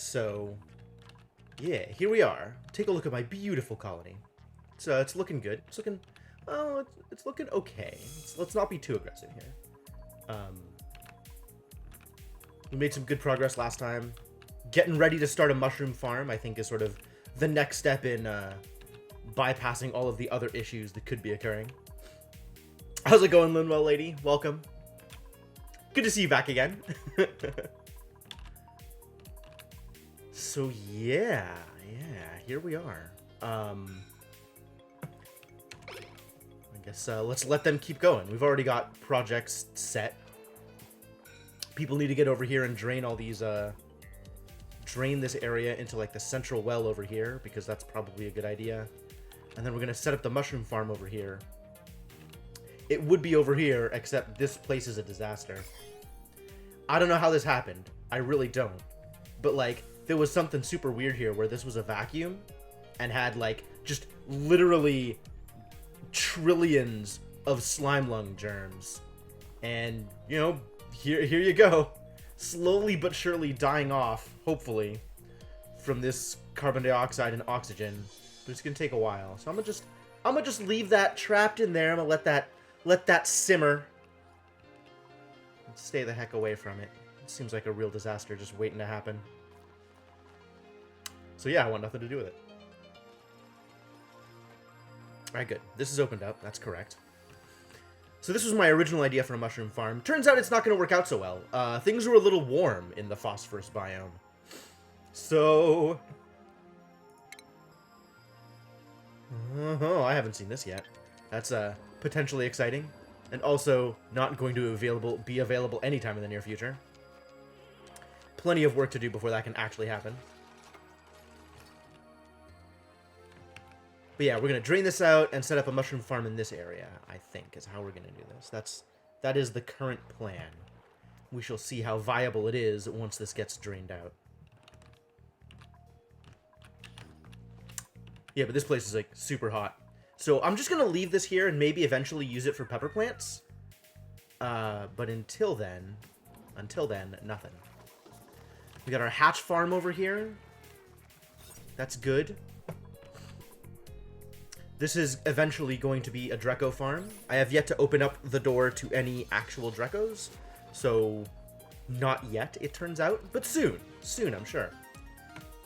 So, yeah, here we are. Take a look at my beautiful colony. It's looking good. It's looking, oh, it's looking okay. Let's not be too aggressive here. We made some good progress last time. Getting ready to start a mushroom farm, I think, is sort of the next step in bypassing all of the other issues that could be occurring. How's it going, Linwell lady? Welcome. Good to see you back again. So yeah, here we are. I guess let's let them keep going. We've already got projects set. People need to get over here and drain all these, drain this area into like the central well over here, because that's probably a good idea. And then we're gonna set up the mushroom farm over here. It would be over here, except this place is a disaster. I don't know how this happened. I really don't. But like, there was something super weird here where this was a vacuum and had like just literally trillions of slime lung germs. And, you know, here you go. Slowly but surely dying off, hopefully, from this carbon dioxide and oxygen. But it's gonna take a while. So I'm gonna just leave that trapped in there. I'm gonna let that simmer. And stay the heck away from it. It seems like a real disaster just waiting to happen. So yeah, I want nothing to do with it. Alright, good. This is opened up. That's correct. So this was my original idea for a mushroom farm. Turns out it's not going to work out so well. Things were a little warm in the phosphorus biome. So... I haven't seen this yet. That's potentially exciting. And also not going to be available anytime in the near future. Plenty of work to do before that can actually happen. But yeah, we're going to drain this out and set up a mushroom farm in this area, I think, is how we're going to do this. That is the current plan. We shall see how viable it is once this gets drained out. Yeah, but this place is, like, super hot. So I'm just going to leave this here and maybe eventually use it for pepper plants. But until then, nothing. We got our hatch farm over here. That's good. This is eventually going to be a Dreco farm. I have yet to open up the door to any actual Drecos, so not yet, it turns out, but soon, I'm sure.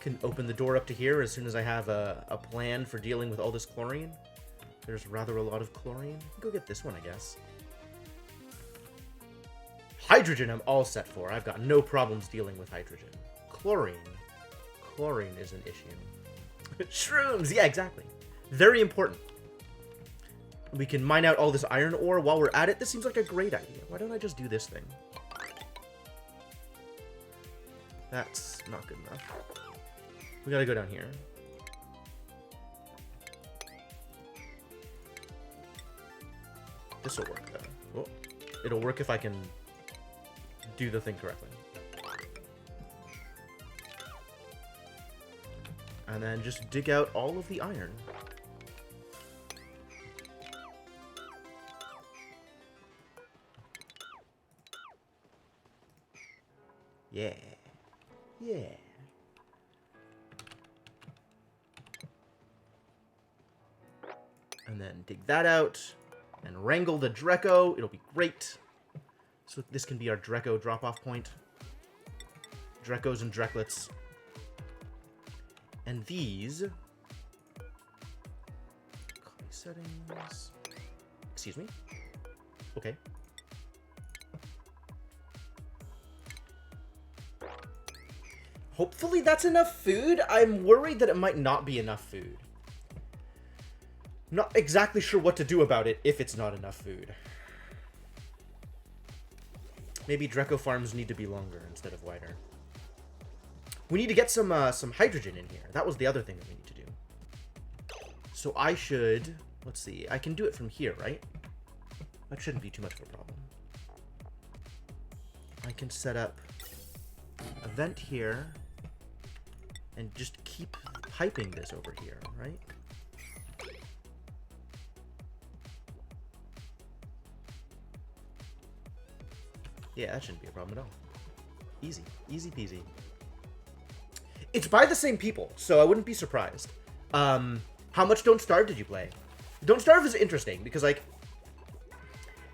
Can open the door up to here as soon as I have a plan for dealing with all this chlorine. There's rather a lot of chlorine. Go get this one, I guess. Hydrogen I'm all set for. I've got no problems dealing with hydrogen. Chlorine is an issue. Shrooms, yeah, exactly. Very important. We can mine out all this iron ore while we're at it. This seems like a great idea. Why don't I just do this thing? That's not good enough. We gotta go down here. This'll work, though. Oh, it'll work if I can do the thing correctly. And then just dig out all of the iron. Yeah. Yeah. And then dig that out. And wrangle the Dreco. It'll be great. So this can be our Dreco drop-off point. Drecos and Drecklets. And these... settings... Excuse me? Okay. Hopefully that's enough food. I'm worried that it might not be enough food. Not exactly sure what to do about it if it's not enough food. Maybe Dreco farms need to be longer instead of wider. We need to get some hydrogen in here. That was the other thing that we need to do. So I should... Let's see. I can do it from here, right? That shouldn't be too much of a problem. I can set up a vent here and just keep piping this over here, right? Yeah, that shouldn't be a problem at all. Easy. Easy peasy. It's by the same people, so I wouldn't be surprised. How much Don't Starve did you play? Don't Starve is interesting because, like,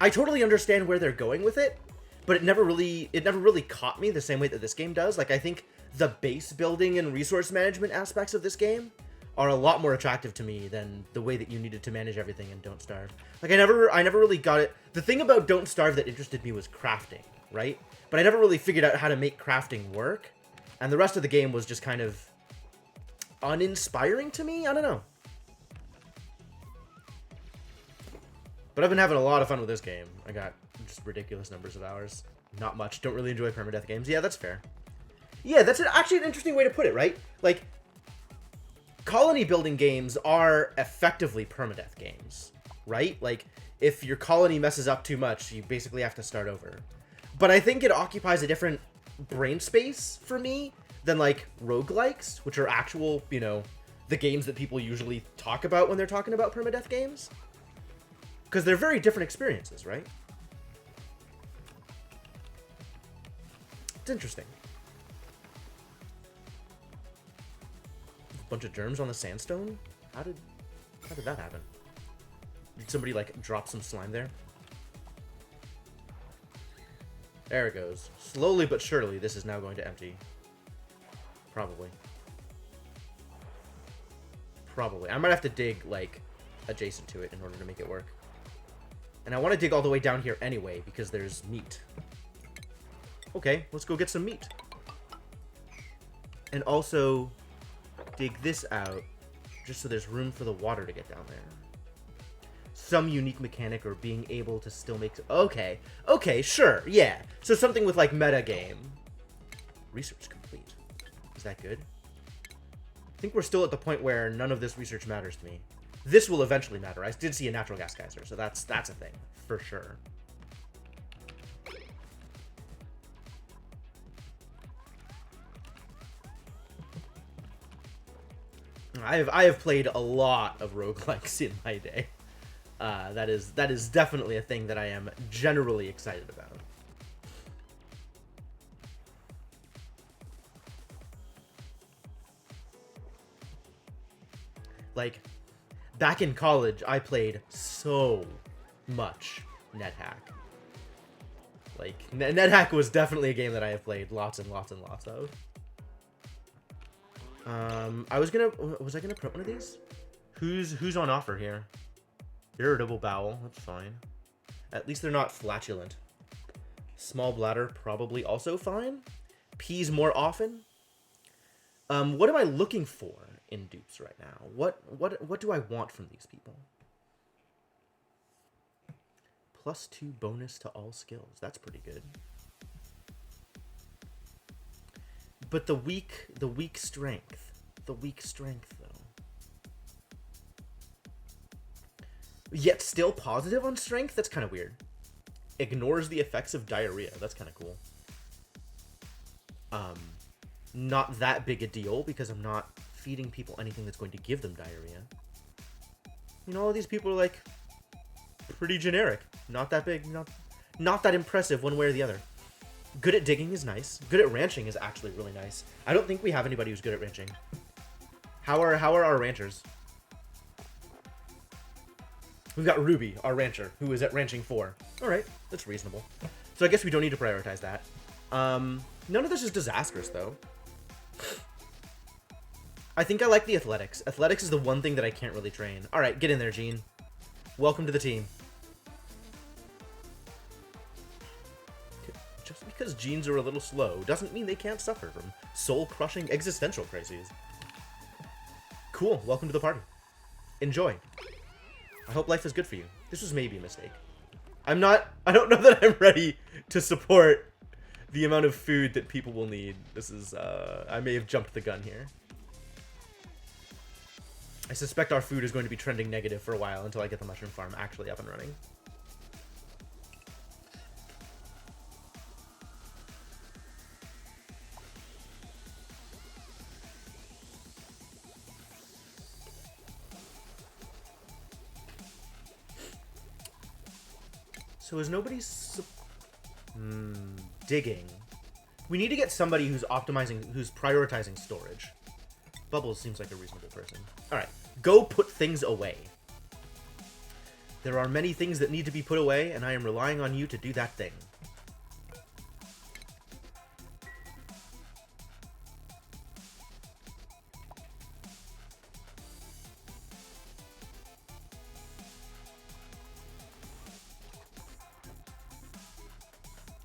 I totally understand where they're going with it, but it never really caught me the same way that this game does. Like, I think the base building and resource management aspects of this game are a lot more attractive to me than the way that you needed to manage everything in Don't Starve. Like, I never really got it. The thing about Don't Starve that interested me was crafting, right? But I never really figured out how to make crafting work, and the rest of the game was just kind of uninspiring to me. I don't know. But I've been having a lot of fun with this game. I got just ridiculous numbers of hours. Not much. Don't really enjoy permadeath games. Yeah, that's fair. Yeah, that's actually an interesting way to put it, right? Like, colony building games are effectively permadeath games, right? Like, if your colony messes up too much, you basically have to start over. But I think it occupies a different brain space for me than, like, roguelikes, which are actual, you know, the games that people usually talk about when they're talking about permadeath games. Because they're very different experiences, right? It's interesting. A bunch of germs on the sandstone? How did that happen? Did somebody, like, drop some slime there? There it goes. Slowly but surely, this is now going to empty. Probably. Probably. I might have to dig, like, adjacent to it in order to make it work. And I want to dig all the way down here anyway, because there's meat. Okay, let's go get some meat. And also dig this out, just so there's room for the water to get down there. Some unique mechanic or being able to still make... Okay, sure, yeah. So something with, like, metagame. Research complete. Is that good? I think we're still at the point where none of this research matters to me. This will eventually matter. I did see a natural gas geyser, so that's a thing, for sure. I have played a lot of roguelikes in my day. That is definitely a thing that I am generally excited about. Like, back in college, I played so much NetHack. Like, NetHack was definitely a game that I have played lots and lots and lots of. Was I gonna print one of these? Who's on offer here? Irritable bowel, that's fine. At least they're not flatulent. Small bladder, probably also fine. Peas more often. What am I looking for in dupes right now? What do I want from these people? +2 bonus to all skills. That's pretty good. But the weak strength. The weak strength, though. Yet still positive on strength? That's kind of weird. Ignores the effects of diarrhea. That's kind of cool. Not that big a deal, because I'm not feeding people anything that's going to give them diarrhea. You know, all these people are, like, pretty generic. Not that big, not that impressive one way or the other. Good at digging is nice. Good at ranching is actually really nice. I don't think we have anybody who's good at ranching. How are our ranchers? We've got Ruby, our rancher, who is at ranching 4. Alright, that's reasonable. So I guess we don't need to prioritize that. None of this is disastrous, though. I think I like the athletics. Athletics is the one thing that I can't really train. Alright, get in there, Gene. Welcome to the team. Just because genes are a little slow doesn't mean they can't suffer from soul-crushing existential crises. Cool, welcome to the party. Enjoy. I hope life is good for you. This was maybe a mistake. I don't know that I'm ready to support the amount of food that people will need. This is, I may have jumped the gun here. I suspect our food is going to be trending negative for a while until I get the mushroom farm actually up and running. So is nobody digging We need to get somebody who's prioritizing storage. Bubbles seems like a reasonable person. Alright, go put things away. There are many things that need to be put away, and I am relying on you to do that thing.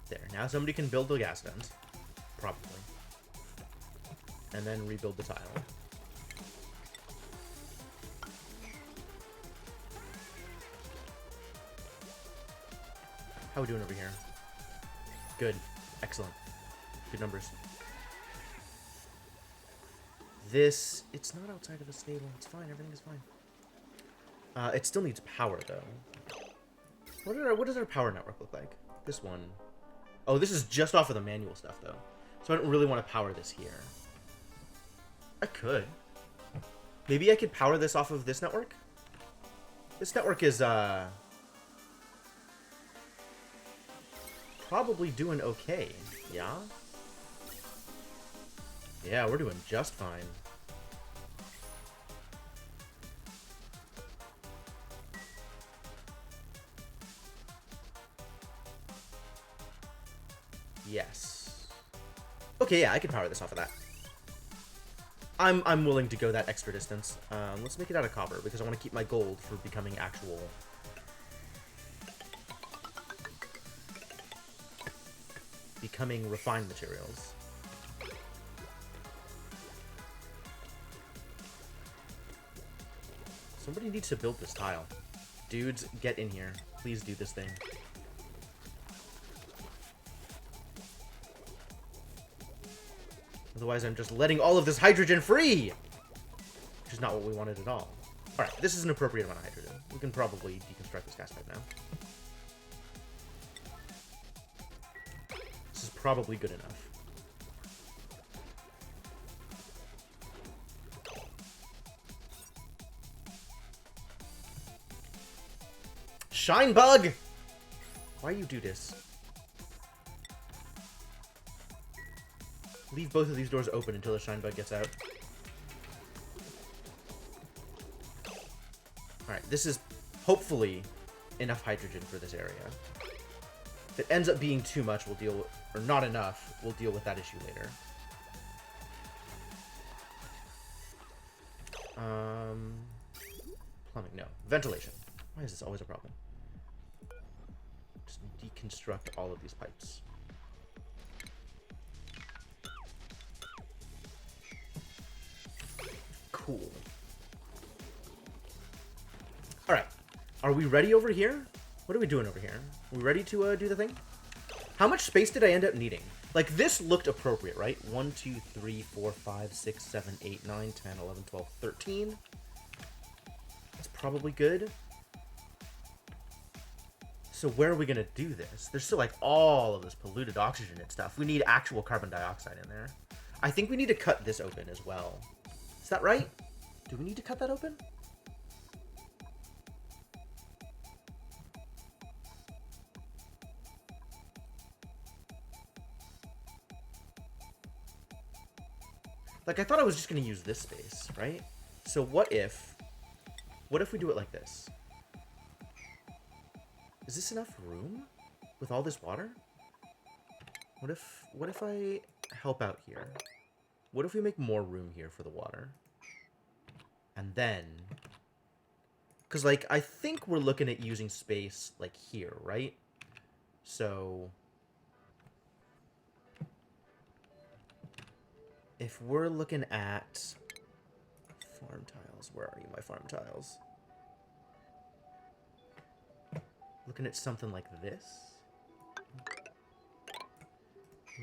There, now somebody can build the gas vent. Probably. And then rebuild the tile. How are we doing over here? Good. Excellent. Good numbers. This... It's not outside of a stable. It's fine. Everything is fine. It still needs power, though. What does our power network look like? This one... Oh, this is just off of the manual stuff, though. So I don't really want to power this here. I could. Maybe I could power this off of this network? This network is, probably doing okay. Yeah? Yeah, we're doing just fine. Yes. Okay, yeah, I can power this off of that. I'm willing to go that extra distance. Let's make it out of copper, because I want to keep my gold for becoming actual... becoming refined materials. Somebody needs to build this tile. Dudes, get in here. Please do this thing. Otherwise, I'm just letting all of this hydrogen free! Which is not what we wanted at all. Alright, this is an appropriate amount of hydrogen. We can probably deconstruct this gas pipe now. This is probably good enough. Shine bug! Why you do this? Leave both of these doors open until the shine bug gets out. Alright, this is hopefully enough hydrogen for this area. If it ends up being too much, we'll deal with, or not enough, we'll deal with that issue later. Plumbing, no. Ventilation. Why is this always a problem? Just deconstruct all of these pipes. Cool. Alright. Are we ready over here? What are we doing over here? Are we ready to do the thing? How much space did I end up needing? Like, this looked appropriate, right? 1, 2, 3, 4, 5, 6, 7, 8, 9, 10, 11, 12, 13. That's probably good. So where are we going to do this? There's still, like, all of this polluted oxygen and stuff. We need actual carbon dioxide in there. I think we need to cut this open as well. Is that right? Do we need to cut that open? Like, I thought I was just going to use this space, right? So what if we do it like this? Is this enough room with all this water? What if I help out here? What if we make more room here for the water? And then... Because, like, I think we're looking at using space, like, here, right? So... if we're looking at... farm tiles. Where are you, my farm tiles? Looking at something like this.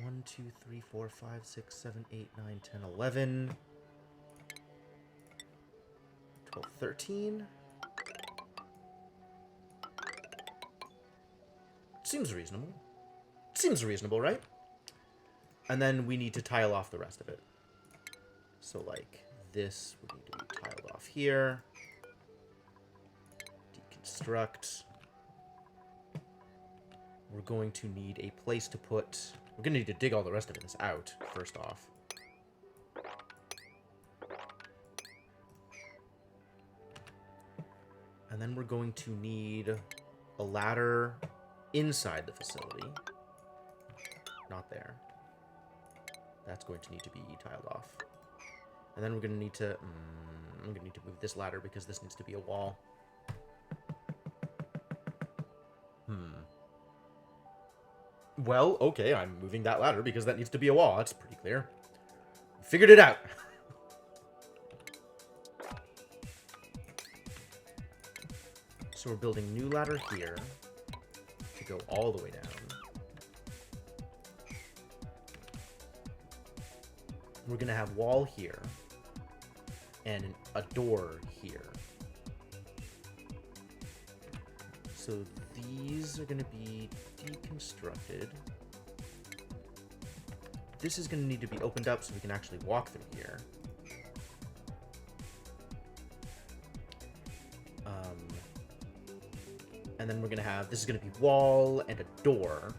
1, 2, 3, 4, 5, 6, 7, 8, 9, 10, 11, 12, 13. Seems reasonable. Seems reasonable, right? And then we need to tile off the rest of it. So, like, this would need to be tiled off here. Deconstruct. We're going to need a place to put We're gonna need to dig all the rest of this out, first off. And then we're going to need a ladder inside the facility. Not there. That's going to need to be tiled off. And then we're going to need to... I'm going to need to move this ladder because this needs to be a wall. Well, okay, I'm moving that ladder because that needs to be a wall. That's pretty clear. Figured it out. So we're building new ladder here to go all the way down. We're going to have wall here and a door here. So these are going to be deconstructed. This is going to need to be opened up so we can actually walk through here. And then we're going to have, this is going to be wall and a door.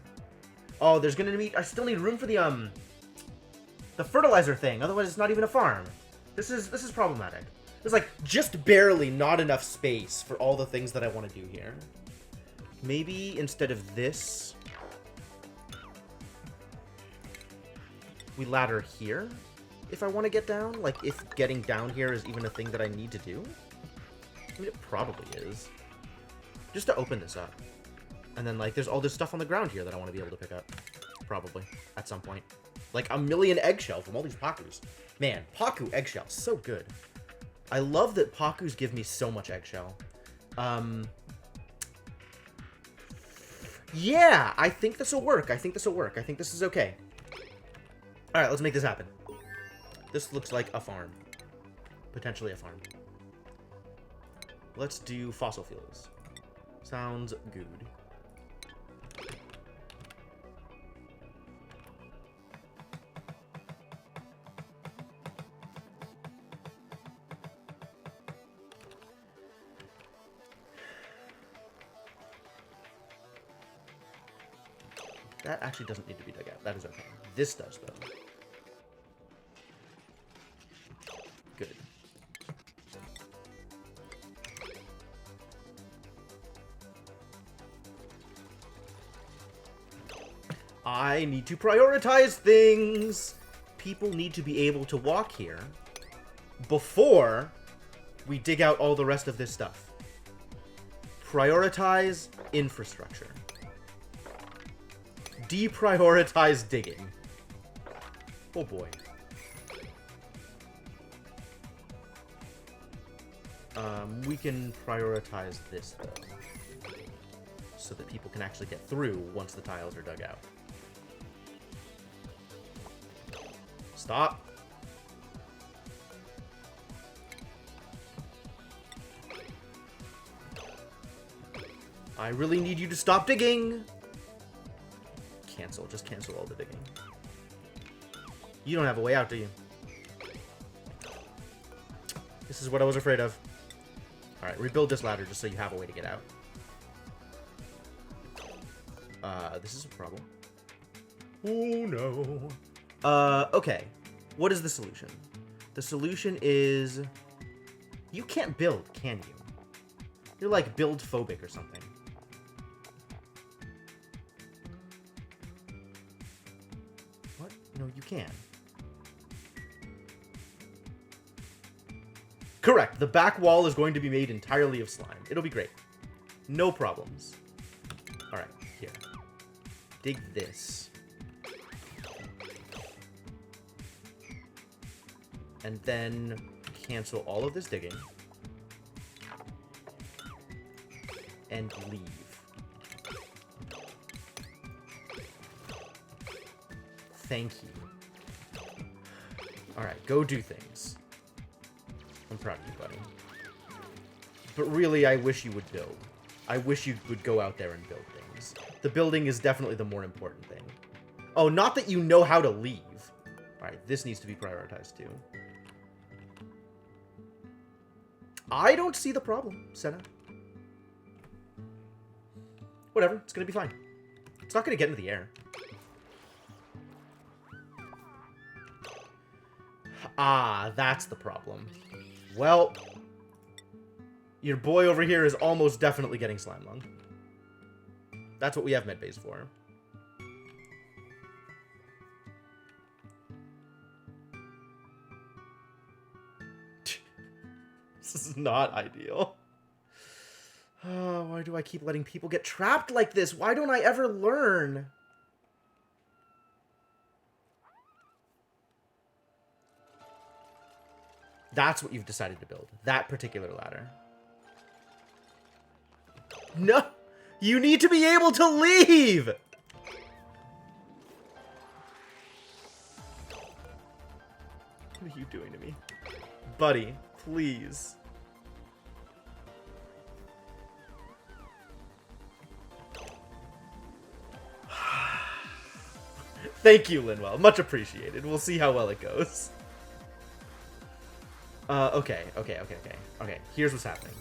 Oh, there's going to be, I still need room for the fertilizer thing. Otherwise, it's not even a farm. This is problematic. There's like just barely not enough space for all the things that I want to do here. Maybe instead of this, we ladder here if I want to get down. Like if getting down here is even a thing that I need to do. I mean, it probably is. Just to open this up. And then like there's all this stuff on the ground here that I want to be able to pick up. Probably at some point. Like a million eggshell from all these Pakus. Man, Paku eggshell, so good. I love that Pakus give me so much eggshell. Yeah, I think this will work. I think this will work. I think this is okay. Alright, let's make this happen. This looks like a farm. Potentially a farm. Let's do fossil fuels. Sounds good. That actually doesn't need to be dug out. That is okay. This does, though. Good. I need to prioritize things. People need to be able to walk here before we dig out all the rest of this stuff. Prioritize infrastructure. Deprioritize digging. Oh boy. We can prioritize this though, so that people can actually get through once the tiles are dug out. Stop. I really need you to stop digging. Cancel. Just cancel all the digging. You don't have a way out, do you? This is what I was afraid of. Alright, rebuild this ladder just so you have a way to get out. This is a problem. Oh no. Okay. What is the solution? The solution is... You can't build, can you? You're like build phobic or something. What? No, you can. Correct. The back wall is going to be made entirely of slime. It'll be great. No problems. Alright, here. Dig this. And then cancel all of this digging. And leave. Thank you. Alright, go do things. I'm proud of you, buddy. But really, I wish you would build. I wish you would go out there and build things. The building is definitely the more important thing. Oh, not that you know how to leave. Alright, this needs to be prioritized too. I don't see the problem, Senna. Whatever, it's gonna be fine. It's not gonna get into the air. Ah, that's the problem. Well, your boy over here is almost definitely getting slime lung. That's what we have medbays for. This is not ideal. Oh, why do I keep letting people get trapped like this? Why don't I ever learn? That's what you've decided to build. That particular ladder. No! You need to be able to leave! What are you doing to me? Buddy, please. Thank you, Linwell. Much appreciated. We'll see how well it goes. Okay. Here's what's happening.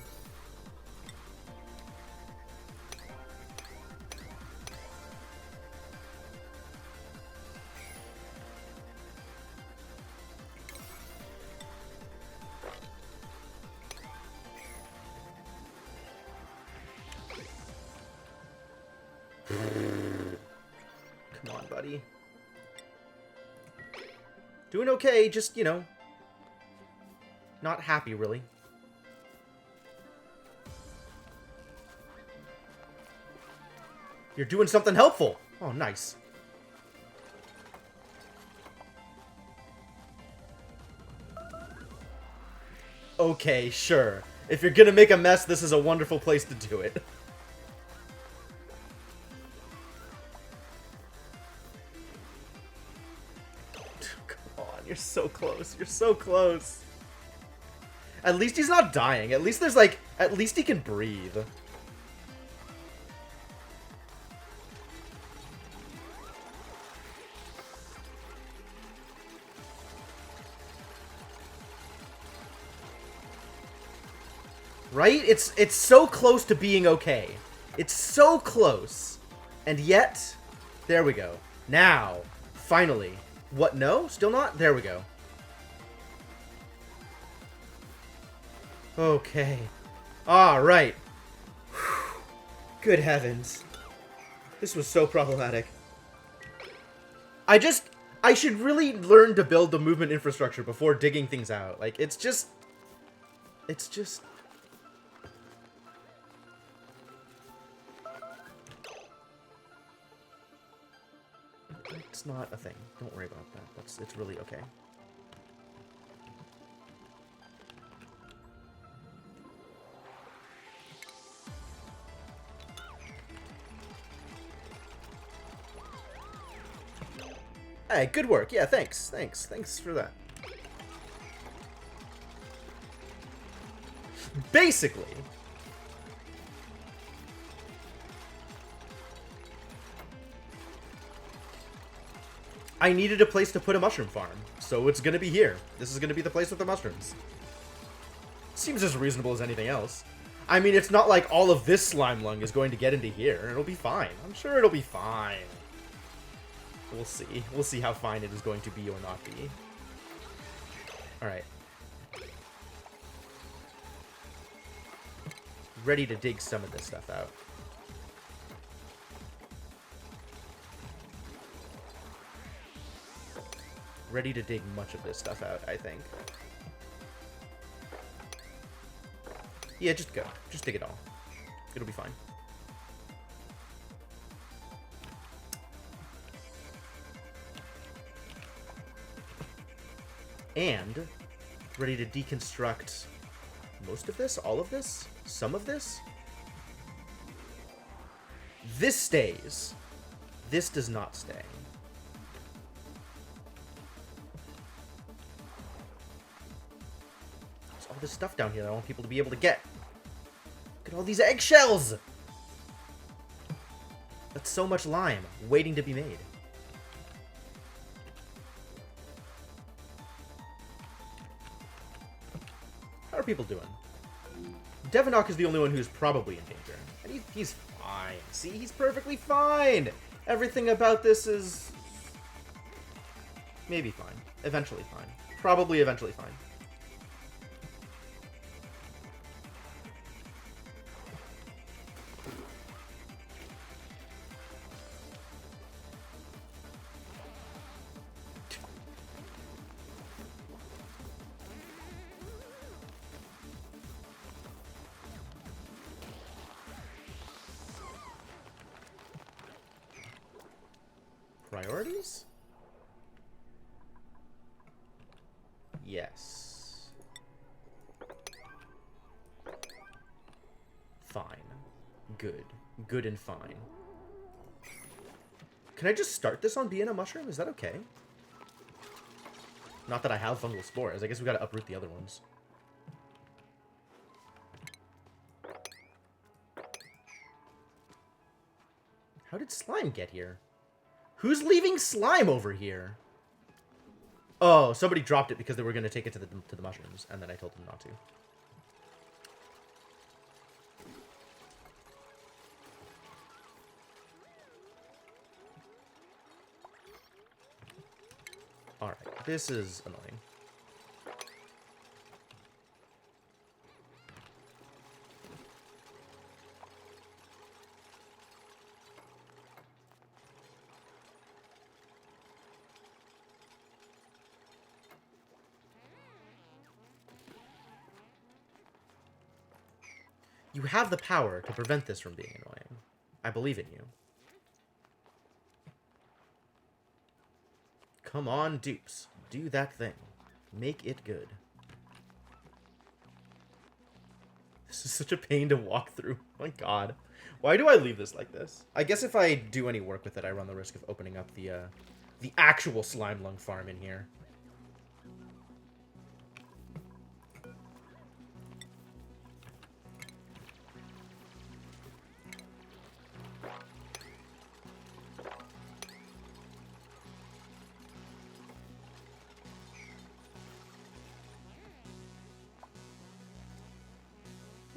Come on, buddy. Doing okay, just, you know, not happy, really. You're doing something helpful. Oh, nice. Okay, sure. If you're gonna make a mess, this is a wonderful place to do it. Come on, you're so close. You're so close. At least he's not dying. At least there's like, at least he can breathe. Right? It's so close to being okay. It's so close. And yet, there we go. Now, finally. What, no? Still not? There we go. Okay. Alright. Good heavens. This was so problematic. I should really learn to build the movement infrastructure before digging things out. Like, it's just... It's not a thing. Don't worry about that. It's really okay. Hey, good work. Yeah, thanks. Thanks for that. Basically, I needed a place to put a mushroom farm, so it's gonna be here. This is gonna be the place with the mushrooms. Seems as reasonable as anything else. I mean, it's not like all of this slime lung is going to get into here. It'll be fine. I'm sure it'll be fine. We'll see. We'll see how fine it is going to be or not be. Alright. Ready to dig some of this stuff out. Ready to dig much of this stuff out, I think. Yeah, just go. Just dig it all. It'll be fine. And ready to deconstruct most of this? All of this? Some of this? This stays. This does not stay. There's all this stuff down here that I want people to be able to get. Look at all these eggshells! That's so much lime waiting to be made. How are people doing? Devinok is the only one who's probably in danger. And he's fine. See, he's perfectly fine! Everything about this is... maybe fine. Eventually fine. probably eventually fine. Priorities? Yes. Fine. Good. Good and fine. Can I just start this on being a mushroom? Is that okay? Not that I have fungal spores. I guess we gotta uproot the other ones. How did slime get here? Who's leaving slime over here? Oh, somebody dropped it because they were going to take it to the mushrooms, and then I told them not to. Alright, this is annoying. You have the power to prevent this from being annoying. I believe in you. Come on, dupes. Do that thing. Make it good. This is such a pain to walk through. My god. Why do I leave this like this? I guess if I do any work with it, I run the risk of opening up the actual slime lung farm in here.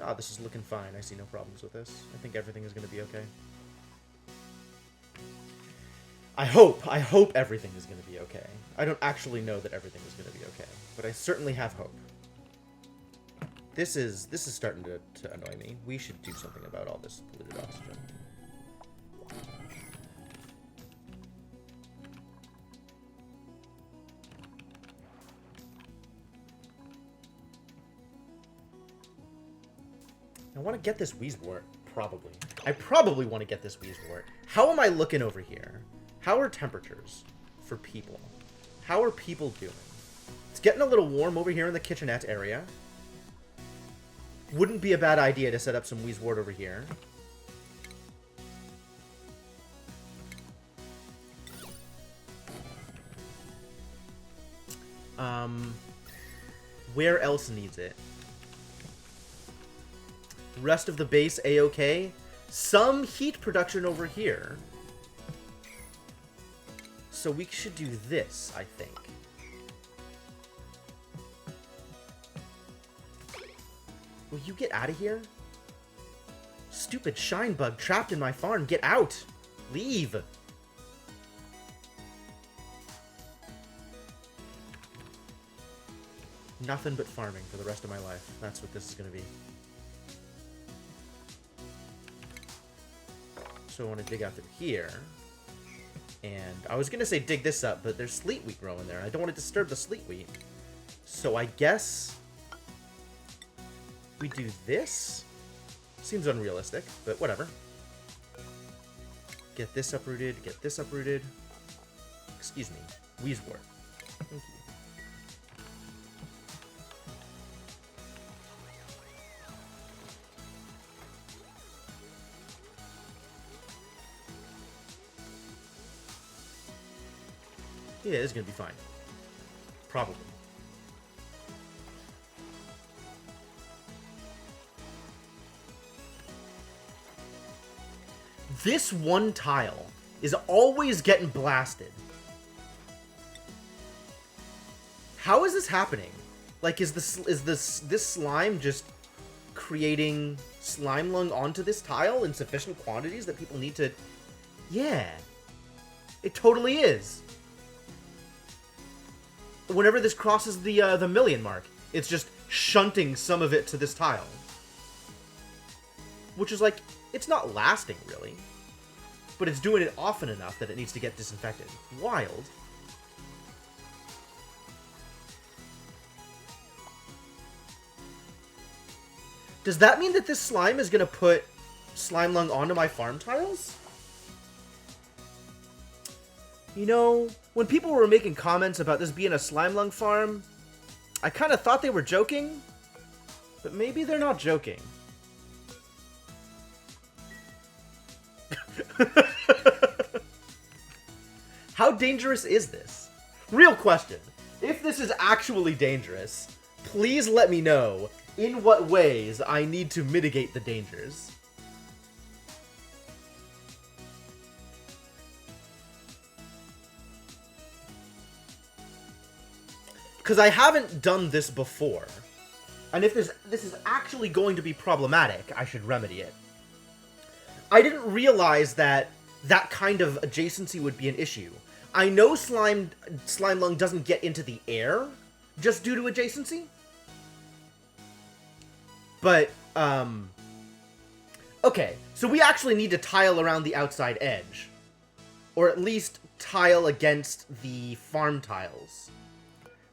Ah, this is looking fine. I see no problems with this. I think everything is going to be okay. I hope everything is going to be okay. I don't actually know that everything is going to be okay, but I certainly have hope. This is starting to annoy me. We should do something about all this polluted oxygen. I want to get this Wheezewort, probably. I probably want to get this Wheezewort. How am I looking over here? How are temperatures for people? How are people doing? It's getting a little warm over here in the kitchenette area. Wouldn't be a bad idea to set up some Wheezewort over here. Where else needs it? Rest of the base A-okay. Some heat production over here. So we should do this, I think. Will you get out of here? Stupid shine bug trapped in my farm. Get out! Leave! Nothing but farming for the rest of my life. That's what this is going to be. So I want to dig out through here. And I was going to say dig this up, but there's sleet wheat growing there. I don't want to disturb the sleet wheat. So I guess we do this? Seems unrealistic, but whatever. Get this uprooted, get this uprooted. Excuse me. Wheezewort. Thank you. Yeah, it's gonna be fine. Probably. This one tile is always getting blasted. How is this happening? Like, is this slime just creating slime lung onto this tile in sufficient quantities that people need to? Yeah, it totally is. whenever this crosses the million mark, it's just shunting some of it to this tile. Which is like, it's not lasting, really. But it's doing it often enough that it needs to get disinfected. Wild. Does that mean that this slime is going to put slime lung onto my farm tiles? You know, when people were making comments about this being a slime lung farm, I kind of thought they were joking, but maybe they're not joking. How dangerous is this? Real question. If this is actually dangerous, please let me know in what ways I need to mitigate the dangers. Because I haven't done this before. And if this is actually going to be problematic, I should remedy it. I didn't realize that that kind of adjacency would be an issue. I know slime lung doesn't get into the air just due to adjacency. But, okay, so we actually need to tile around the outside edge. Or at least tile against the farm tiles.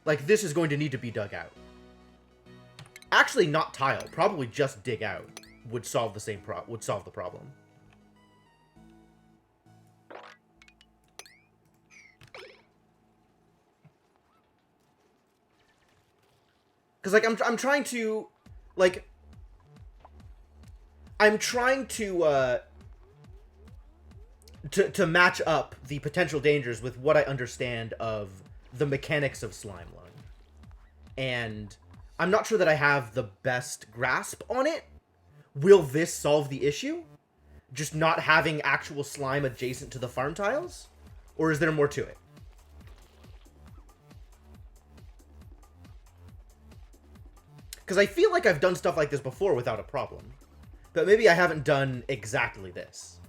Like, this is going to need to be dug out. Actually, not tile. Probably just dig out would solve the problem. Because, like, I'm trying to, like, I'm trying to match up the potential dangers with what I understand of the mechanics of slime lung. And I'm not sure that I have the best grasp on it. Will this solve the issue? Just not having actual slime adjacent to the farm tiles? Or is there more to it? Because I feel like I've done stuff like this before without a problem. But maybe I haven't done exactly this.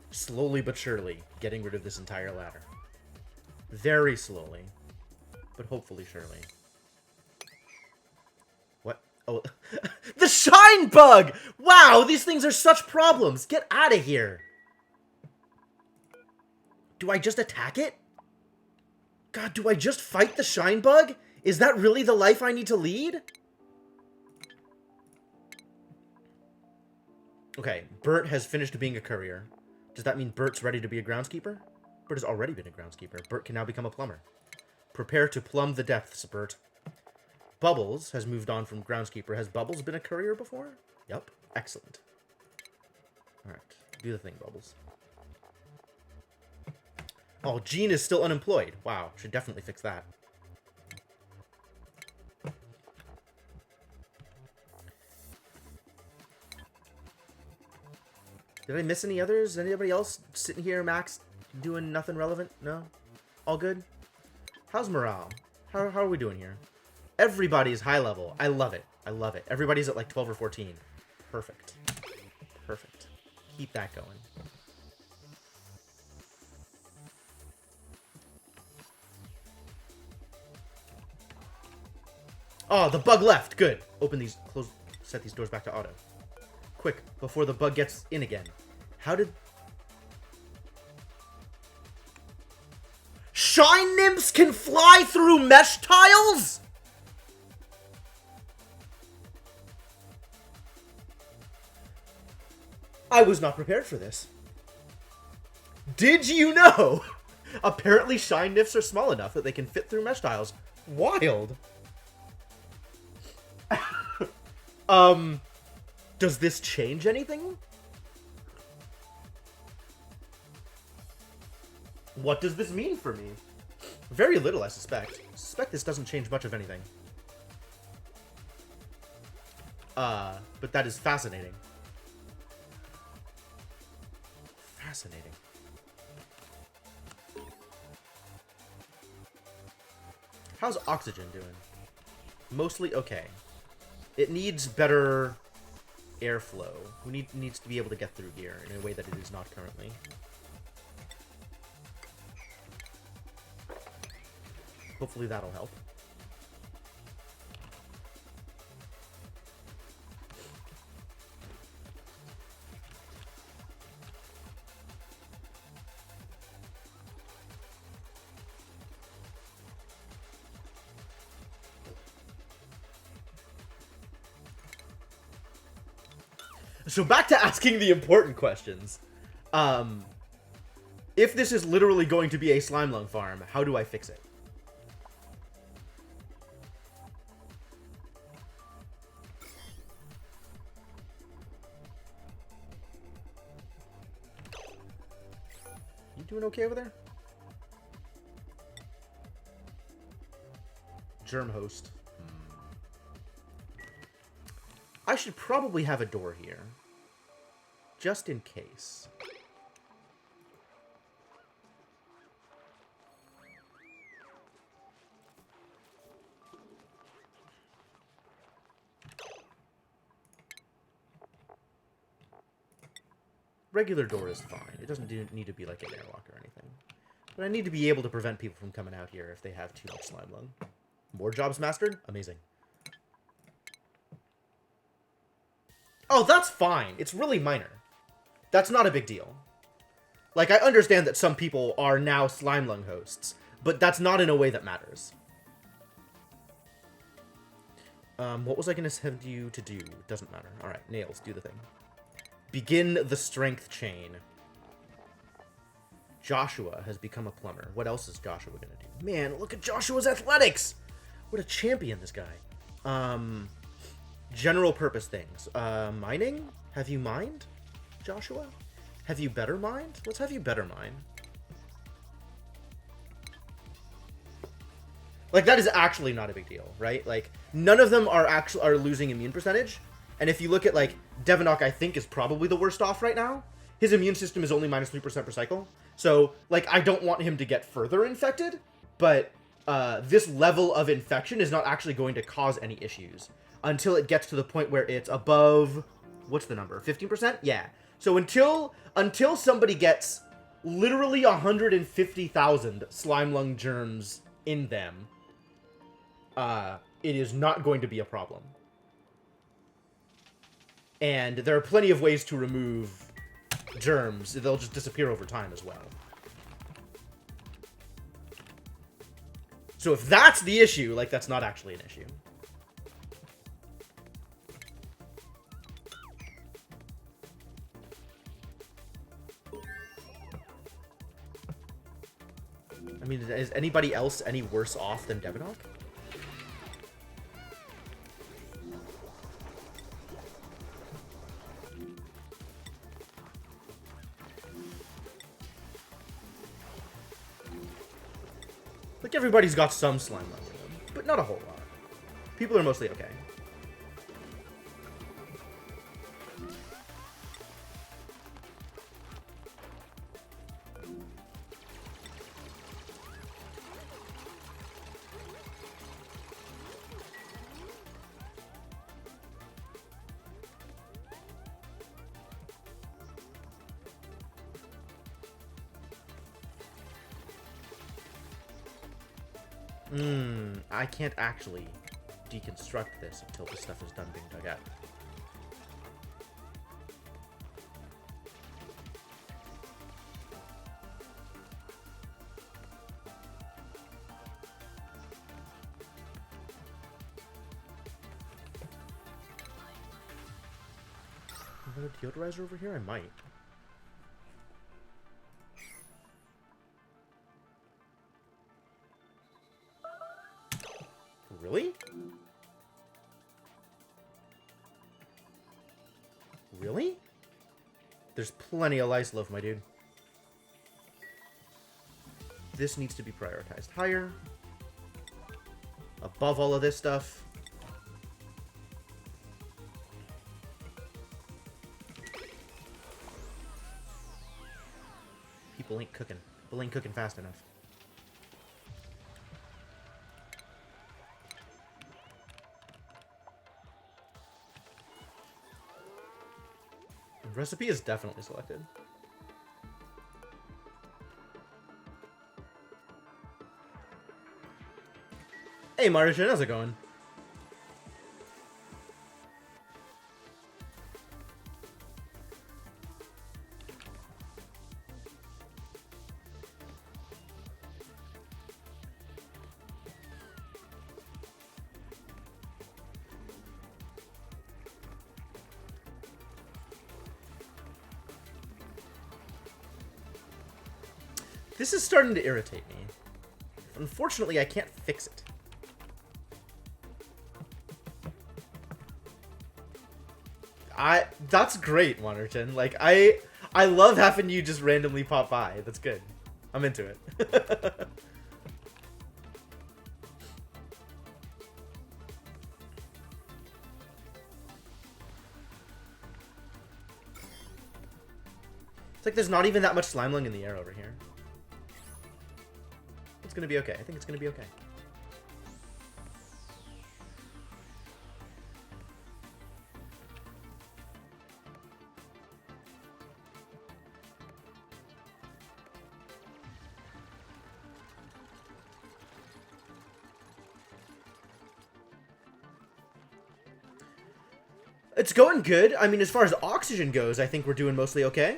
Slowly but surely, getting rid of this entire ladder. Very slowly, but hopefully surely. What? Oh, the shine bug! Wow, these things are such problems! Get out of here! Do I just attack it? God, do I just fight the shine bug? Is that really the life I need to lead? Okay, Bert has finished being a courier. Does that mean Bert's ready to be a groundskeeper? Bert has already been a groundskeeper. Bert can now become a plumber. Prepare to plumb the depths, Bert. Bubbles has moved on from groundskeeper. Has Bubbles been a courier before? Yep. Excellent. Alright. Do the thing, Bubbles. Oh, Gene is still unemployed. Wow. Should definitely fix that. Did I miss any others? Anybody else sitting here, Max, doing nothing relevant? No? All good? How's morale? How are we doing here? Everybody's high level. I love it. I love it. Everybody's at like 12 or 14. Perfect. Perfect. Keep that going. Oh, the bug left. Good. Open these, close, set these doors back to auto. Quick, before the bug gets in again. How did... Shine nymphs can fly through mesh tiles?! I was not prepared for this. Did you know? Apparently shine nymphs are small enough that they can fit through mesh tiles. Wild. Does this change anything? What does this mean for me? Very little, I suspect. I suspect this doesn't change much of anything. But that is fascinating. Fascinating. How's oxygen doing? Mostly okay. It needs better airflow. Needs to be able to get through here in a way that it is not currently. Hopefully that'll help. So back to asking the important questions. If this is literally going to be a slime lung farm, how do I fix it? You doing okay over there? Germ host. I should probably have a door here. Just in case. Regular door is fine. It doesn't need to be like an airlock or anything. But I need to be able to prevent people from coming out here if they have too much slime lung. More jobs mastered? Amazing. Oh, that's fine. It's really minor. That's not a big deal. Like, I understand that some people are now slime lung hosts, but that's not in a way that matters. What was I going to send you to do? Doesn't matter. Alright, nails, do the thing. Begin the strength chain. Joshua has become a plumber. What else is Joshua going to do? Man, look at Joshua's athletics! What a champion, this guy. General purpose things. Mining? Have you mined, Joshua? Have you better mined? Let's have you better mine. Like, that is actually not a big deal, right? Like, none of them are losing immune percentage. And if you look at, like, Devinok, I think, is probably the worst off right now. His immune system is only minus 3% per cycle. So, like, I don't want him to get further infected. But this level of infection is not actually going to cause any issues until it gets to the point where it's above, what's the number, 15%? Yeah. So until somebody gets literally 150,000 slime lung germs in them, it is not going to be a problem. And there are plenty of ways to remove germs. They'll just disappear over time as well. So if that's the issue, like, that's not actually an issue. I mean, is anybody else any worse off than Devinok? Like, everybody's got some slime lung in them, but not a whole lot. People are mostly okay. I can't actually deconstruct this until this stuff is done being dug out. Another deodorizer over here? I might. Really? Really? There's plenty of lice love, my dude. This needs to be prioritized higher. Above all of this stuff. People ain't cooking. People ain't cooking fast enough. Recipe is definitely selected. Hey, Martian, how's it going? This is starting to irritate me. Unfortunately, I can't fix it. That's great, Waterton. Like, I love having you just randomly pop by. That's good. I'm into it. It's like there's not even that much slime lung in the air over here. It's gonna be okay. I think it's gonna be okay. It's going good. I mean, as far as oxygen goes, I think we're doing mostly okay.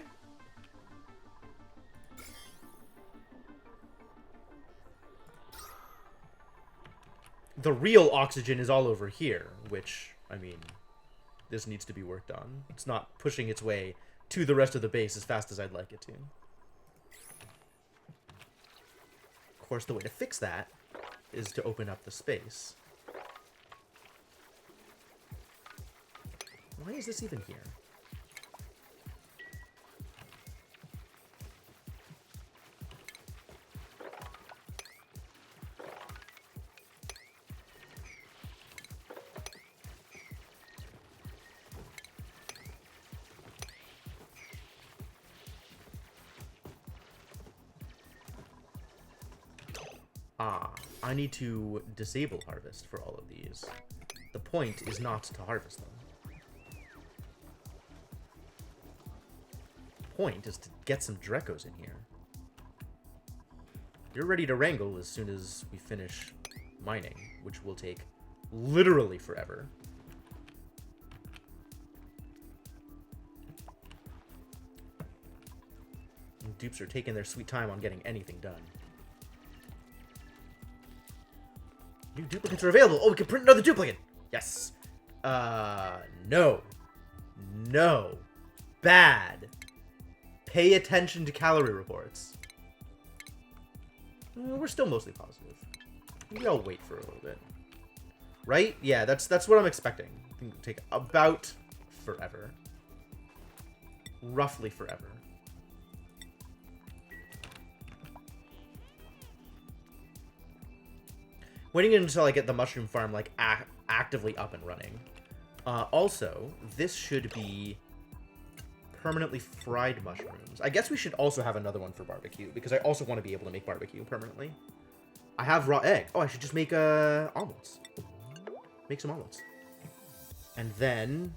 The real oxygen is all over here, which, I mean, this needs to be worked on. It's not pushing its way to the rest of the base as fast as I'd like it to. Of course, the way to fix that is to open up the space. Why is this even here? I need to disable harvest for all of these. The point is not to harvest them. The point is to get some Drekos in here. You're ready to wrangle as soon as we finish mining, which will take literally forever. And dupes are taking their sweet time on getting anything done. New duplicates are available. Oh, we can print another duplicate. Yes. No. No. Bad. Pay attention to calorie reports. We're still mostly positive. Maybe I'll wait for a little bit. Right? Yeah, that's what I'm expecting. I think it'll take about forever. Roughly forever. Waiting until I get the mushroom farm like actively up and running. Also, this should be permanently fried mushrooms. I guess we should also have another one for barbecue because I also want to be able to make barbecue permanently. I have raw egg. Oh, I should just make omelets. Make some omelets. And then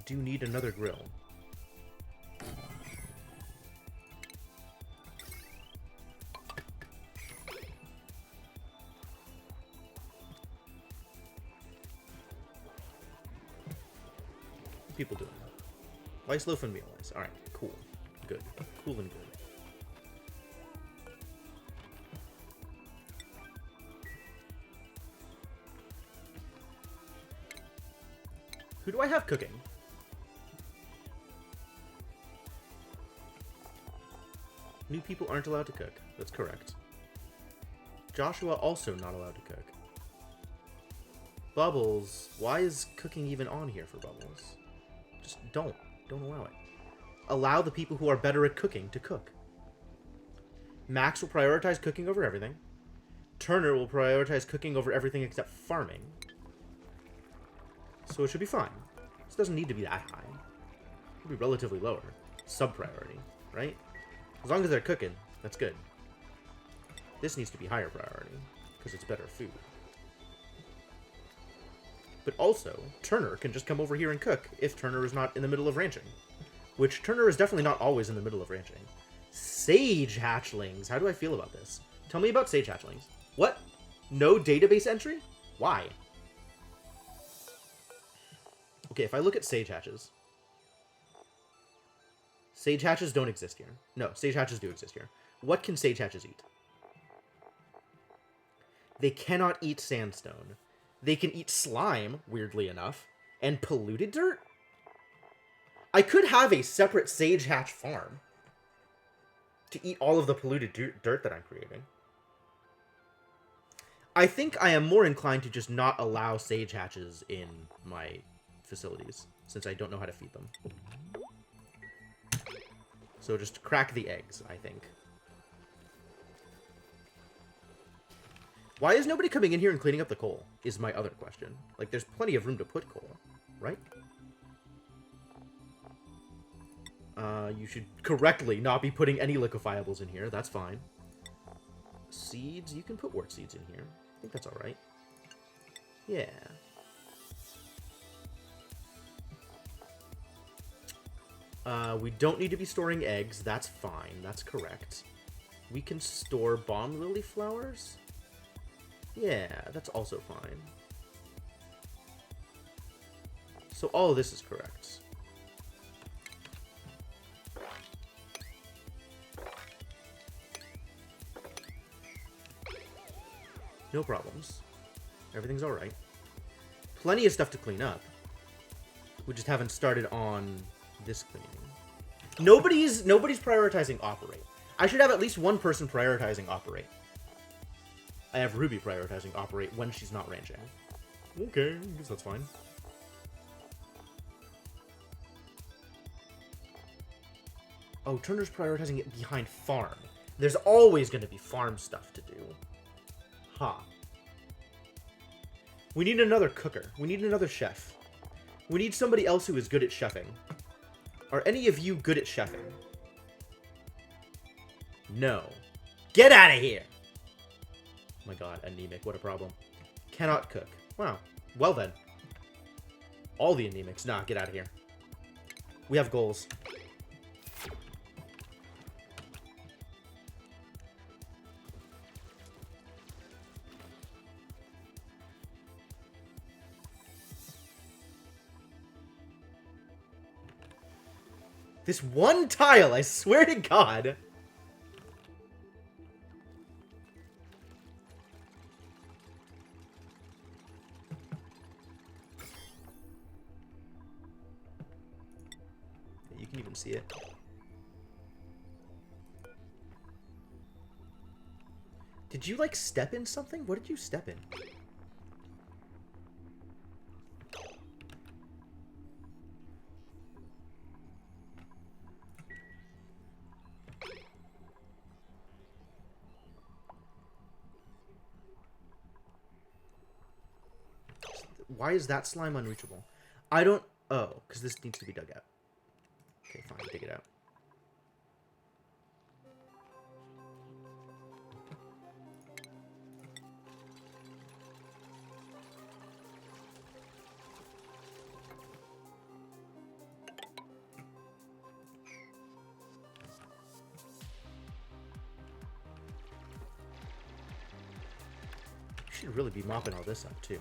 do need another grill. People doing rice loaf and meal rice. All right, cool, good, cool and good. Who do I have cooking? New people aren't allowed to cook. That's correct. Joshua also not allowed to cook. Bubbles, why is cooking even on here for Bubbles? Just don't allow it. Allow the people who are better at cooking to cook. Max will prioritize cooking over everything. Turner will prioritize cooking over everything except farming. So it should be fine. This doesn't need to be that high. It should be relatively lower. Sub-priority, right? As long as they're cooking, that's good. This needs to be higher priority, because it's better food. But also, Turner can just come over here and cook if Turner is not in the middle of ranching. Which, Turner is definitely not always in the middle of ranching. Sage hatchlings. How do I feel about this? Tell me about sage hatchlings. What? No database entry? Why? Okay, if I look at sage hatches. Sage hatches don't exist here. No, sage hatches do exist here. What can sage hatches eat? They cannot eat sandstone. They can eat slime, weirdly enough, and polluted dirt? I could have a separate sage hatch farm to eat all of the polluted dirt that I'm creating. I think I am more inclined to just not allow sage hatches in my facilities, since I don't know how to feed them. So just crack the eggs, I think. Why is nobody coming in here and cleaning up the coal, is my other question. Like, there's plenty of room to put coal, right? You should correctly not be putting any liquefiables in here. That's fine. Seeds, you can put wort seeds in here. I think that's alright. Yeah. We don't need to be storing eggs. That's fine. That's correct. We can store bomb lily flowers? Yeah, that's also fine. So all of this is correct. No problems. Everything's alright. Plenty of stuff to clean up. We just haven't started on this cleaning. Nobody's prioritizing operate. I should have at least one person prioritizing operate. I have Ruby prioritizing operate when she's not ranching. Okay, I guess that's fine. Oh, Turner's prioritizing it behind farm. There's always going to be farm stuff to do. Huh. We need another cooker. We need another chef. We need somebody else who is good at chefing. Are any of you good at chefing? No. Get out of here! Oh my god, anemic, what a problem. Cannot cook. Wow. Well then. All the anemics. Nah, get out of here. We have goals. This one tile, I swear to God. You can even see it. Did you, like, step in something? What did you step in? Why is that slime unreachable? I don't... Oh, because this needs to be dug out. Okay, fine. Dig it out. Should really be mopping all this up, too.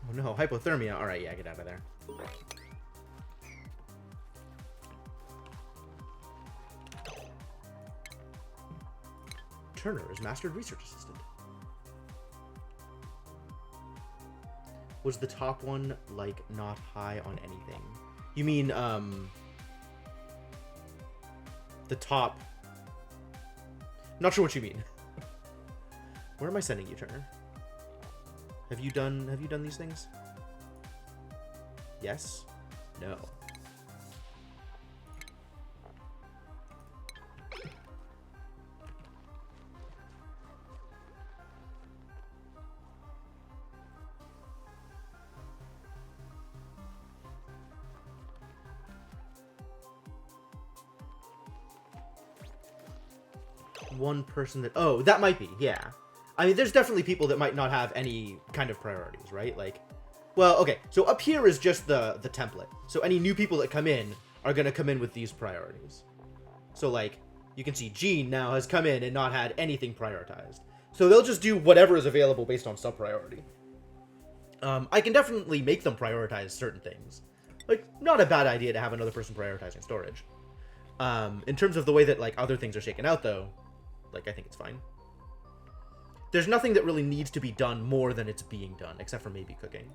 Oh no, hypothermia. Alright, yeah, get out of there. Turner is Mastered Research Assistant. Was the top one, like, not high on anything? You mean, the top... Not sure what you mean. Where am I sending you, Turner? Have you done these things? Yes? No. One person that... Oh, that might be, yeah. I mean, there's definitely people that might not have any kind of priorities, right? Like, well, okay, so up here is just the template. So any new people that come in are going to come in with these priorities. So, like, you can see Gene now has come in and not had anything prioritized. So they'll just do whatever is available based on sub-priority. I can definitely make them prioritize certain things. Like, not a bad idea to have another person prioritizing storage. In terms of the way that, like, other things are shaken out, though, like, I think it's fine. There's nothing that really needs to be done more than it's being done, except for maybe cooking.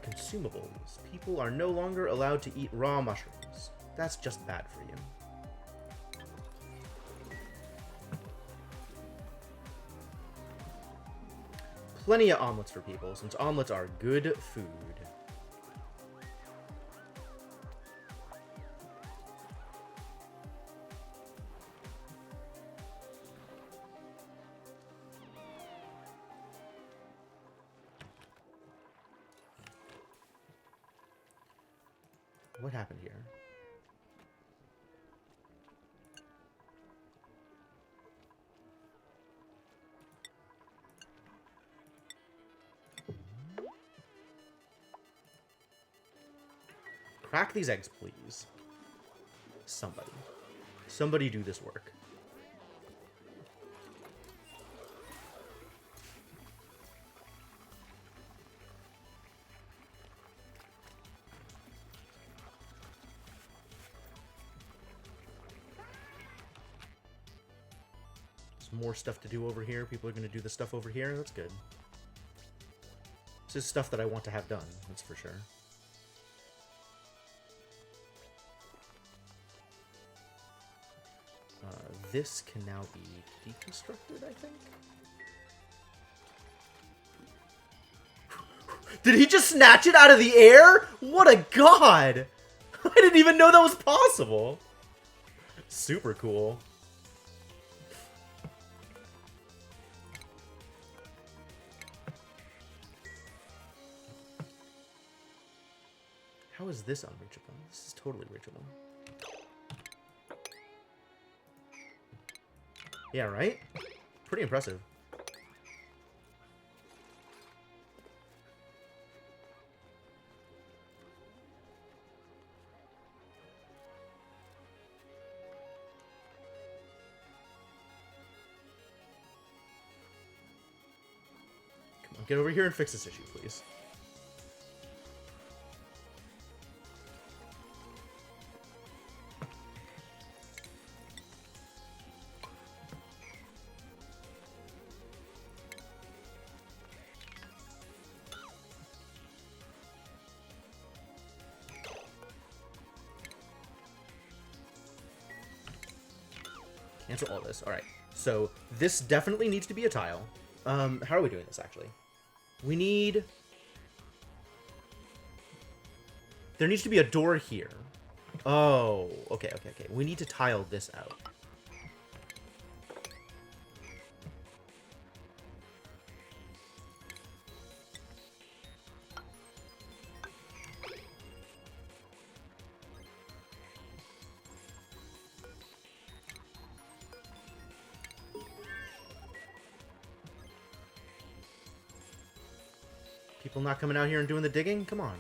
Consumables. People are no longer allowed to eat raw mushrooms. That's just bad for you. Plenty of omelets for people, since omelets are good food. What happened here? Crack these eggs, please. Somebody. Somebody do this work. There's more stuff to do over here. People are going to do the stuff over here. That's good. This is stuff that I want to have done. That's for sure. This can now be deconstructed, I think. Did he just snatch it out of the air? What a god! I didn't even know that was possible. Super cool. How is this unreachable? This is totally reachable. Yeah, right? Pretty impressive. Come on, get over here and fix this issue, please. Cancel all this. Alright. So, this definitely needs to be a tile. How are we doing this, actually? We need... There needs to be a door here. Oh, okay. We need to tile this out. People not coming out here and doing the digging? Come on.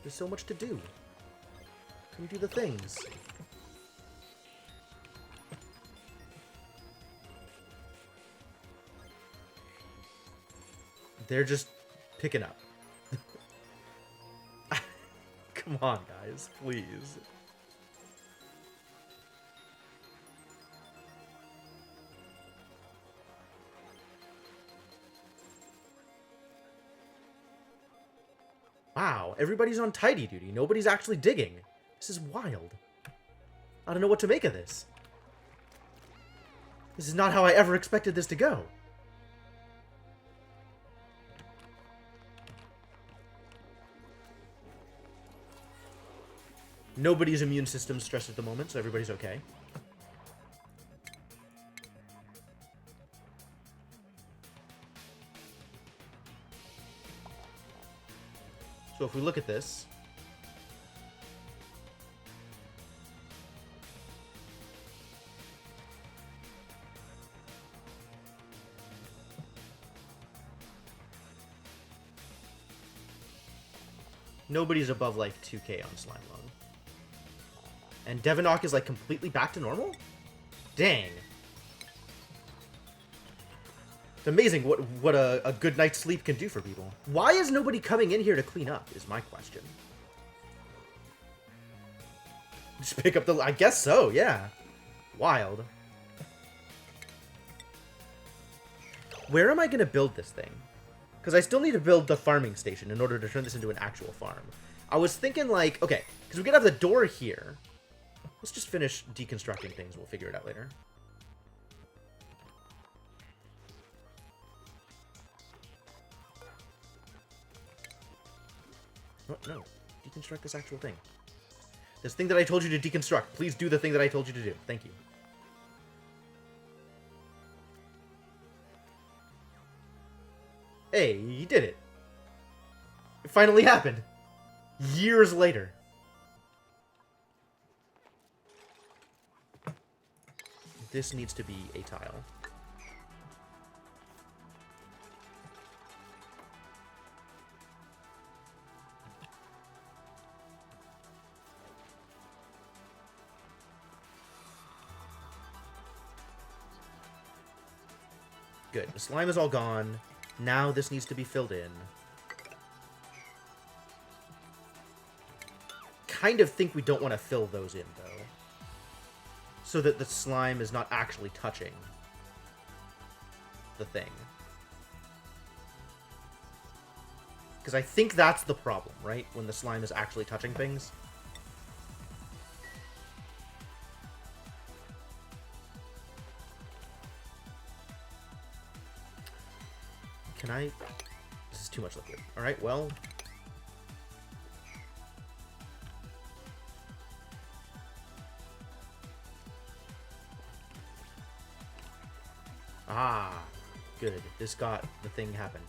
There's so much to do. Come do the things. They're just picking up. Come on, guys. Please. Wow, everybody's on tidy duty. Nobody's actually digging. This is wild. I don't know what to make of this. This is not how I ever expected this to go. Nobody's immune system's stressed at the moment, so everybody's okay. So if we look at this, nobody's above like 2k on Slime Lung. And Devinok is like completely back to normal? Dang. It's amazing what a good night's sleep can do for people. Why is nobody coming in here to clean up, is my question. Just pick up the... I guess so, yeah. Wild. Where am I going to build this thing? Because I still need to build the farming station in order to turn this into an actual farm. I was thinking, like... Okay, because we could have the door here. Let's just finish deconstructing things. We'll figure it out later. What? No. Deconstruct this actual thing. This thing that I told you to deconstruct. Please do the thing that I told you to do. Thank you. Hey, you did it. It finally happened. Years later. This needs to be a tile. Good. The slime is all gone. Now this needs to be filled in. Kind of think we don't want to fill those in, though. So that the slime is not actually touching the thing. Because I think that's the problem, right? When the slime is actually touching things. Can I... This is too much liquid. Alright, well... Ah, good. This got the thing happened.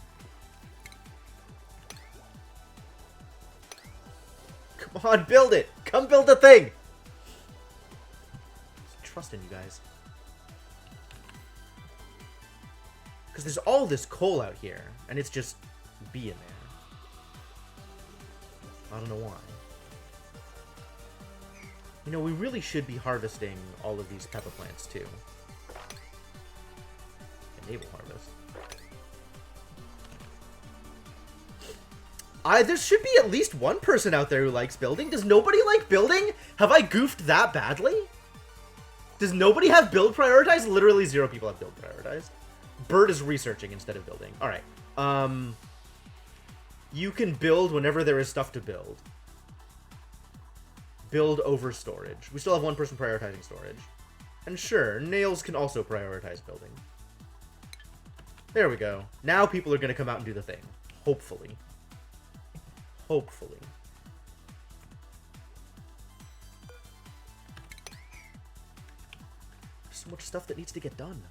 Come on, build it! Come build the thing! Trust in you guys. Because there's all this coal out here, and it's just being there. I don't know why. You know, we really should be harvesting all of these pepper plants, too. Enable harvest. There should be at least one person out there who likes building. Does nobody like building? Have I goofed that badly? Does nobody have build prioritized? Literally 0 people have build prioritized. Bird is researching instead of building. Alright. You can build whenever there is stuff to build. Build over storage. We still have one person prioritizing storage. And sure, Nails can also prioritize building. There we go. Now people are going to come out and do the thing. Hopefully. Hopefully. There's so much stuff that needs to get done.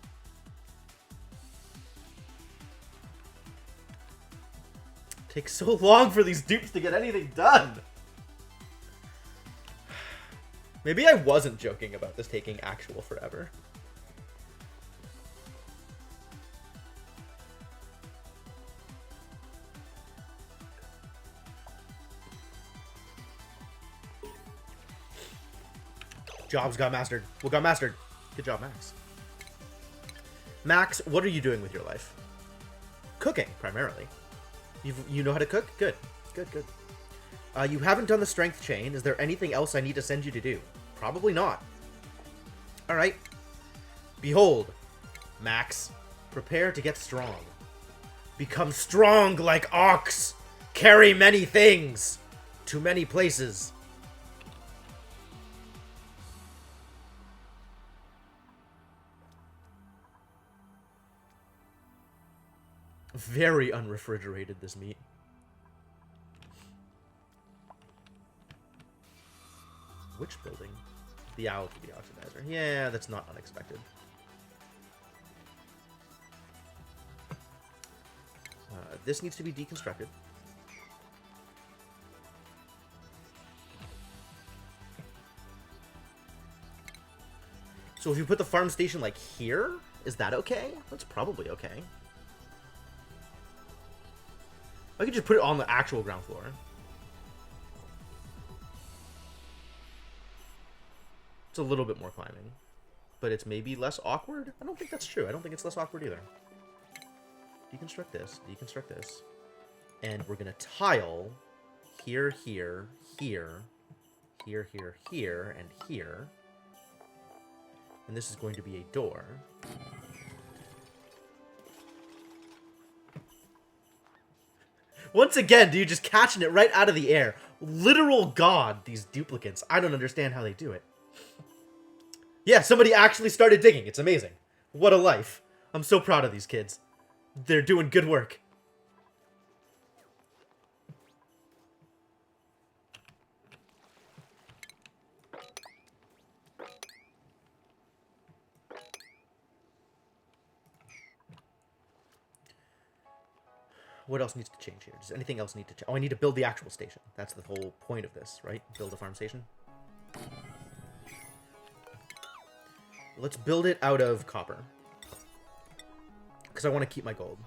Takes so long for these dupes to get anything done. Maybe I wasn't joking about this taking actual forever. Jobs got mastered. What got mastered? Good job, Max. Max, what are you doing with your life? Cooking, primarily. You know how to cook? Good. Good, good. You haven't done the strength chain. Is there anything else I need to send you to do? Probably not. Alright. Behold, Max. Prepare to get strong. Become strong like ox. Carry many things. To many places. Very unrefrigerated, this meat. Which building? The algae oxidizer. Yeah, that's not unexpected. This needs to be deconstructed. So if you put the farm station, like, here, is that okay? That's probably okay. I could just put it on the actual ground floor. It's a little bit more climbing. But it's maybe less awkward? I don't think that's true. I don't think it's less awkward either. Deconstruct this. Deconstruct this. And we're going to tile here, here, here, here, here, here, and here. And this is going to be a door. Once again, dude, just catching it right out of the air. Literal god, these duplicates. I don't understand how they do it. Yeah, somebody actually started digging. It's amazing. What a life. I'm so proud of these kids. They're doing good work. What else needs to change here? Does anything else need to change? Oh, I need to build the actual station. That's the whole point of this, right? Build a farm station. Let's build it out of copper. Because I want to keep my gold.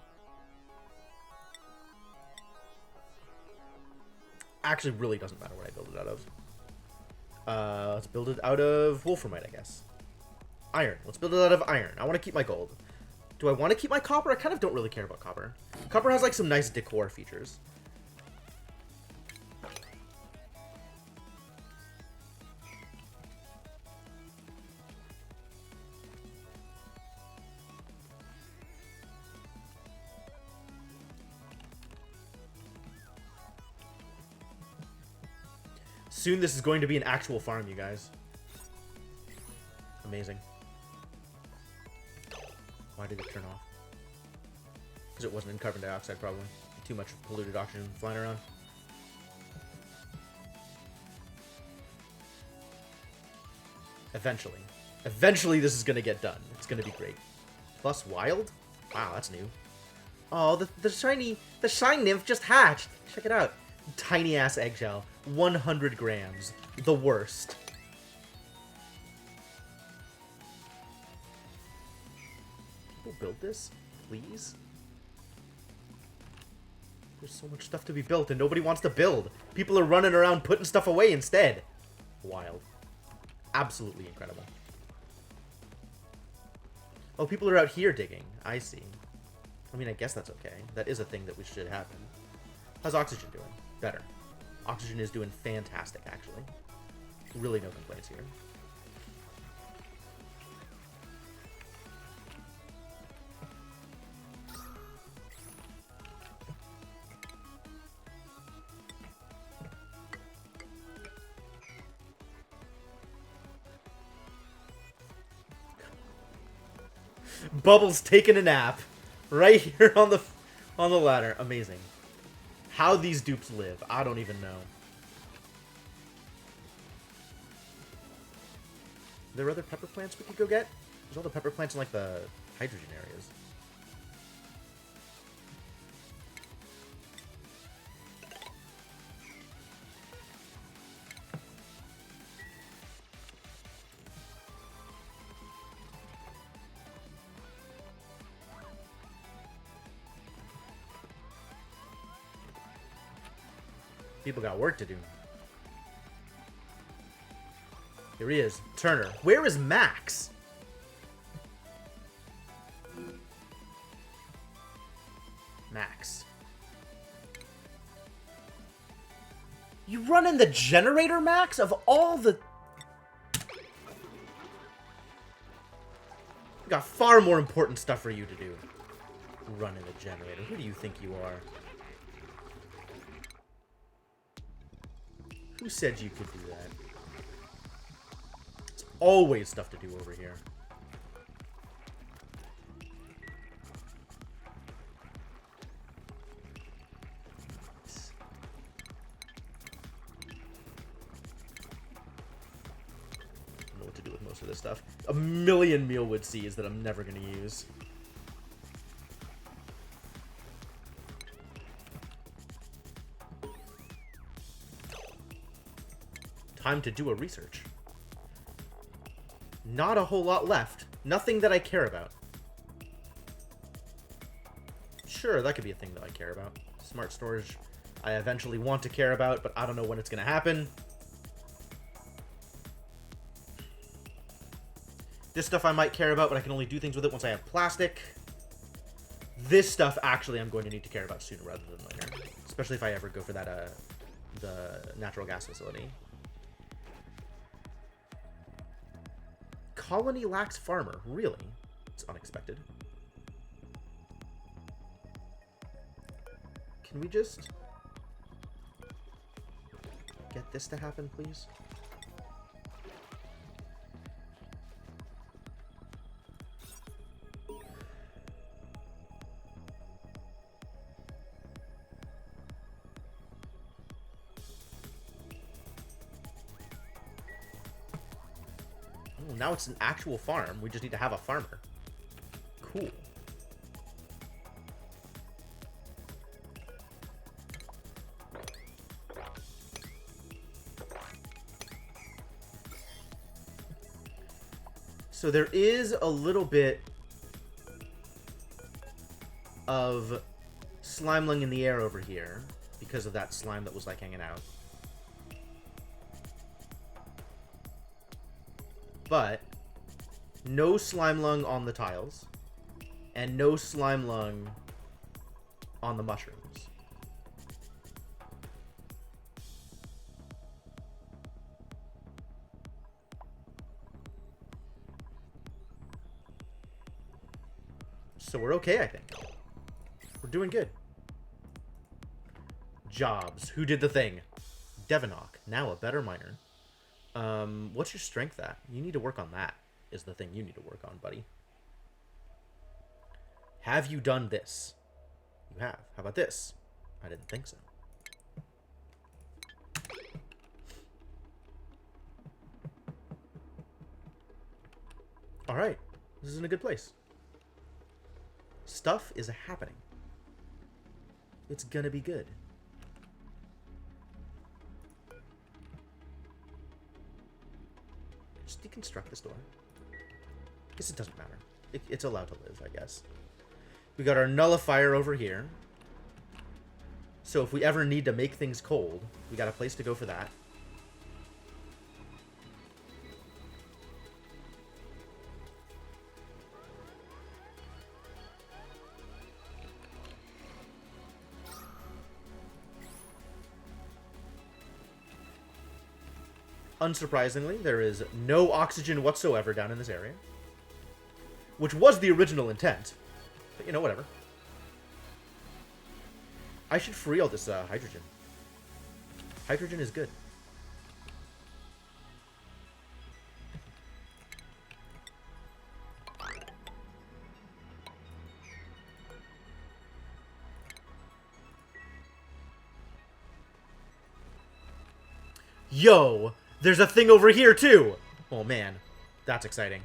Actually, really doesn't matter what I build it out of. Let's build it out of wolframite, I guess. Iron. Let's build it out of iron. I want to keep my gold. Do I want to keep my copper? I kind of don't really care about copper. Copper has, like, some nice decor features. Soon this is going to be an actual farm, you guys. Amazing. Why did it turn off? Because it wasn't in carbon dioxide, probably. Too much polluted oxygen flying around. Eventually. Eventually this is going to get done. It's going to be great. Plus wild? Wow, that's new. Oh, the shine nymph just hatched. Check it out. Tiny ass eggshell. 100 grams. The worst. People build this? Please? There's so much stuff to be built and nobody wants to build. People are running around putting stuff away instead. Wild. Absolutely incredible. Oh, people are out here digging. I see. I mean, I guess that's okay. That is a thing that should happen. How's oxygen doing? Better. Oxygen is doing fantastic, actually. Really no complaints here. Bubbles taking a nap right here on the ladder. Amazing. How these dupes live, I don't even know. Are there other pepper plants we could go get? There's all the pepper plants in, like, the hydrogen areas. People got work to do. Here he is. Turner. Where is Max? Max. You running the generator, Max? Of all the... We got far more important stuff for you to do. Running the generator. Who do you think you are? Who said you could do that? It's always stuff to do over here. I don't know what to do with most of this stuff. A million mealwood seeds that I'm never going to use. Time to do a research. Not a whole lot left. Nothing that I care about. Sure, that could be a thing that I care about. Smart storage, I eventually want to care about, but I don't know when it's going to happen. This stuff I might care about, but I can only do things with it once I have plastic. This stuff, actually, I'm going to need to care about sooner rather than later. Especially if I ever go for that, the natural gas facility. Colony lacks farmer. Really? It's unexpected. Can we just get this to happen, please? Oh, now it's an actual farm. We just need to have a farmer. Cool. So there is a little bit of slime lung in the air over here because of that slime that was like hanging out. But no slime lung on the tiles and no slime lung on the mushrooms. So we're okay, I think. We're doing good. Jobs. Who did the thing? Devonok. Now a better miner. What's your strength at? You need to work on that, is the thing you need to work on, buddy. Have you done this? You have. How about this? I didn't think so. Alright. This is in a good place. Stuff is happening. It's gonna be good. Just deconstruct this door. Guess it doesn't matter. It's allowed to live, I guess. We got our nullifier over here. So if we ever need to make things cold, we got a place to go for that. Unsurprisingly, there is no oxygen whatsoever down in this area. Which was the original intent. But, you know, whatever. I should free all this hydrogen. Hydrogen is good. Yo! There's a thing over here, too! Oh, man. That's exciting.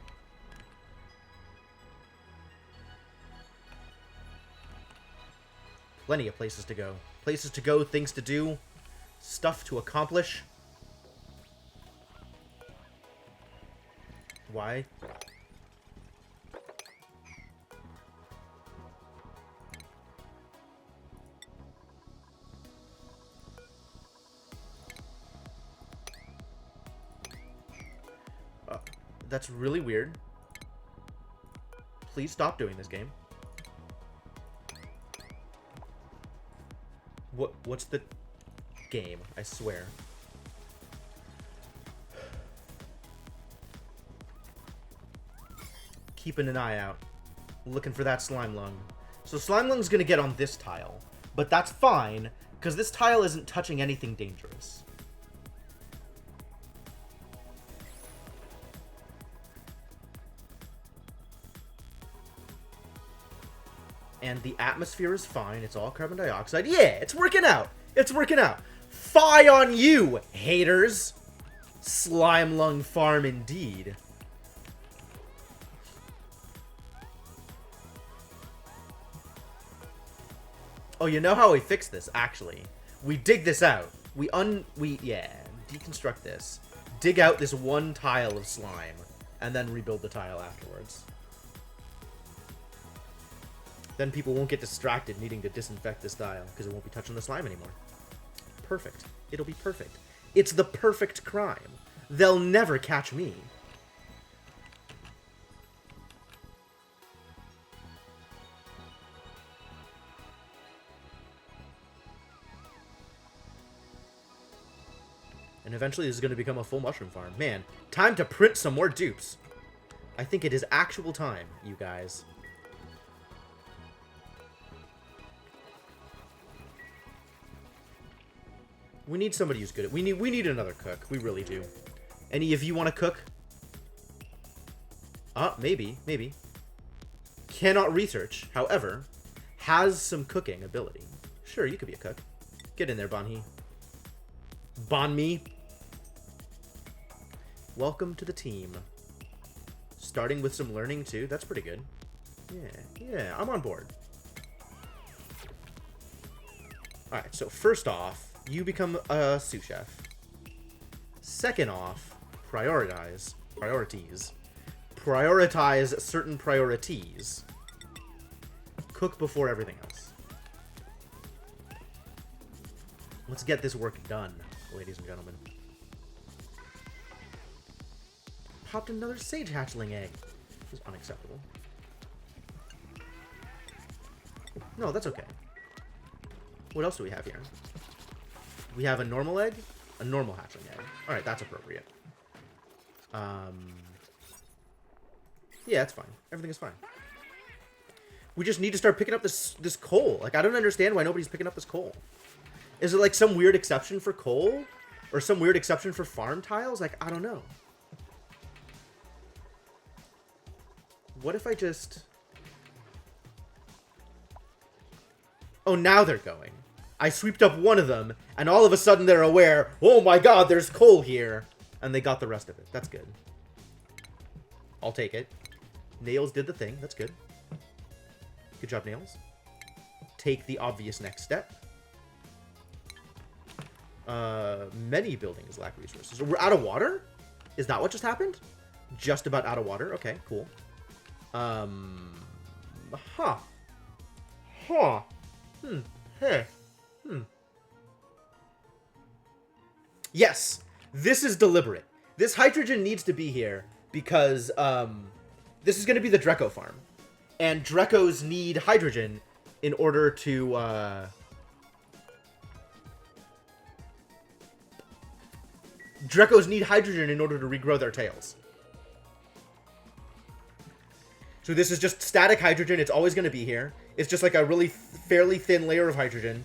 Plenty of places to go. Places to go, things to do, stuff to accomplish. Why? That's really weird. Please stop doing this game. What's the game? I swear. Keeping an eye out. Looking for that slime lung. So slime lung's gonna get on this tile. But that's fine, because this tile isn't touching anything dangerous. And the atmosphere is fine. It's all carbon dioxide. Yeah, it's working out. It's working out. Fie on you, haters. Slime lung farm indeed. Oh, you know how we fix this, actually. We dig this out. Yeah, deconstruct this. Dig out this one tile of slime. and then rebuild the tile afterwards. Then people won't get distracted needing to disinfect this tile, because it won't be touching the slime anymore. Perfect. It'll be perfect. It's the perfect crime. They'll never catch me. And eventually this is going to become a full mushroom farm. Man, time to print some more dupes. I think it is actual time, you guys. We need somebody who's good at... We need another cook. We really do. Any of you want to cook? Maybe. Cannot research, however, has some cooking ability. Sure, you could be a cook. Get in there, Bonhee. Bonmi. Welcome to the team. Starting with some learning, too. That's pretty good. Yeah, I'm on board. Alright, so first off, you become a sous chef. Second off, prioritize certain priorities. Cook before everything else. Let's get this work done, ladies and gentlemen. Popped another sage hatchling egg. This is unacceptable. No, that's okay. What else do we have here? We have a normal egg, a normal hatchling egg. All right, that's appropriate. Yeah, it's fine. Everything is fine. We just need to start picking up this coal. Like, I don't understand why nobody's picking up this coal. Is it like some weird exception for coal? Or some weird exception for farm tiles? Like, I don't know. What if I just... Oh, now they're going. I sweeped up one of them, and all of a sudden they're aware, oh my god, there's coal here. And they got the rest of it. That's good. I'll take it. Nails did the thing. That's good. Good job, Nails. Take the obvious next step. Many buildings lack resources. We're out of water? Is that what just happened? Just about out of water? Okay, cool. Yes, this is deliberate. This hydrogen needs to be here because this is going to be the Dreco farm. And Drecos need hydrogen in order to... Drecos need hydrogen in order to regrow their tails. So this is just static hydrogen. It's always going to be here. It's just like a really fairly thin layer of hydrogen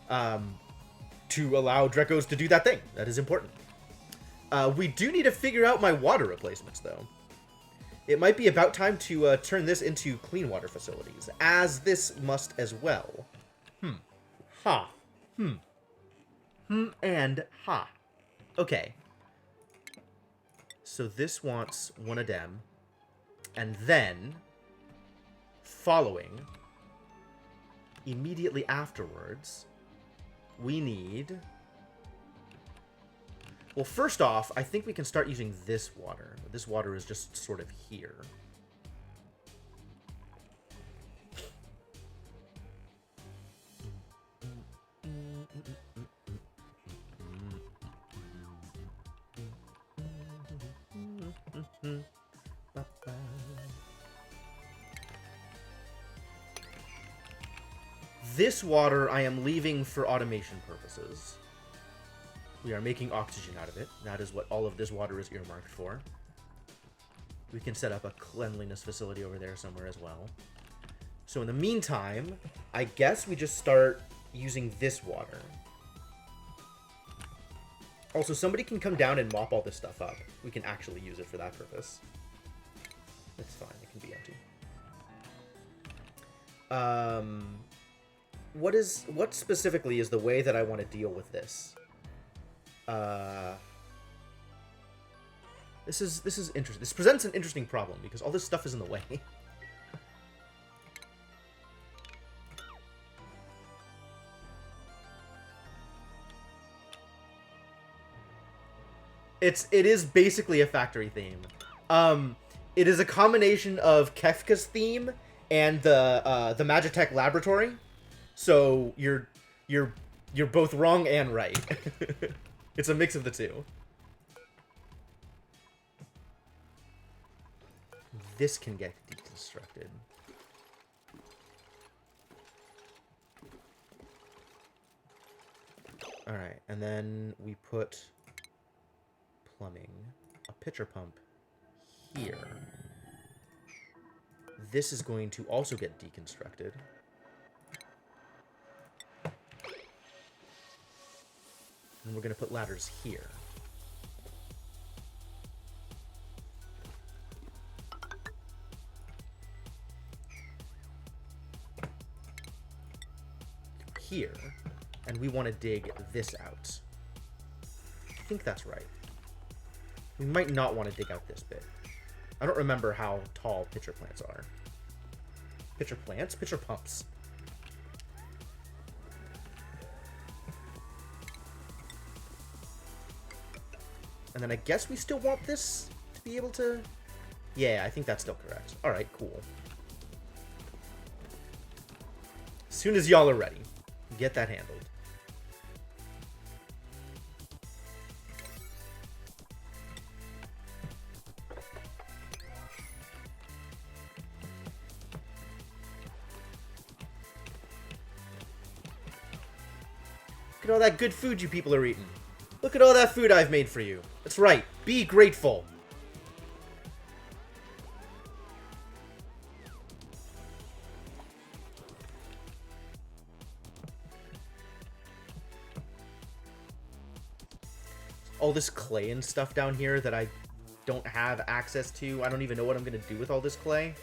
to allow Drecos to do that thing. That is important. We do need to figure out my water replacements, though. It might be about time to turn this into clean water facilities, as this must as well. And ha. Okay. So this wants one of them. And then, following, immediately afterwards, we need... Well, first off, I think we can start using this water. This water is just sort of here. This water I am leaving for automation purposes. We are making oxygen out of it. That is what all of this water is earmarked for. We can set up a cleanliness facility over there somewhere as well. So in the meantime, I guess we just start using this water. Also, somebody can come down and mop all this stuff up. We can actually use it for that purpose. It's fine. It can be empty. What specifically is the way that I want to deal with this? This is interesting. This presents an interesting problem because all this stuff is in the way. It is basically a factory theme. It is a combination of Kefka's theme and the Magitech laboratory. So you're both wrong and right. It's a mix of the two. This can get deconstructed. Alright, and then we put plumbing. A pitcher pump here. This is going to also get deconstructed. And we're going to put ladders here. Here. And we want to dig this out. I think that's right. We might not want to dig out this bit. I don't remember how tall pitcher plants are. Pitcher plants? Pitcher pumps. And then I guess we still want this to be able to... Yeah, I think that's still correct. Alright, cool. As soon as y'all are ready, get that handled. Look at all that good food you people are eating. Look at all that food I've made for you. That's right. Be grateful. All this clay and stuff down here that I don't have access to. I don't even know what I'm going to do with all this clay.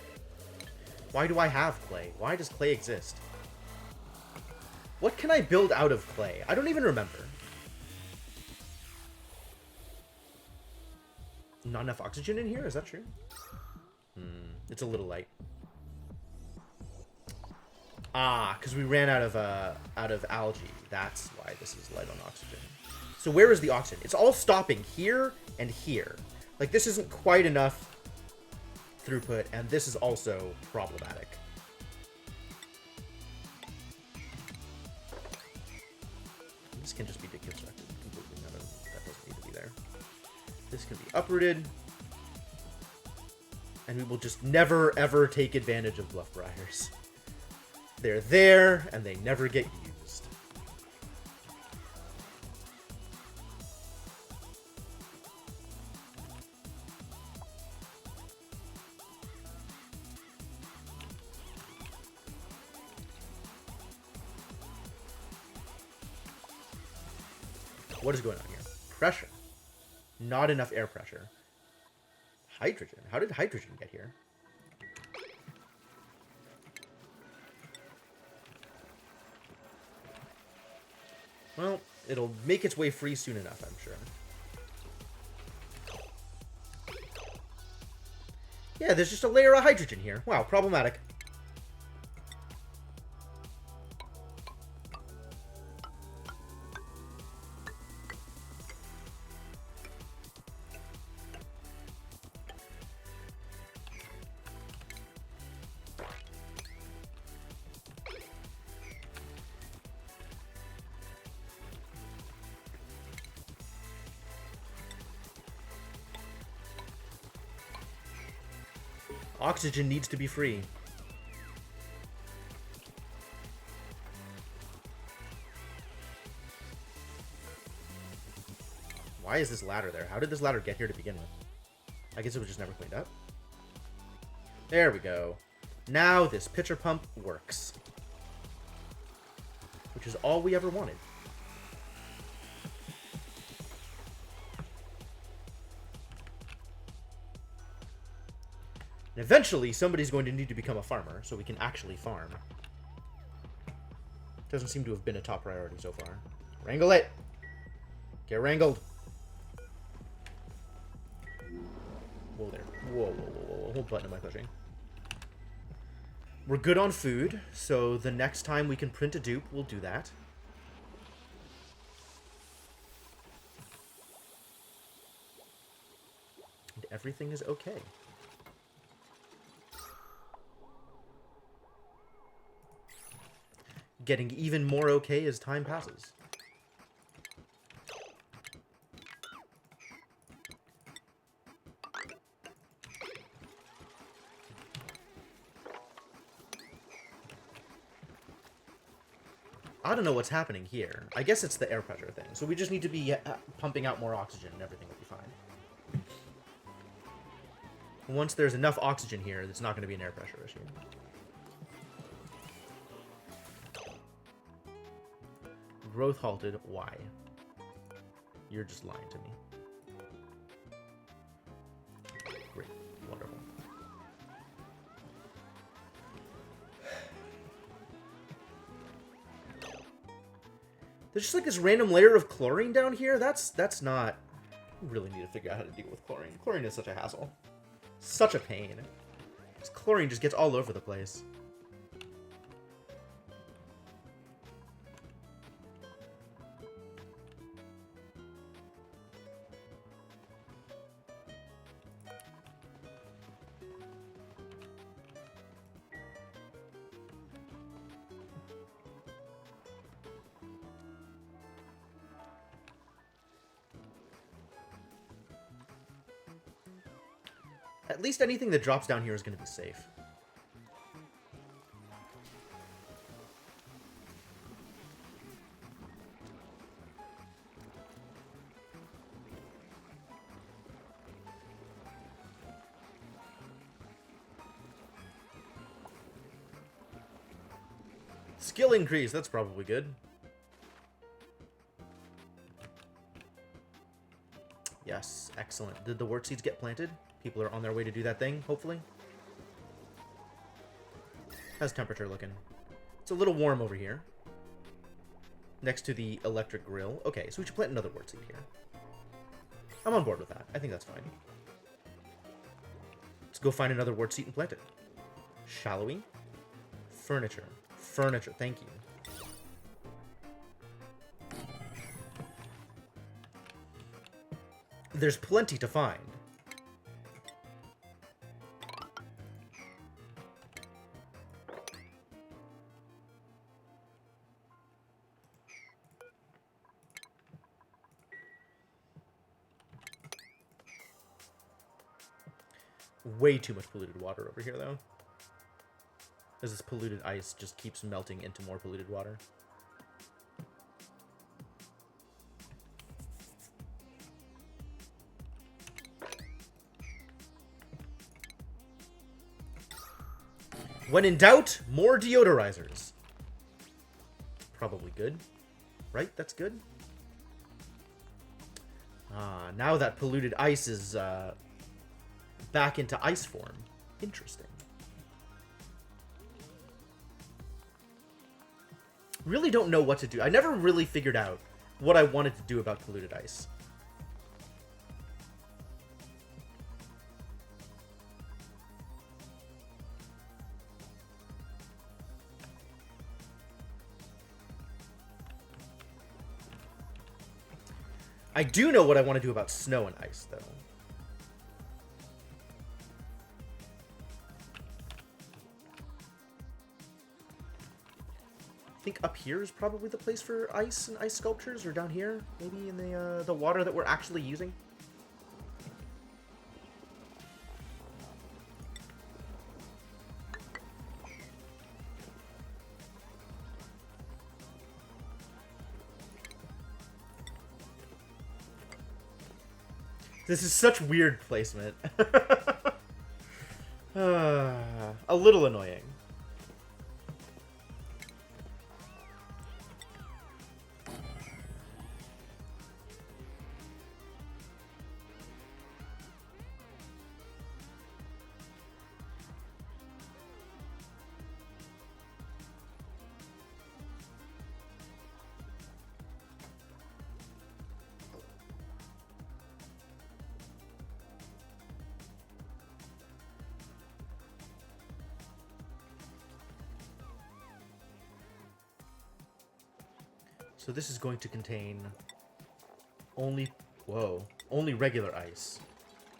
Why do I have clay? Why does clay exist? What can I build out of clay? I don't even remember. Not enough oxygen in here? Is that true? It's a little light. Ah, because we ran out of algae. That's why this is light on oxygen. So where is the oxygen? It's all stopping here and here. Like, this isn't quite enough throughput, and this is also problematic. This can just be deconstructed completely. That doesn't need to be there. This can be uprooted. And we will just never, ever take advantage of bluff briars. They're there, and they never get used. What is going on here? Pressure. Not enough air pressure. Hydrogen. How did hydrogen get here? Well, it'll make its way free soon enough, I'm sure. Yeah, there's just a layer of hydrogen here. Wow, problematic. Oxygen needs to be free. Why is this ladder there? How did this ladder get here to begin with? I guess it was just never cleaned up. There we go. Now this pitcher pump works. Which is all we ever wanted. And eventually, somebody's going to need to become a farmer, so we can actually farm. Doesn't seem to have been a top priority so far. Wrangle it! Get wrangled! Whoa there. Whoa, whoa, whoa, whoa. What button am I pushing? We're good on food, so the next time we can print a dupe, we'll do that. And everything is okay. getting even more okay as time passes. I don't know what's happening here. I guess it's the air pressure thing. So we just need to be pumping out more oxygen and everything will be fine. Once there's enough oxygen here, it's not going to be an air pressure issue. Growth halted. Why? You're just lying to me. Great. Wonderful. There's just like this random layer of chlorine down here. That's not... I really need to figure out how to deal with chlorine. Chlorine is such a hassle. Such a pain. This chlorine just gets all over the place. At least anything that drops down here is going to be safe. Skill increase, that's probably good. Yes, excellent. Did the wort seeds get planted? People are on their way to do that thing, hopefully. How's temperature looking? It's a little warm over here. Next to the electric grill. Okay, so we should plant another wort seed here. I'm on board with that. I think that's fine. Let's go find another wort seed and plant it. Shall we? Furniture. Furniture, thank you. There's plenty to find. Way too much polluted water over here, though. As this polluted ice just keeps melting into more polluted water. When in doubt, more deodorizers. Probably good. Right? That's good. Now that polluted ice is back into ice form. Interesting. Really don't know what to do. I never really figured out what I wanted to do about polluted ice. I do know what I want to do about snow and ice, though. I think up here is probably the place for ice and ice sculptures, or down here, maybe in the water that we're actually using. This is such weird placement. A little annoying. So this is going to contain only, only regular ice.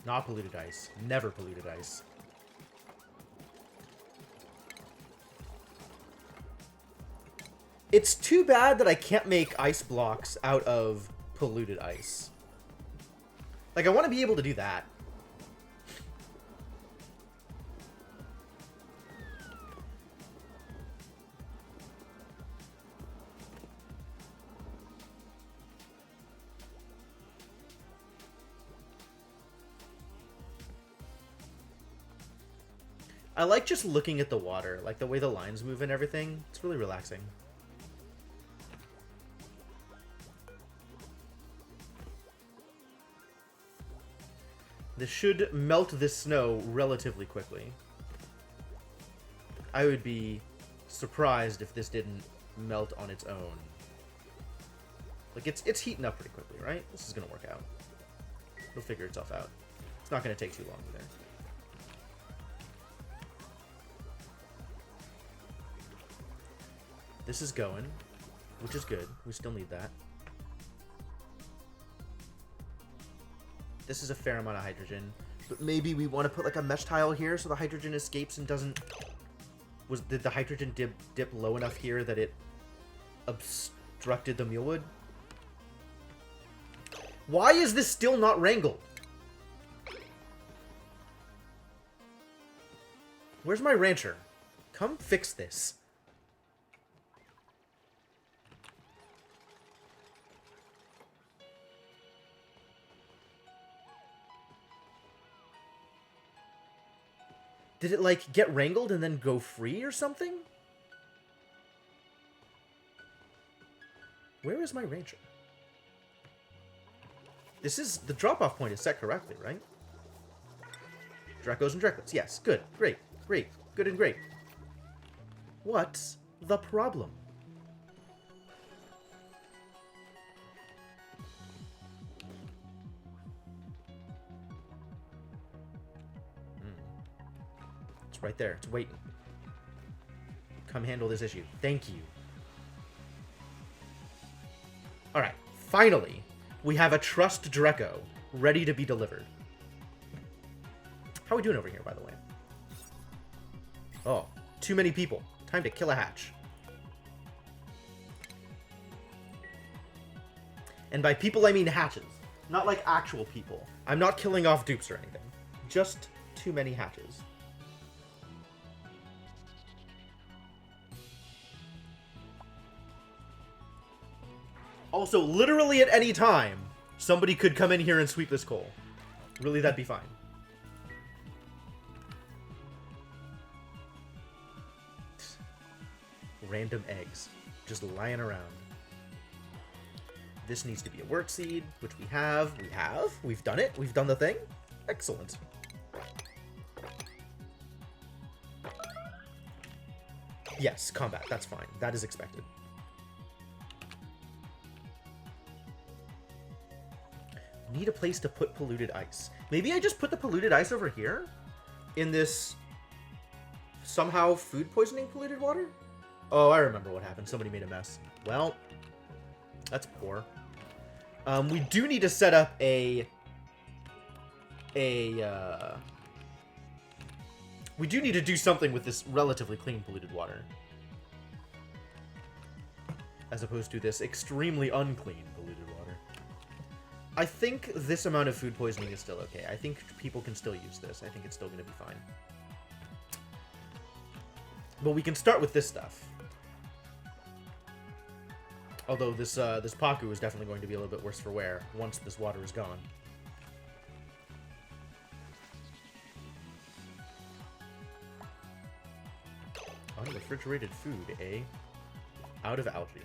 Not polluted ice. Never polluted ice. It's too bad that I can't make ice blocks out of polluted ice. Like, I want to be able to do that. I like just looking at the water, like the way the lines move and everything. It's really relaxing. This should melt this snow relatively quickly. I would be surprised if this didn't melt on its own. Like, it's heating up pretty quickly, right? This is going to work out. It'll figure itself out. It's not going to take too long either. This is going, which is good. We still need that. This is a fair amount of hydrogen. But maybe we want to put like a mesh tile here so the hydrogen escapes and doesn't... Did the hydrogen dip low enough here that it obstructed the mealwood? Why is this still not wrangled? Where's my rancher? Come fix this. Did it, like, get wrangled and then go free or something? Where is my ranger? This is... The drop-off point is set correctly, right? Drekos and Dreklets. Yes, good. Great. Great. Good and great. What's the problem? Right there. It's waiting. Come handle this issue. Thank you. Alright. Finally, we have a Trust Dreco ready to be delivered. How are we doing over here, by the way? Oh, too many people. Time to kill a hatch. And by people, I mean hatches. Not like actual people. I'm not killing off dupes or anything. Just too many hatches. Also, literally at any time, somebody could come in here and sweep this coal. Really, that'd be fine. Random eggs. Just lying around. This needs to be a work seed, which we have. We have. We've done it. We've done the thing. Excellent. Yes, combat. That's fine. That is expected. Need a place to put polluted ice. Maybe I just put the polluted ice over here? In this somehow food poisoning polluted water? Oh, I remember what happened. Somebody made a mess. Well, that's poor. We do need to set up we do need to do something with this relatively clean polluted water. As opposed to this extremely unclean polluted water. I think this amount of food poisoning is still okay. I think people can still use this. I think it's still going to be fine. But we can start with this stuff. Although this Paku is definitely going to be a little bit worse for wear once this water is gone. Unrefrigerated food, eh? Out of algae.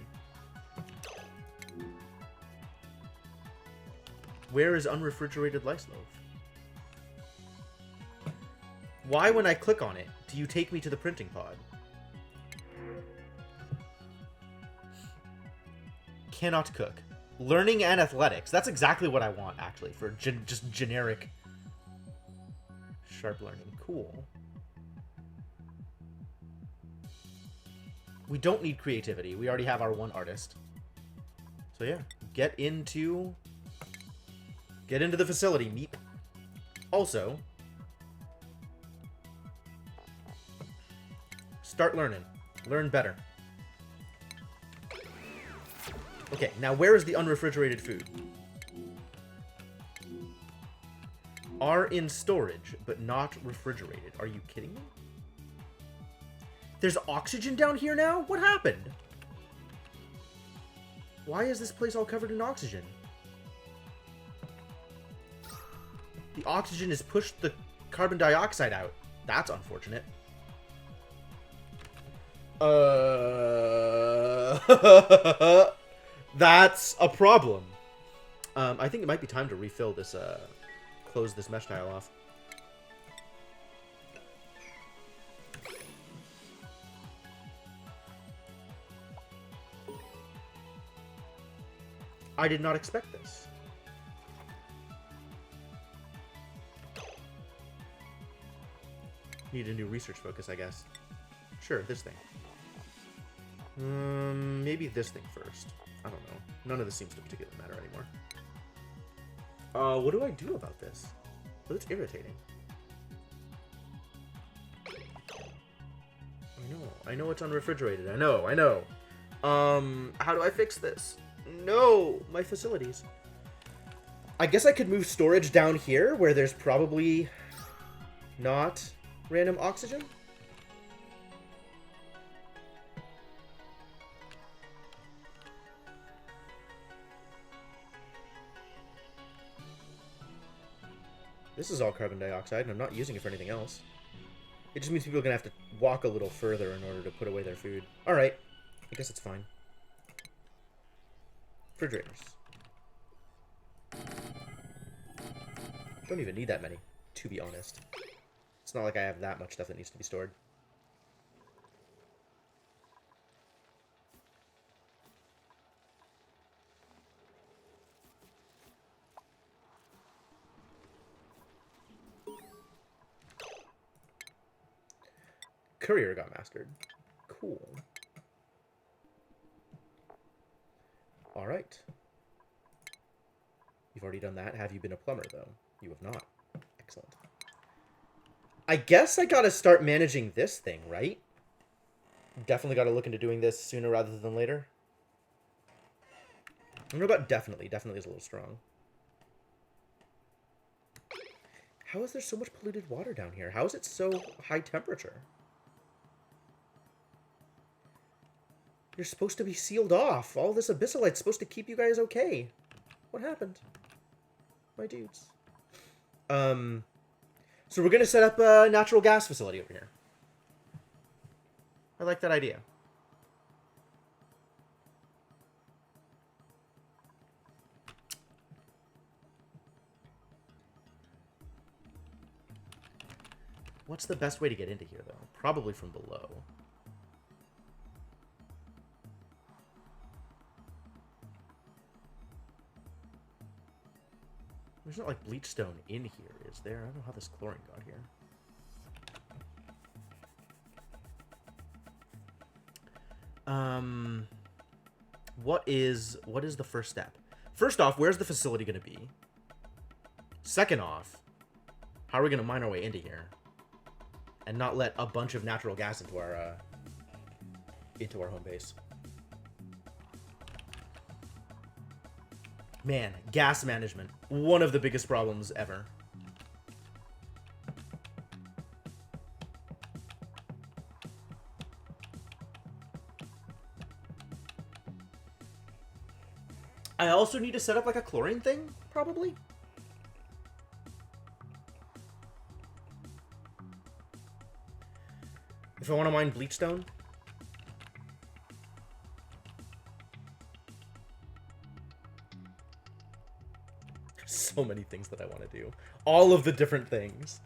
Where is unrefrigerated lice loaf? Why, when I click on it, do you take me to the printing pod? Cannot cook. Learning and athletics. That's exactly what I want, actually, for just generic sharp learning. Cool. We don't need creativity. We already have our one artist. So yeah, get into the facility, meep. Also, start learning. Learn better. Okay, now where is the unrefrigerated food? Are in storage, but not refrigerated. Are you kidding me? There's oxygen down here now? What happened? Why is this place all covered in oxygen? The oxygen has pushed the carbon dioxide out. That's unfortunate. That's a problem. I think it might be time to refill this, close this mesh tile off. I did not expect this. Need a new research focus, I guess. Sure, this thing. Maybe this thing first. I don't know. None of this seems to particularly matter anymore. What do I do about this? Well, it's irritating. I know it's unrefrigerated. I know. How do I fix this? No, my facilities. I guess I could move storage down here where there's probably not random oxygen. This is all carbon dioxide, and I'm not using it for anything else. It just means people are going to have to walk a little further in order to put away their food. Alright. I guess it's fine. Refrigerators. Don't even need that many, to be honest. It's not like I have that much stuff that needs to be stored. Courier got mastered. Cool. Alright. You've already done that. Have you been a plumber, though? You have not. Excellent. I guess I gotta start managing this thing, right? Definitely gotta look into doing this sooner rather than later. I don't know about definitely. Definitely is a little strong. How is there so much polluted water down here? How is it so high temperature? You're supposed to be sealed off. All this abyssalite's supposed to keep you guys okay. What happened? My dudes. So we're gonna set up a natural gas facility over here. I like that idea. What's the best way to get into here, though? Probably from below. There's not, like, bleach stone in here, is there? I don't know how this chlorine got here. What is the first step? First off, where's the facility going to be? Second off, how are we going to mine our way into here? And not let a bunch of natural gas into our home base. Man, gas management. One of the biggest problems ever. I also need to set up like a chlorine thing, probably. If I want to mine bleach stone. So many things that I want to do. All of the different things.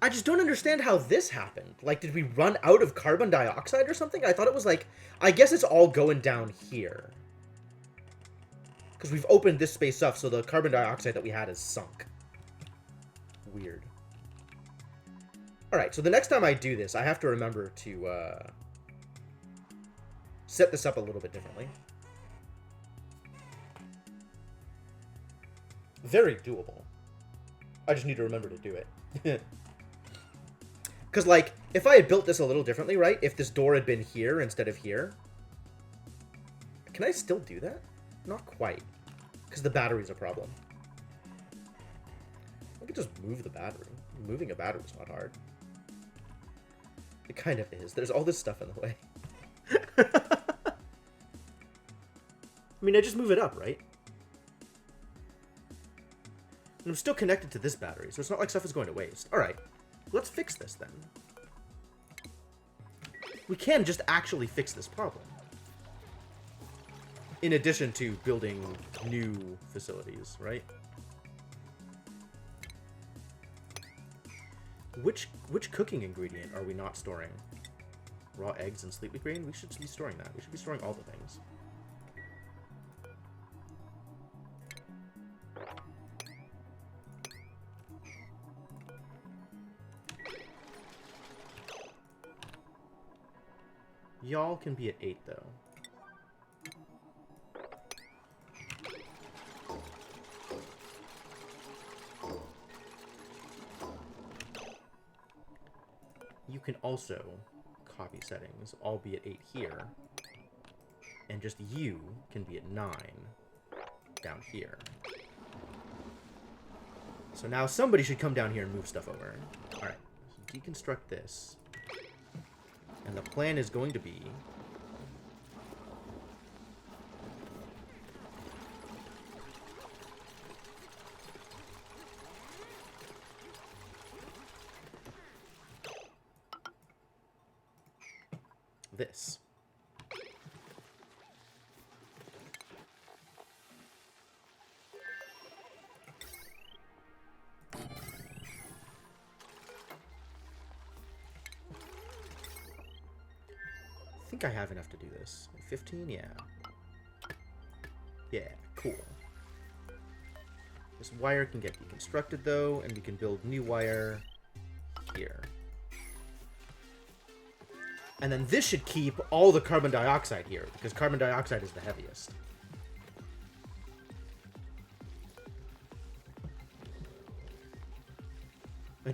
I just don't understand how this happened. Like, did we run out of carbon dioxide or something? I thought it was like... I guess it's all going down here. Because we've opened this space up, so the carbon dioxide that we had is sunk. Weird. Alright, so the next time I do this, I have to remember to set this up a little bit differently. Very doable. I just need to remember to do it. Because, like, if I had built this a little differently, right? If this door had been here instead of here... Can I still do that? Not quite. Because the battery's a problem. I could just move the battery. Moving a battery's not hard. It kind of is. There's all this stuff in the way. I mean, I just move it up, right? And I'm still connected to this battery, so it's not like stuff is going to waste. Alright, let's fix this then. We can just actually fix this problem. In addition to building new facilities, right? Which cooking ingredient are we not storing? Raw eggs and sleepy grain? We should be storing that. We should be storing all the things. Y'all can be at 8, though. You can also copy settings. I'll be at 8 here. And just you can be at 9 down here. So now somebody should come down here and move stuff over. Alright, so deconstruct this. And the plan is going to be... this. I think I have enough to do this. 15? Yeah. Yeah, cool. This wire can get deconstructed, though, and we can build new wire here. And then this should keep all the carbon dioxide here, because carbon dioxide is the heaviest.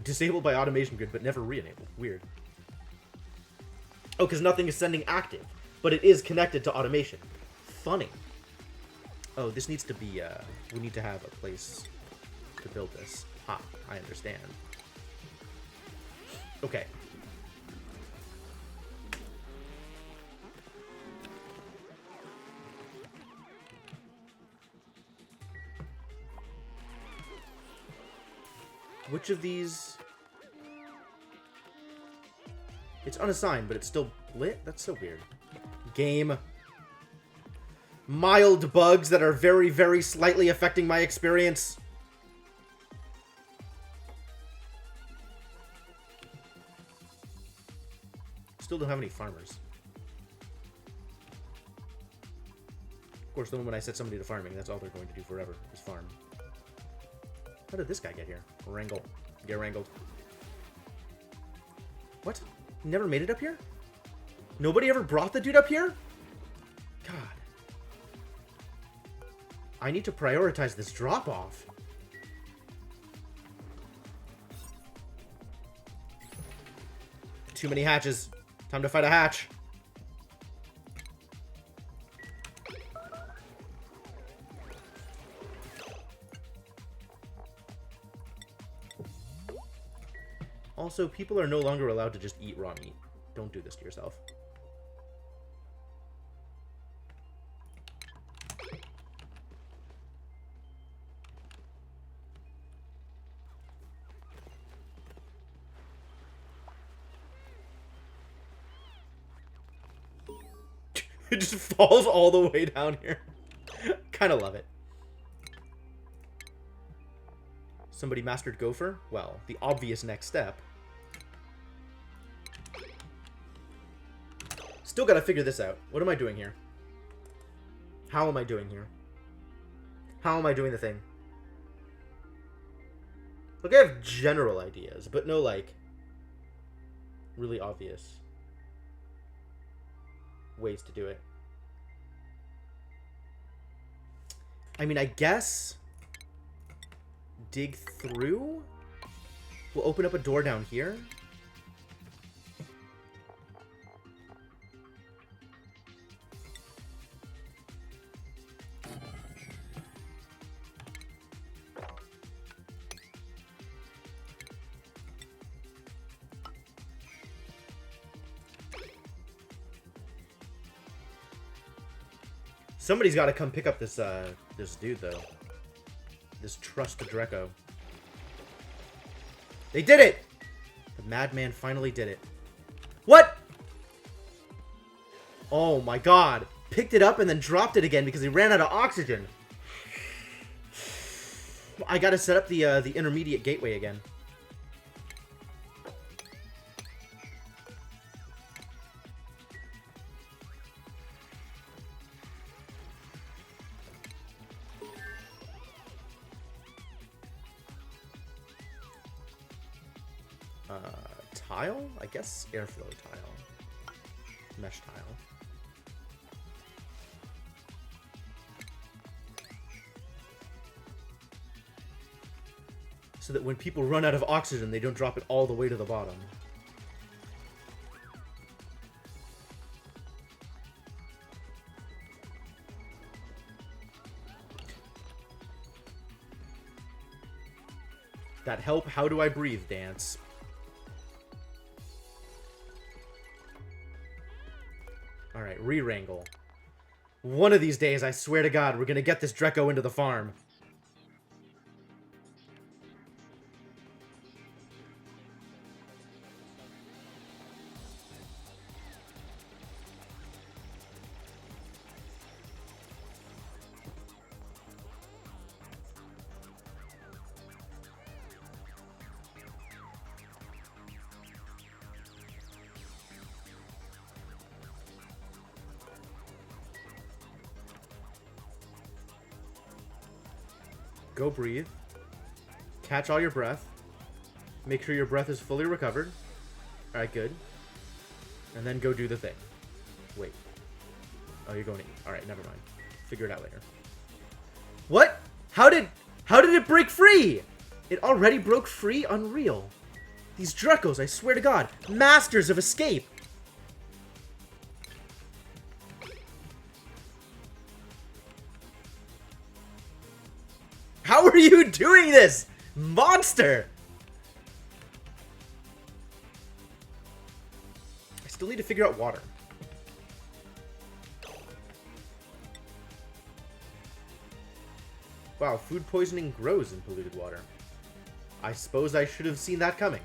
Disabled by automation grid, but never re-enabled. Weird. Oh, because nothing is sending active, but it is connected to automation. Funny. Oh, this needs to be, we need to have a place to build this. Ha, I understand. Okay. Which of these... It's unassigned, but it's still lit? That's so weird. Game. Mild bugs that are very, very slightly affecting my experience. Still don't have any farmers. Of course, the moment I set somebody to farming, that's all they're going to do forever, is farm. How did this guy get here? Wrangle. Get wrangled. What? Never made it up here? Nobody ever brought the dude up here? God. I need to prioritize this drop-off. Too many hatches. Time to fight a hatch. Also, people are no longer allowed to just eat raw meat. Don't do this to yourself. It just falls all the way down here. Kind of love it. Somebody mastered gopher? Well, the obvious next step. Still gotta figure this out. What am I doing here? How am I doing here? How am I doing the thing? Like, I have general ideas, but no, like, really obvious ways to do it. I mean, I guess dig through. We'll open up a door down here. Somebody's got to come pick up this this dude though. This Trust Dreco. They did it! The madman finally did it. What? Oh my god. Picked it up and then dropped it again because he ran out of oxygen. I gotta set up the intermediate gateway again. Tile? I guess airflow tile. Mesh tile. So that when people run out of oxygen, they don't drop it all the way to the bottom. That help how do I breathe dance. Alright, re-wrangle. One of these days, I swear to God, we're gonna get this Dreco into the farm. Go breathe. Catch all your breath. Make sure your breath is fully recovered. Alright, good. And then go do the thing. Wait. Oh, you're going to eat. Alright, never mind. Figure it out later. What? How did it break free? It already broke free? Unreal. These Drecos, I swear to God. Masters of escape. How are you doing this? Monster! I still need to figure out water. Wow, food poisoning grows in polluted water. I suppose I should have seen that coming.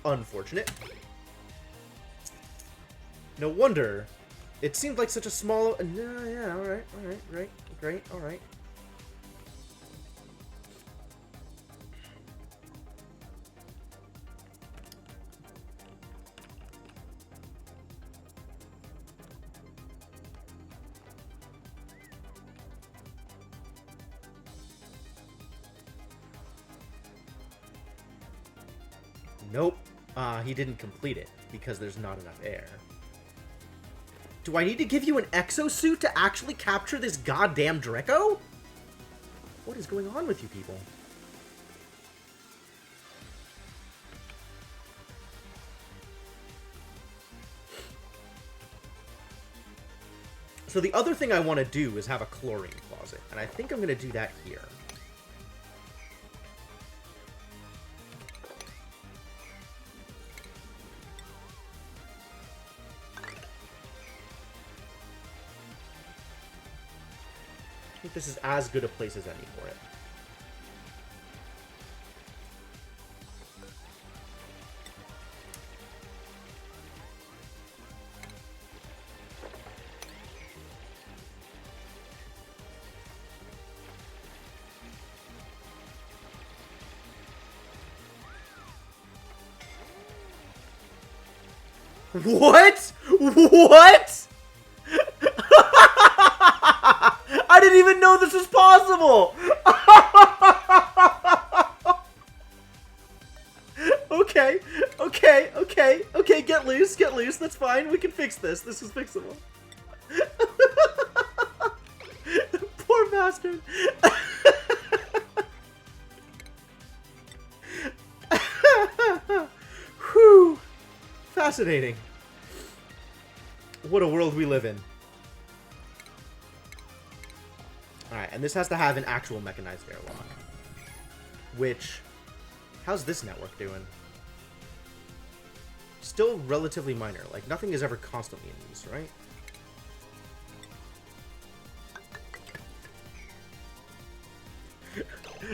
Unfortunate. No wonder. It seemed like such a small... yeah, alright, right, great, alright. Nope. He didn't complete it because there's not enough air. Do I need to give you an exosuit to actually capture this goddamn Dreco? What is going on with you people? So the other thing I want to do is have a chlorine closet, and I think I'm going to do that here. I think this is as good a place as any for it. What? What? even know this was possible! Okay, okay, okay, okay, get loose, that's fine, we can fix this, this is fixable. Poor bastard. Whew. Fascinating. What a world we live in. Alright, and this has to have an actual mechanized airlock. Which... How's this network doing? Still relatively minor. Like, nothing is ever constantly in use, right?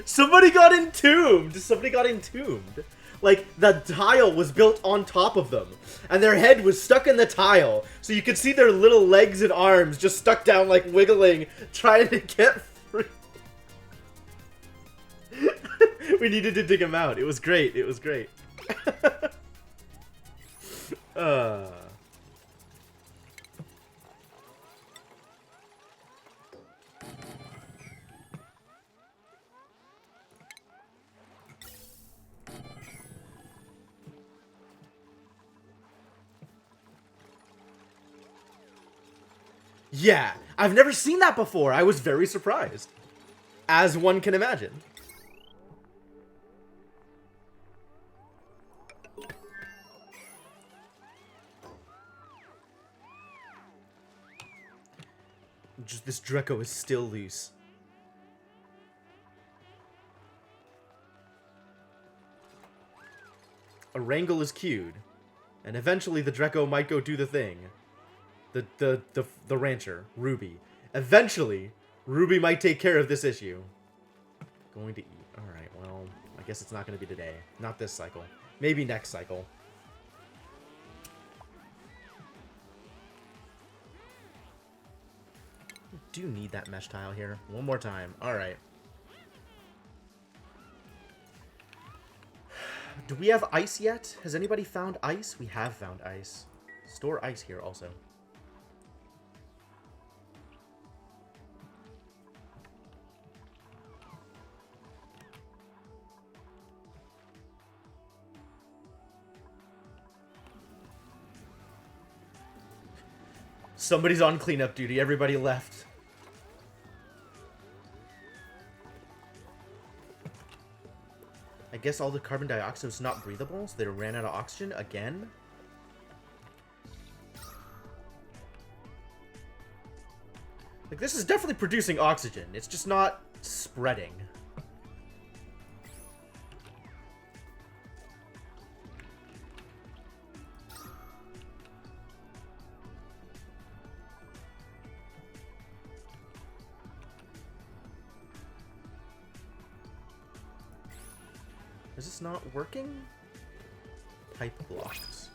Somebody got entombed! Somebody got entombed! Like, the tile was built on top of them. And their head was stuck in the tile. So you could see their little legs and arms just stuck down, like, wiggling, trying to get free. We needed to dig him out. It was great. It was great. Yeah, I've never seen that before. I was very surprised. As one can imagine. Just this Draco is still loose. A wrangle is queued. And eventually the Draco might go do the thing. The rancher, Ruby. Eventually, Ruby might take care of this issue. Going to eat. Alright, well, I guess it's not going to be today. Not this cycle. Maybe next cycle. I do need that mesh tile here. One more time. Alright. Do we have ice yet? Has anybody found ice? We have found ice. Store ice here also. Somebody's on cleanup duty. Everybody left. I guess all the carbon dioxide was not breathable, so they ran out of oxygen again? Like, this is definitely producing oxygen. It's just not spreading. Is this not working? Pipe blocks.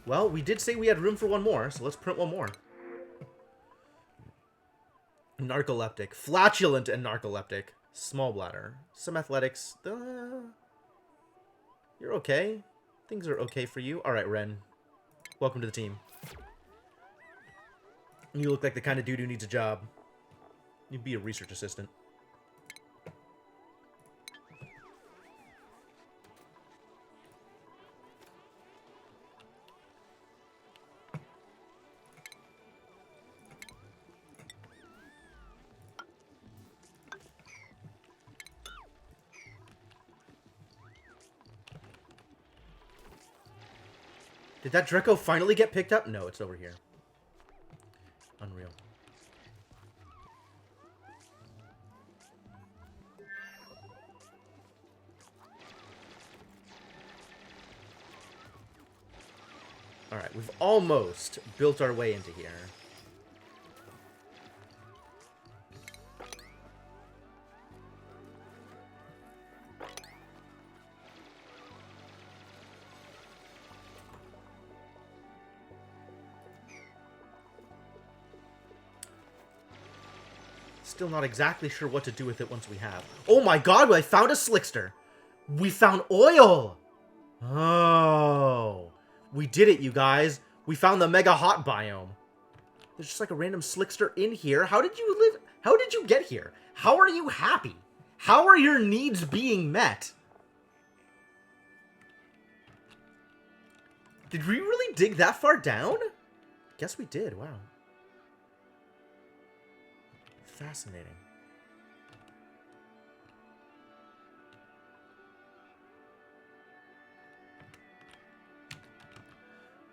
Well, we did say we had room for one more, so let's print one more. Narcoleptic. Flatulent and narcoleptic. Small bladder. Some athletics. You're okay. Things are okay for you. Alright, Ren. Welcome to the team. You look like the kind of dude who needs a job. You'd be a research assistant. Did that Draco finally get picked up? No, it's over here. Unreal. Alright, we've almost built our way into here. Still not exactly sure what to do with it once we have. Oh my god, I found a slickster! We found oil! Oh. We did it, you guys. We found the mega hot biome. There's just like a random slickster in here. How did you live? How did you get here? How are you happy? How are your needs being met? Did we really dig that far down? Guess we did. Wow. Fascinating.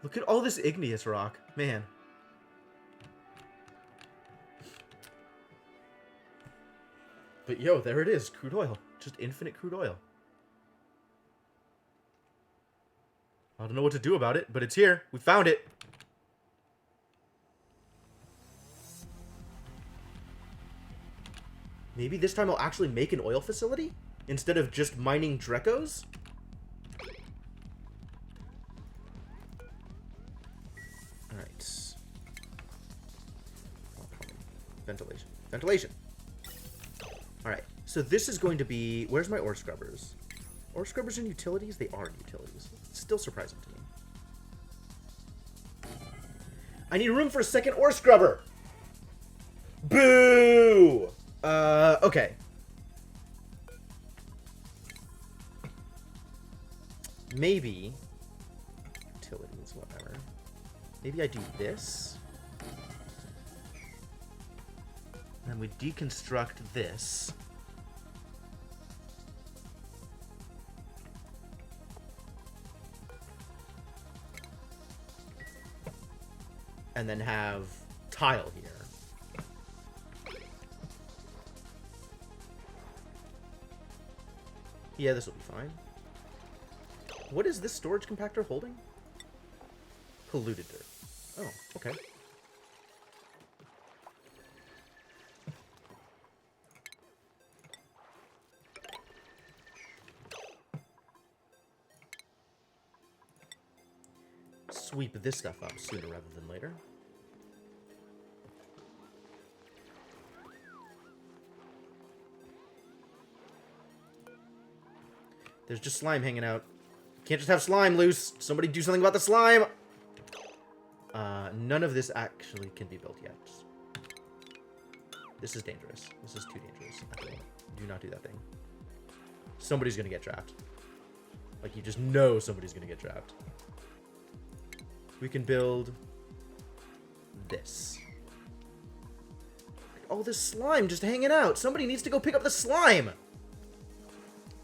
Look at all this igneous rock. Man. But yo, there it is. Crude oil. Just infinite crude oil. I don't know what to do about it, but it's here. We found it. Maybe this time I'll actually make an oil facility instead of just mining Drecos? Alright. Ventilation. Ventilation! Alright, so this is going to be... Where's my ore scrubbers? Ore scrubbers and utilities? They are utilities. It's still surprising to me. I need room for a second ore scrubber! Boo! Okay. Maybe... Utilities, whatever. Maybe I do this. Then we deconstruct this. And then have tile here. Yeah, this will be fine. What is this storage compactor holding? Polluted dirt. Oh, okay. Sweep this stuff up sooner rather than later. There's just slime hanging out. Can't just have slime loose. Somebody do something about the slime! None of this actually can be built yet. This is dangerous. This is too dangerous. Do not do that thing. Somebody's gonna get trapped. Like, you just know somebody's gonna get trapped. We can build this. All this slime just hanging out. Somebody needs to go pick up the slime!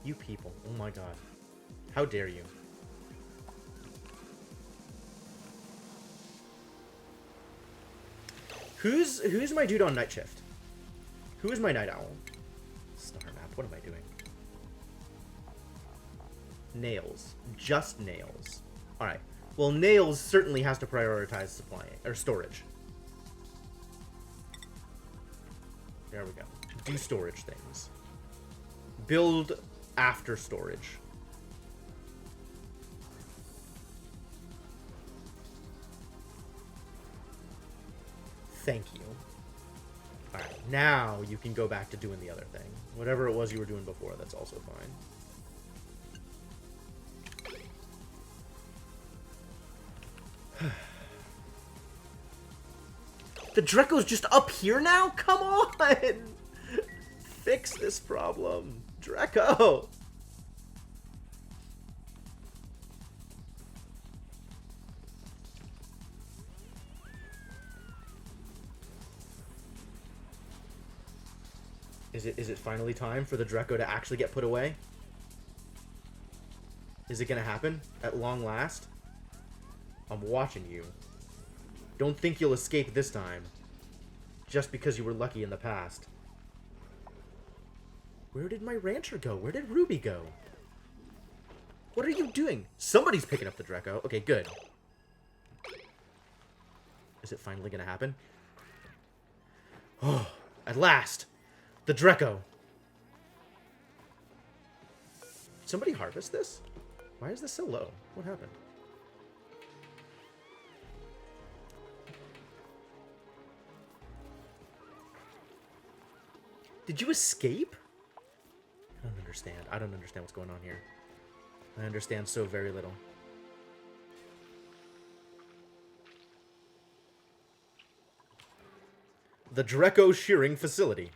You people. Oh my god. How dare you? Who's my dude on night shift? Who is my night owl? Star map. What am I doing? Nails. Just nails. Alright. Well, nails certainly has to prioritize supply or storage. There we go. Do storage things. Build after storage. Thank you. Alright, now you can go back to doing the other thing. Whatever it was you were doing before, that's also fine. The Dreco's just up here now? Come on! Fix this problem. Dreco! Is it finally time for the Dreco to actually get put away? Is it gonna happen at long last? I'm watching you. Don't think you'll escape this time. Just because you were lucky in the past. Where did my rancher go? Where did Ruby go? What are you doing? Somebody's picking up the Dreco. Okay, good. Is it finally gonna happen? Oh, at last! The Dreco! Did somebody harvest this? Why is this so low? What happened? Did you escape? I don't understand. I don't understand what's going on here. I understand so very little. The Dreco shearing facility.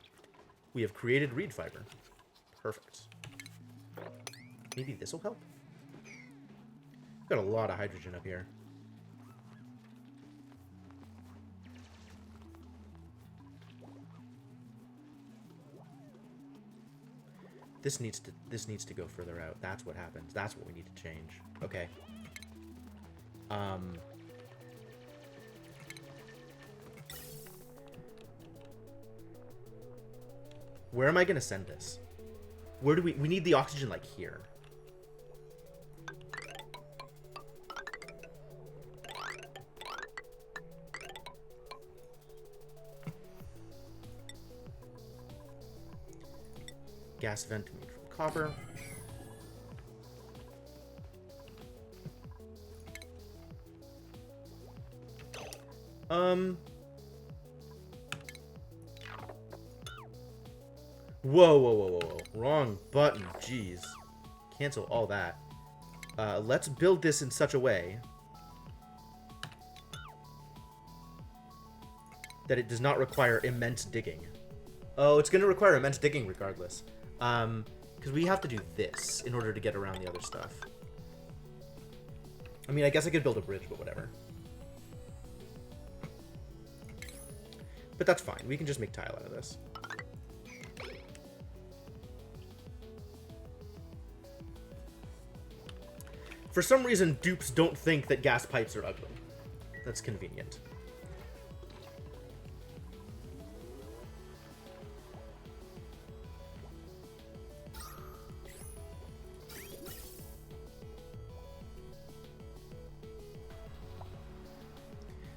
We have created reed fiber. Perfect. Maybe this will help? Got a lot of hydrogen up here. This needs to go further out. That's what happens. That's what we need to change. Okay. Where am I gonna send this? Where do we need the oxygen like here? Gas vent made from copper. Whoa, whoa, whoa, whoa, whoa. Wrong button. Jeez. Cancel all that. Let's build this in such a way that it does not require immense digging. Oh, it's going to require immense digging regardless. Because we have to do this in order to get around the other stuff. I mean, I guess I could build a bridge, but whatever. But that's fine. We can just make tile out of this. For some reason, dupes don't think that gas pipes are ugly. That's convenient.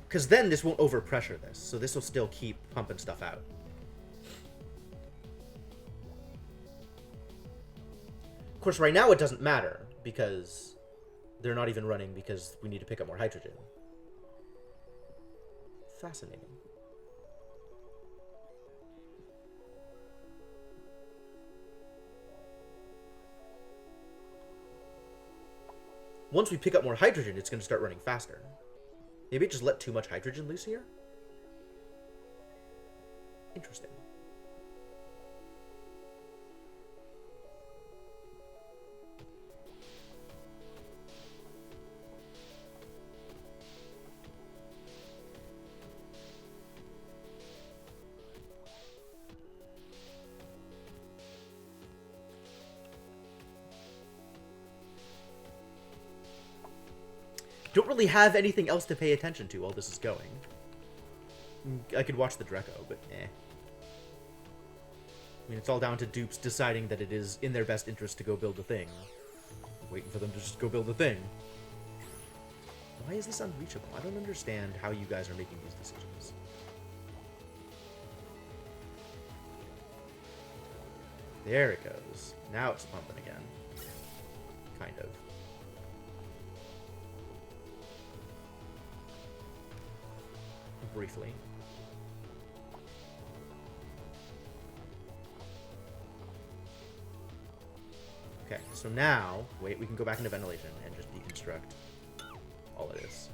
Because then this won't overpressure this, so this will still keep pumping stuff out. Of course, right now it doesn't matter, because they're not even running because we need to pick up more hydrogen. Fascinating. Once we pick up more hydrogen, it's going to start running faster. Maybe it just let too much hydrogen loose here? Interesting. Don't really have anything else to pay attention to while this is going. I could watch the Dreco, but eh. I mean, it's all down to dupes deciding that it is in their best interest to go build the thing. Waiting for them to just go build the thing. Why is this unreachable? I don't understand how you guys are making these decisions. There it goes. Now it's pumping again. Kind of. Briefly. Okay, so now, wait, we can go back into ventilation and just deconstruct all it is.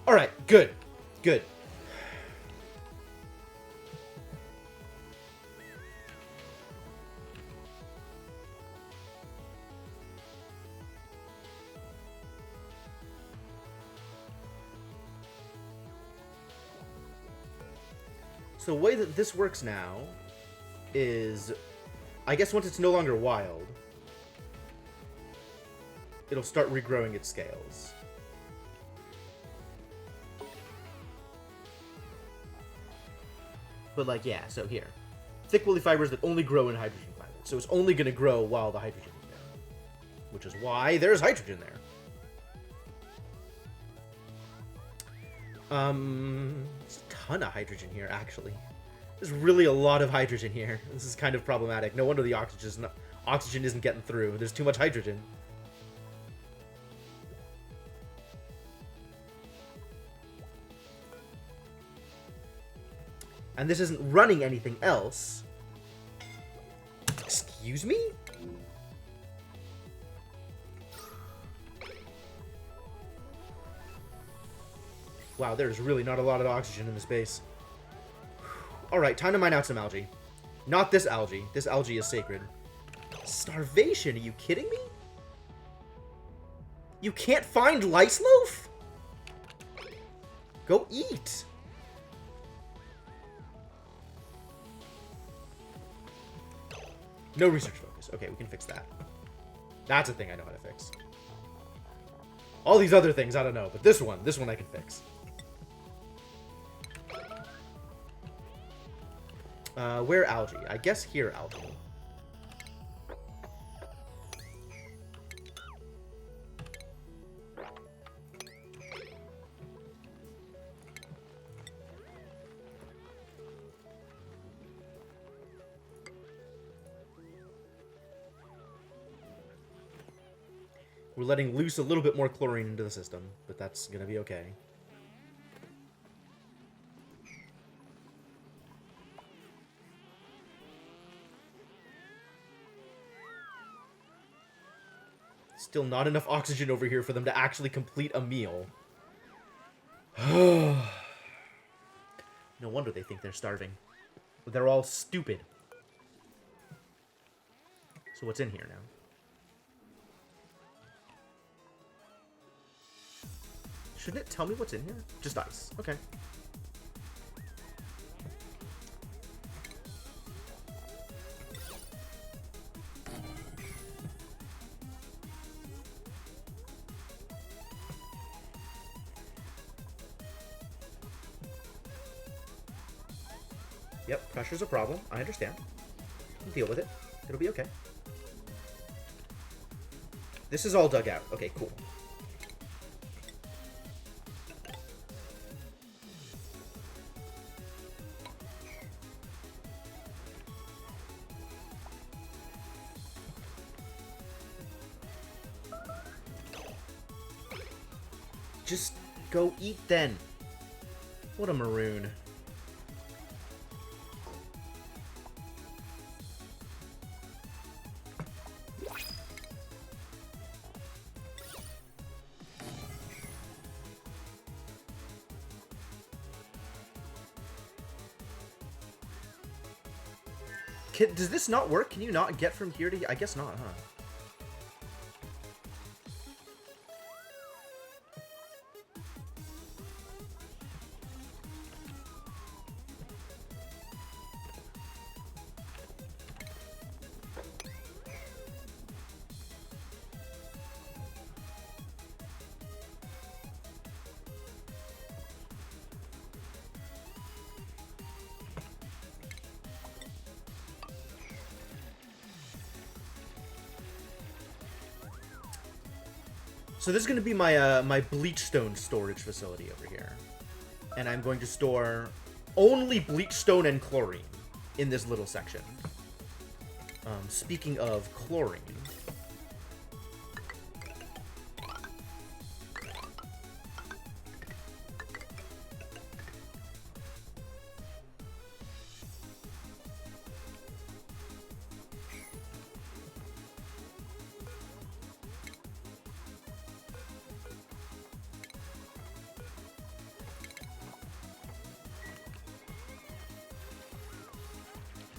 All right, good, good. So the way that this works now is, I guess once it's no longer wild, it'll start regrowing its scales. But like, yeah, so here. Thick woolly fibers that only grow in hydrogen climates. So it's only going to grow while the hydrogen is there. Which is why there's hydrogen there. There's a ton of hydrogen here, actually. There's really a lot of hydrogen here. This is kind of problematic. No wonder the oxygen isn't getting through. There's too much hydrogen. And this isn't running anything else Excuse me? Wow, there's really not a lot of oxygen in this base. Alright, time to mine out some algae. Not this algae. This algae is sacred. Starvation? Are you kidding me? You can't find lice loaf? Go eat. No research focus. Okay, we can fix that. That's a thing I know how to fix. All these other things, I don't know. But this one I can fix. Where algae? I guess here algae. We're letting loose a little bit more chlorine into the system, but that's gonna be okay. Still not enough oxygen over here for them to actually complete a meal. No wonder they think they're starving. They're all stupid. So what's in here now? Shouldn't it tell me what's in here? Just ice. Okay. Yep, pressure's a problem. I understand. Deal with it. It'll be okay. This is all dug out. Okay, cool. Just go eat then. What a maroon. Does this not work? Can you not get from here to here? I guess not, huh? So this is going to be my my bleachstone storage facility over here. And I'm going to store only bleachstone and chlorine in this little section. Speaking of chlorine...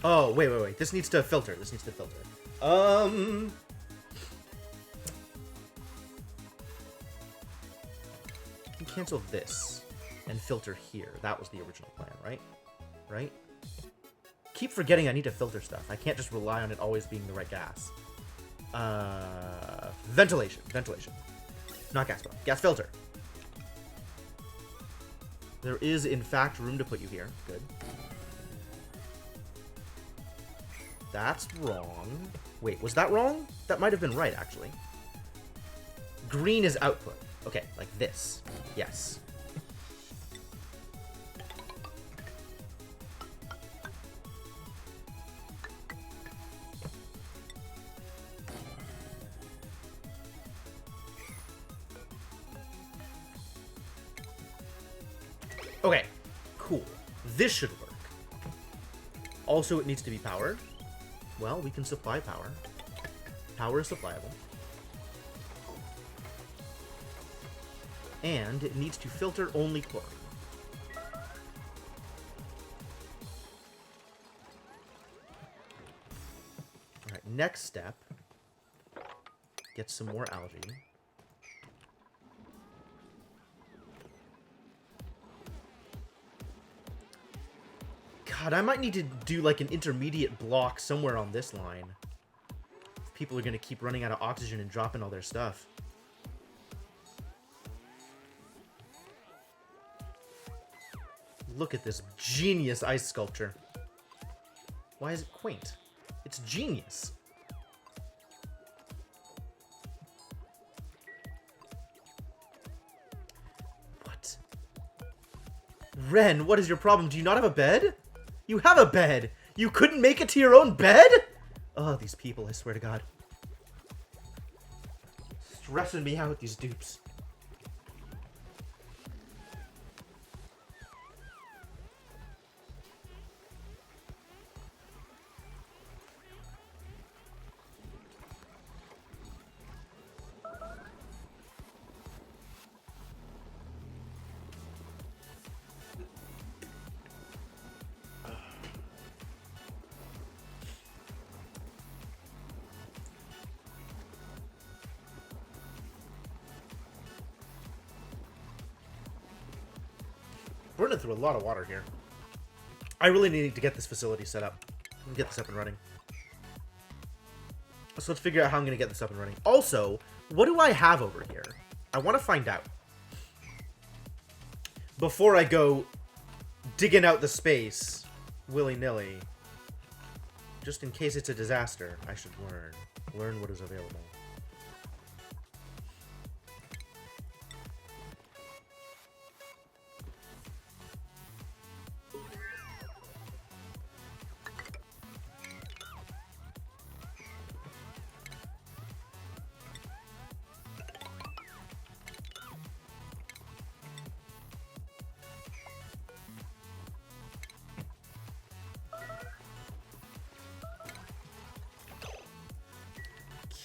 Oh, wait. This needs to filter. This needs to filter. Cancel this and filter here. That was the original plan, right? Right? Keep forgetting I need to filter stuff. I can't just rely on it always being the right gas. Ventilation. Ventilation. Not gas pump. Gas filter. There is, in fact, room to put you here. Good. That's wrong. Wait, was that wrong? That might have been right, actually. Green is output. Okay, like this. Yes. Okay, cool. This should work. Also, it needs to be powered. Well, we can supply power. Power is supplyable. And it needs to filter only chlorine. Alright, next step. Get some more algae. God, I might need to do like an intermediate block somewhere on this line. People are going to keep running out of oxygen and dropping all their stuff. Look at this genius ice sculpture. Why is it quaint? It's genius. What? Ren, what is your problem? Do you not have a bed? You have a bed! You couldn't make it to your own bed? Oh, these people, I swear to God. Stressing me out, these dupes. We're running through a lot of water here. I really need to get this facility set up and get this up and running. So let's figure out how I'm going to get this up and running. Also, what do I have over here? I want to find out. Before I go digging out the space willy-nilly. Just in case it's a disaster, I should learn. Learn what is available.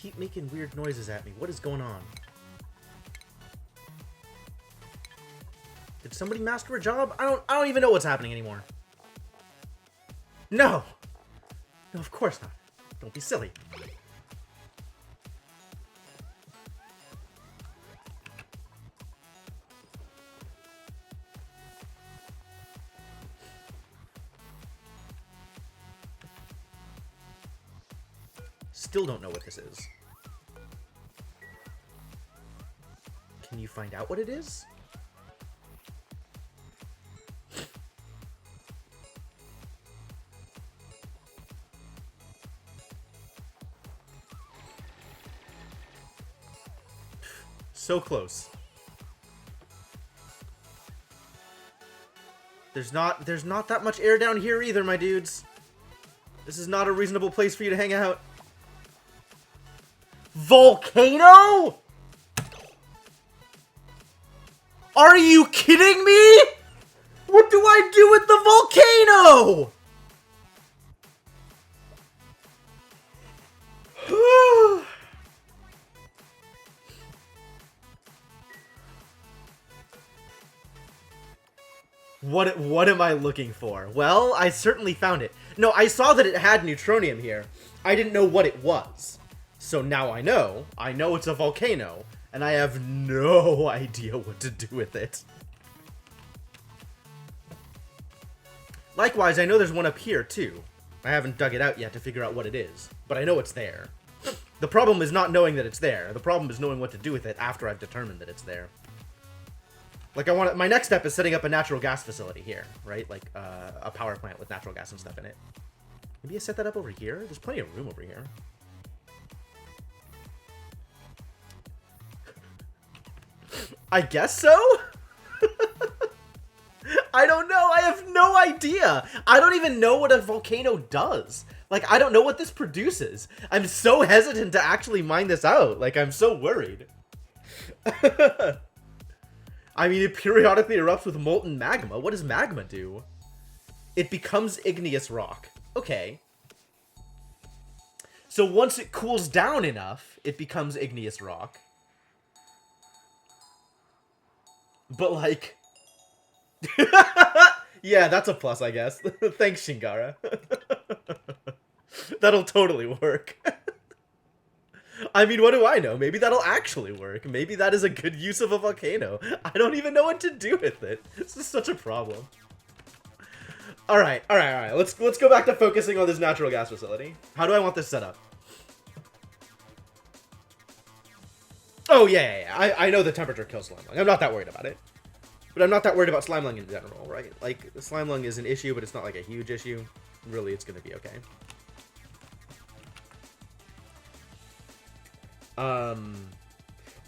Keep making weird noises at me. What is going on? Did somebody master a job? I don't even know what's happening anymore. No! No, of course not. Don't be silly. Still don't know what this is. Can you find out what it is? So close. There's not that much air down here either, my dudes. This is not a reasonable place for you to hang out. Volcano? Are you kidding me? What do I do with the volcano? What am I looking for? Well, I certainly found it. No, I saw that it had neutronium here. I didn't know what it was. So now I know. I know it's a volcano. And I have no idea what to do with it. Likewise, I know there's one up here, too. I haven't dug it out yet to figure out what it is. But I know it's there. The problem is not knowing that it's there. The problem is knowing what to do with it after I've determined that it's there. Like, my next step is setting up a natural gas facility here, right? Like, a power plant with natural gas and stuff in it. Maybe I set that up over here? There's plenty of room over here. I guess so? I don't know. I have no idea. I don't even know what a volcano does. Like, I don't know what this produces. I'm so hesitant to actually mine this out. Like, I'm so worried. I mean, it periodically erupts with molten magma. What does magma do? It becomes igneous rock. Okay. So once it cools down enough, it becomes igneous rock. But, like... yeah, that's a plus, I guess. Thanks, Shingara. That'll totally work. I mean, what do I know? Maybe that'll actually work. Maybe that is a good use of a volcano. I don't even know what to do with it. This is such a problem. Alright. Let's go back to focusing on this natural gas facility. How do I want this set up? Oh, yeah. I know the temperature kills slime lung. I'm not that worried about it. But I'm not that worried about slime lung in general, right? Like, slime lung is an issue, but it's not like a huge issue. Really, it's gonna be okay.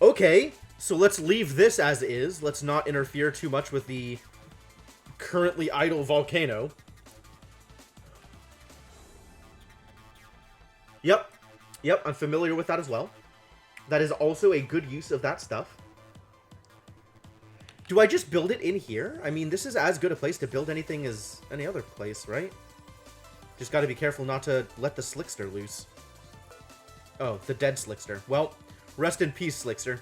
Okay, so let's leave this as is. Let's not interfere too much with the currently idle volcano. Yep, I'm familiar with that as well. That is also a good use of that stuff. Do I just build it in here? I mean, this is as good a place to build anything as any other place, right? Just gotta be careful not to let the Slickster loose. Oh, the dead Slickster. Well, rest in peace, Slickster.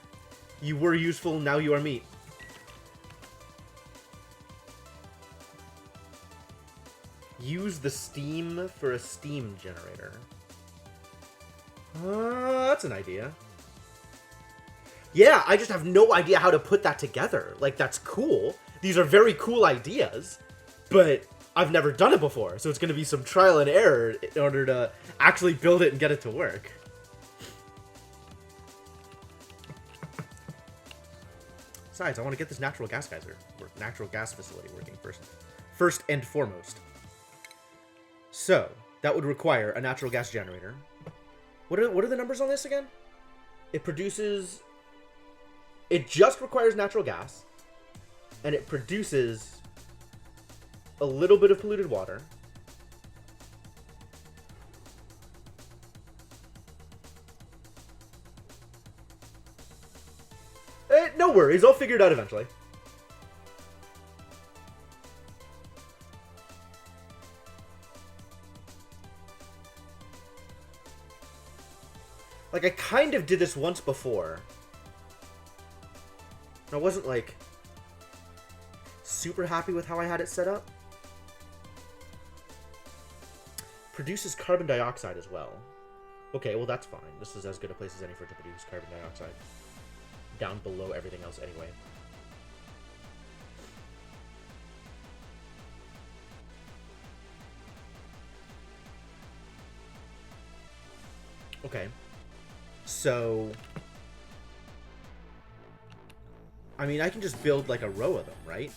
You were useful, now you are meat. Use the steam for a steam generator. That's an idea. Yeah, I just have no idea how to put that together. Like, that's cool. These are very cool ideas, but I've never done it before, so it's going to be some trial and error in order to actually build it and get it to work. Besides, I want to get this natural gas facility working first and foremost. So, that would require a natural gas generator. What are the numbers on this again? It produces... It just requires natural gas, and it produces a little bit of polluted water. No worries, I'll figure it out eventually. Like, I kind of did this once before. I wasn't, like, super happy with how I had it set up. Produces carbon dioxide as well. Okay, well, that's fine. This is as good a place as any for it to produce carbon dioxide. Down below everything else anyway. Okay. So... I mean, I can just build, like, a row of them, right?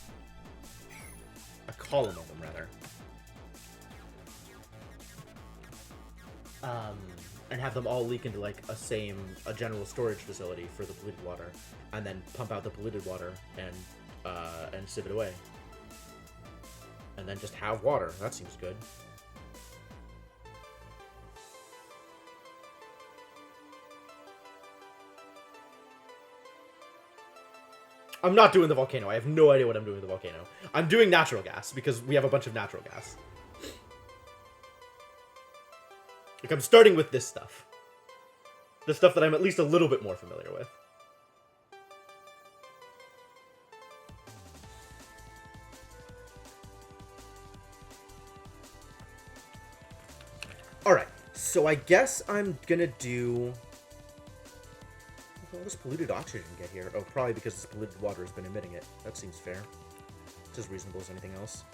A column of them, rather. And have them all leak into, like, a general storage facility for the polluted water. And then pump out the polluted water and sieve it away. And then just have water. That seems good. I'm not doing the volcano. I have no idea what I'm doing with the volcano. I'm doing natural gas, because we have a bunch of natural gas. Like, I'm starting with this stuff. The stuff that I'm at least a little bit more familiar with. Alright, so I guess I'm gonna do... What does polluted oxygen get here? Oh, probably because this polluted water has been emitting it. That seems fair. It's as reasonable as anything else.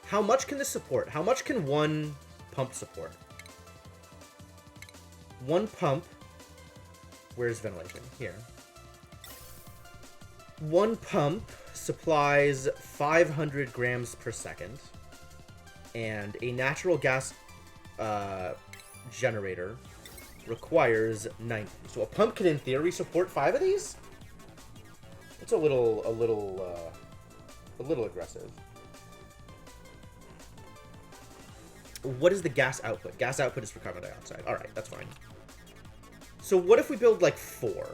How much can this support? How much can one pump support? One pump... Where's ventilation? Here. One pump supplies 500 grams per second, and a natural gas generator requires 90. So a pump can, in theory, support 5 of these? It's a little aggressive. What is the gas output? Gas output is for carbon dioxide. Alright, that's fine. So what if we build, like, 4?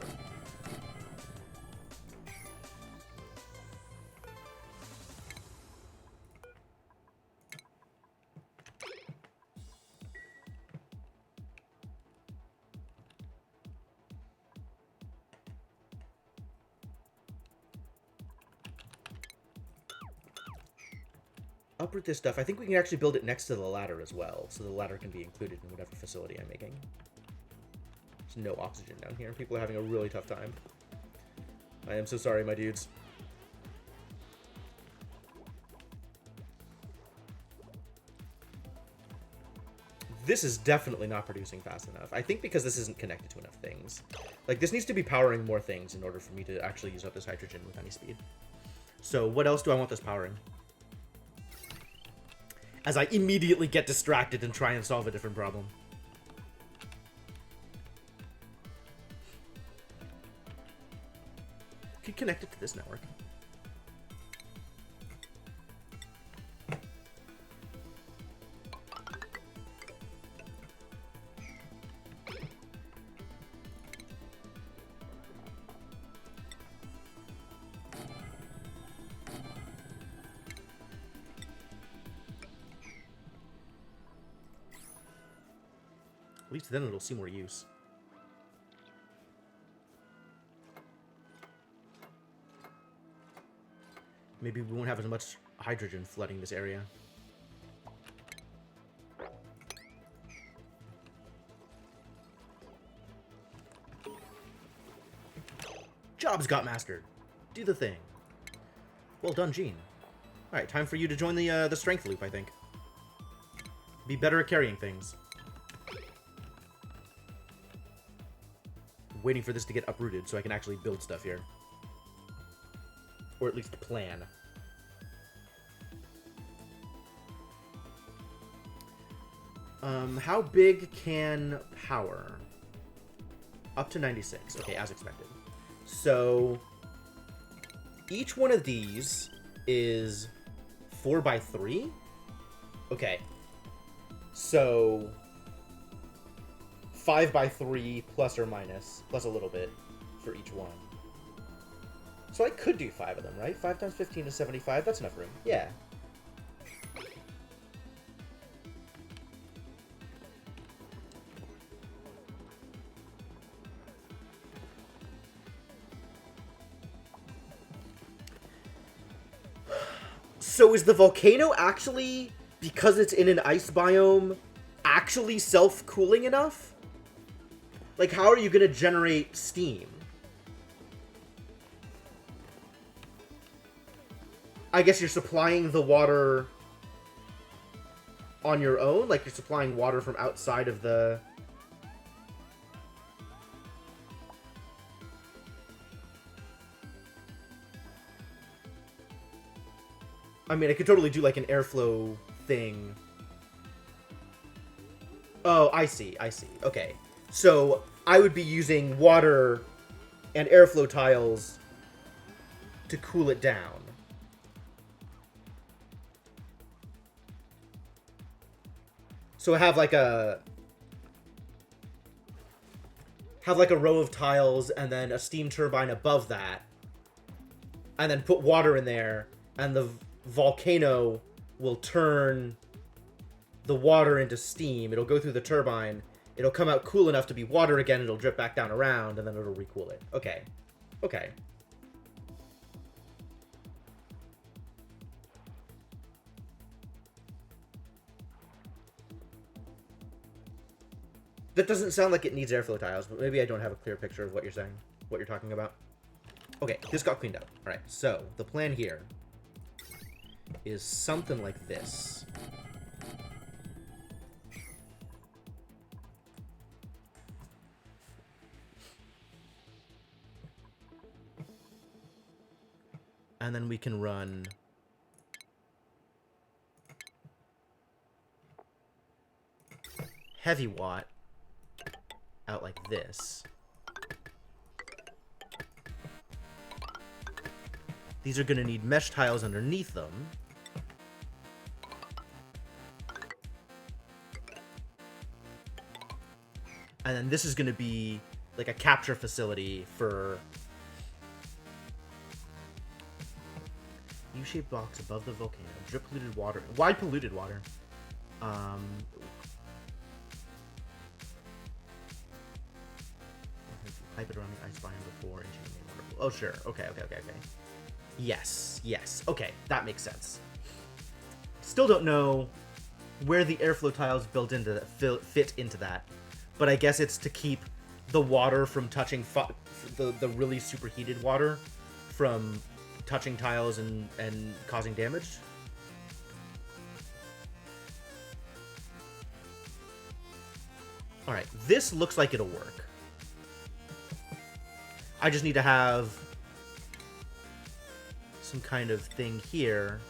uproot this stuff. I think we can actually build it next to the ladder as well, so the ladder can be included in whatever facility I'm making. There's no oxygen down here. People are having a really tough time. I am so sorry, my dudes. This is definitely not producing fast enough. I think because this isn't connected to enough things. Like, this needs to be powering more things in order for me to actually use up this hydrogen with any speed. So, what else do I want this powering? As I immediately get distracted and try and solve a different problem. Could connect it to this network. At least then it'll see more use. Maybe we won't have as much hydrogen flooding this area. Jobs got mastered. Do the thing. Well done, Gene. Alright, time for you to join the strength loop, I think. Be better at carrying things. Waiting for this to get uprooted so I can actually build stuff here. Or at least plan. How big can power? Up to 96. Okay, as expected. So, each one of these is 4x3? Okay. So, 5x3 plus or minus, plus a little bit for each one. So I could do 5 of them, right? 5 times 15 is 75. That's enough room. Yeah. So is the volcano actually, because it's in an ice biome, actually self-cooling enough? Like, how are you going to generate steam? I guess you're supplying the water on your own? Like, you're supplying water from outside of the... I mean, I could totally do, like, an airflow thing. Oh, I see, I see. Okay. So, I would be using water and airflow tiles to cool it down. So have like a row of tiles and then a steam turbine above that, and then put water in there, and the volcano will turn the water into steam. It'll go through the turbine. It'll come out cool enough to be water again. It'll drip back down around, and then it'll recool it. Okay. Okay. That doesn't sound like it needs airflow tiles, but maybe I don't have a clear picture of what you're saying, what you're talking about. Okay, this got cleaned up. All right, so the plan here is something like this. And then we can run heavy watt out like this. These are going to need mesh tiles underneath them. And then this is going to be like a capture facility for U-shaped box above the volcano. Drip polluted water. Why polluted water? Pipe it around the ice biome before and change the water. Oh, sure. Okay. Yes. Okay. That makes sense. Still don't know where the airflow tiles built into that fit into that, but I guess it's to keep the water from touching the really superheated water from touching tiles and causing damage. All right, this looks like it'll work. I just need to have some kind of thing here.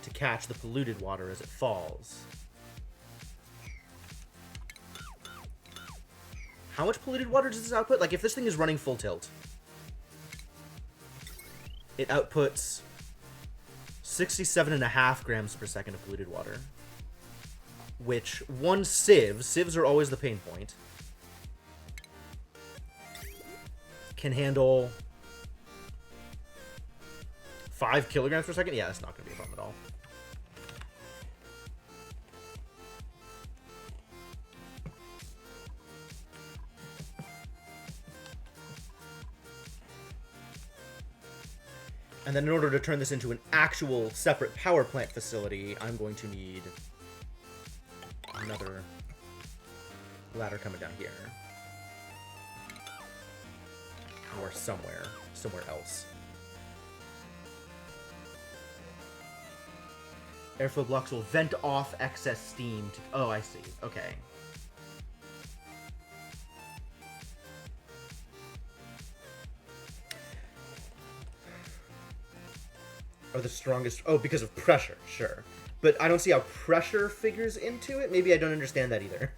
To catch the polluted water as it falls. How much polluted water does this output? Like, if this thing is running full tilt, it outputs 67.5 grams per second of polluted water. Which, one sieve, sieves are always the pain point, can handle 5 kilograms per second? Yeah, that's not going to be a problem at all. And then in order to turn this into an actual separate power plant facility, I'm going to need another ladder coming down here. Or somewhere else. Airflow blocks will vent off excess steam to... Oh, I see. Okay. Are the strongest... Oh, because of pressure, sure. But I don't see how pressure figures into it. Maybe I don't understand that either.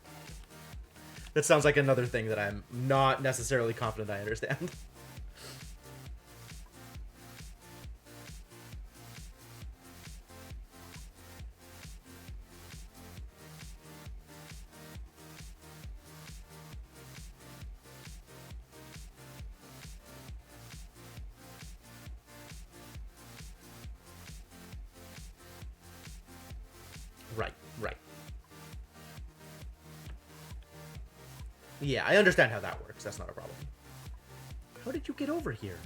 That sounds like another thing that I'm not necessarily confident I understand. Right. Yeah, I understand how that works. That's not a problem. How did you get over here?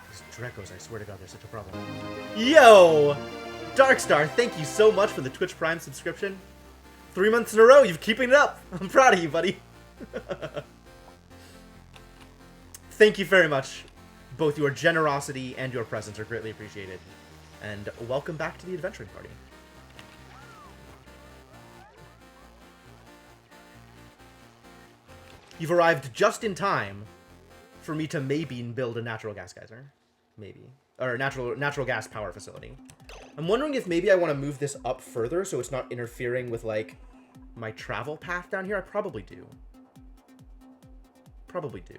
These Drekos, I swear to God, they're such a problem. Yo! Darkstar, thank you so much for the Twitch Prime subscription. 3 months in a row, you've keeping it up. I'm proud of you, buddy. Thank you very much. Both your generosity and your presence are greatly appreciated. And welcome back to the adventuring party. You've arrived just in time for me to maybe build a natural gas geyser. Maybe. Or natural gas power facility. I'm wondering if maybe I want to move this up further so it's not interfering with, like, my travel path down here. I probably do. Probably do.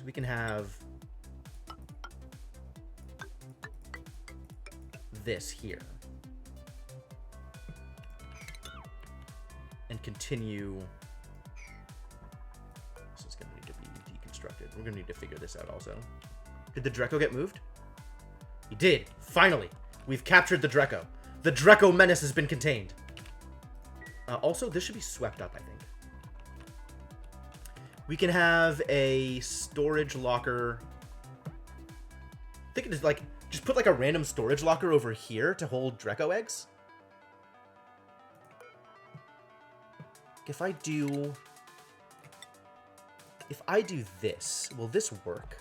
We can have this here and continue. This is going to need to be deconstructed. We're going to need to figure this out also. Did the Dreco get moved? He did. Finally, we've captured the Dreco. The Dreco menace has been contained. Also, this should be swept up, I think. We can have a storage locker. I think it's like, just put like a random storage locker over here to hold Dreco eggs. If I do this, will this work?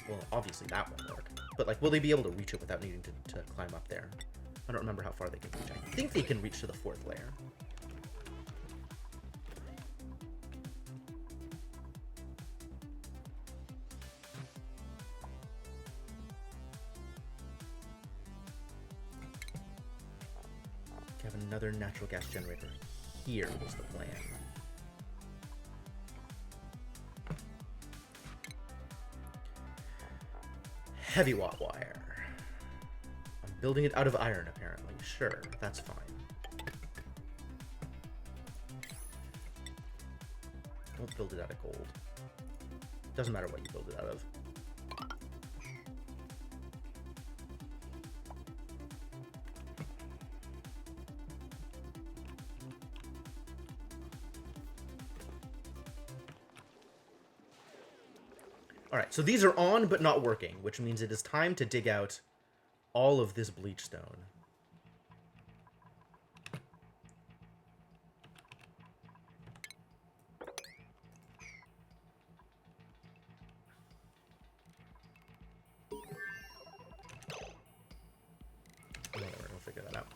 Well, obviously that won't work. But like, will they be able to reach it without needing to climb up there? I don't remember how far they can reach. I think they can reach to the 4th layer. Have another natural gas generator here was the plan. Heavy watt wire. I'm building it out of iron, apparently. Sure, that's fine. Don't build it out of gold. Doesn't matter what you build it out of. Alright, so these are on but not working, which means it is time to dig out all of this bleach stone. We'll figure that out.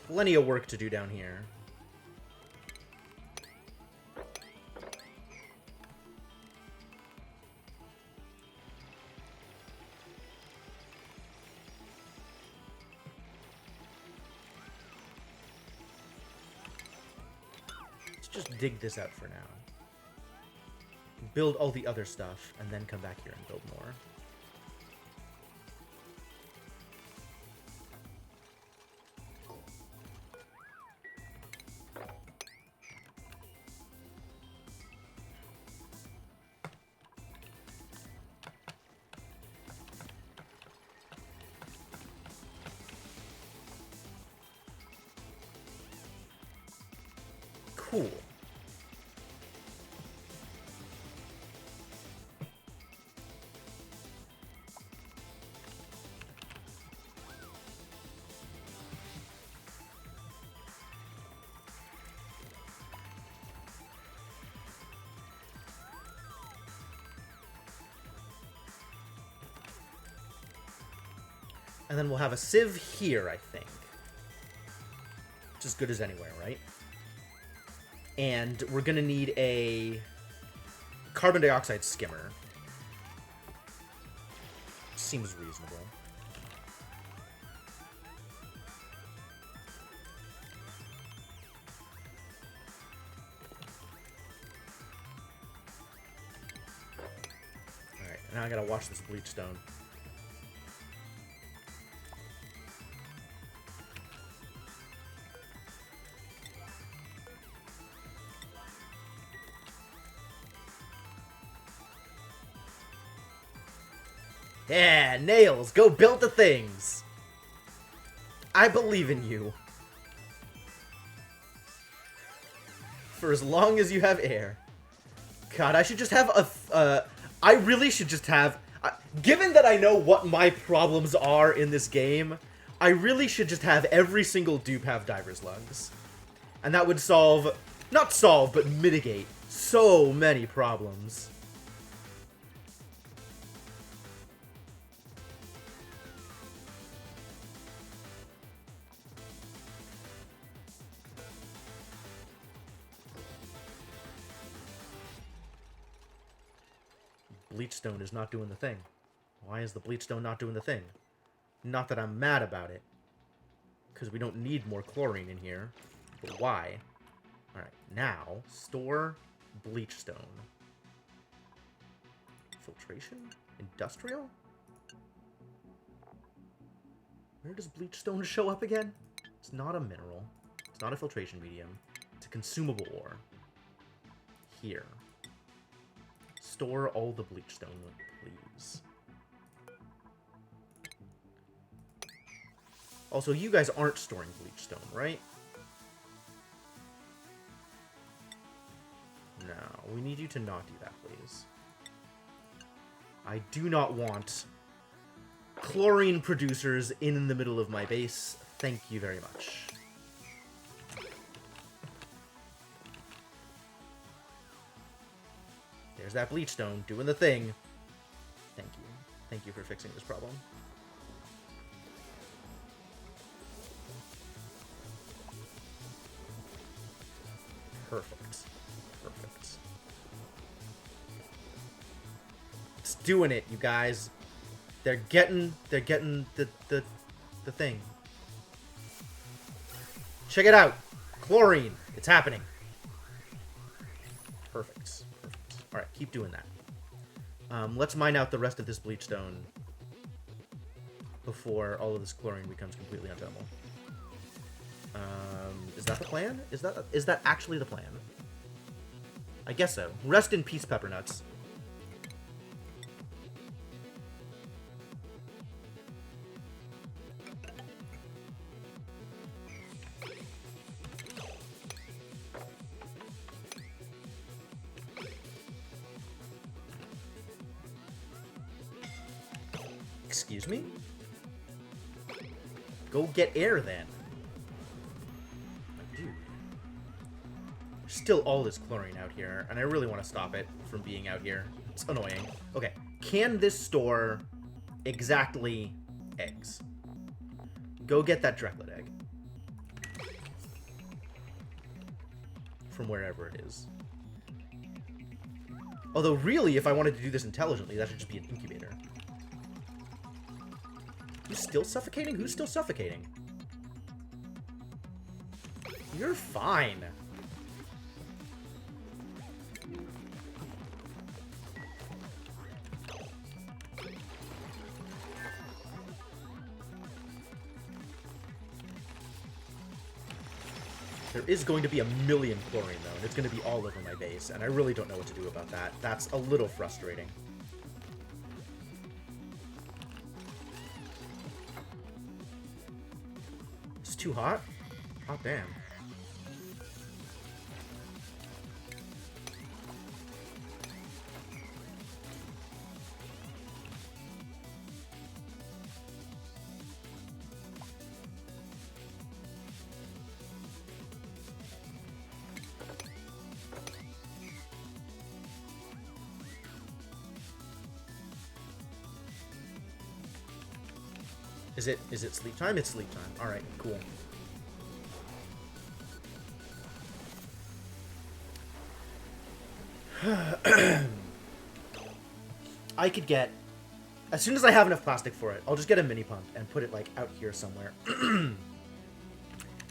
Plenty of work to do down here. Let's just dig this out for now. Build all the other stuff, and then come back here and build more. Cool. And then we'll have a sieve here, I think. Which is good as anywhere, right? And we're gonna need a carbon dioxide skimmer. Seems reasonable. Alright, now I gotta watch this bleach stone. Yeah, Nails, go build the things. I believe in you. For as long as you have air. God, I should just have a... I really should just have... given that I know what my problems are in this game, I really should just have every single dupe have diver's lungs. And that would solve... Not solve, but mitigate so many problems. Bleachstone is not doing the thing. Why is the bleachstone not doing the thing? Not that I'm mad about it. Because we don't need more chlorine in here. But why? Alright, now, store bleachstone. Filtration? Industrial? Where does bleachstone show up again? It's not a mineral. It's not a filtration medium. It's a consumable ore. Here. Store all the bleachstone, please. Also, you guys aren't storing bleachstone, right? No, we need you to not do that, please. I do not want chlorine producers in the middle of my base. Thank you very much. There's that bleachstone doing the thing. Thank you. Thank you for fixing this problem. Perfect. Perfect. It's doing it, you guys. They're getting the thing. Check it out. Chlorine. It's happening. Perfect. Perfect. Alright, keep doing that. Let's mine out the rest of this bleach stone before all of this chlorine becomes completely untenable. Is that the plan? Is that actually the plan? I guess so. Rest in peace, pepper nuts. Excuse me? Go get air, then. Dude. There's still all this chlorine out here, and I really want to stop it from being out here. It's annoying. Okay, can this store exactly eggs? Go get that Dreklet egg. From wherever it is. Although, really, if I wanted to do this intelligently, that should just be an incubator. Who's still suffocating? Who's still suffocating? You're fine. There is going to be a million chlorine, though, and it's going to be all over my base, and I really don't know what to do about that. That's a little frustrating. It's too hot? Hot damn. Is it sleep time? It's sleep time. Alright, cool. I could get... As soon as I have enough plastic for it, I'll just get a mini pump and put it, like, out here somewhere.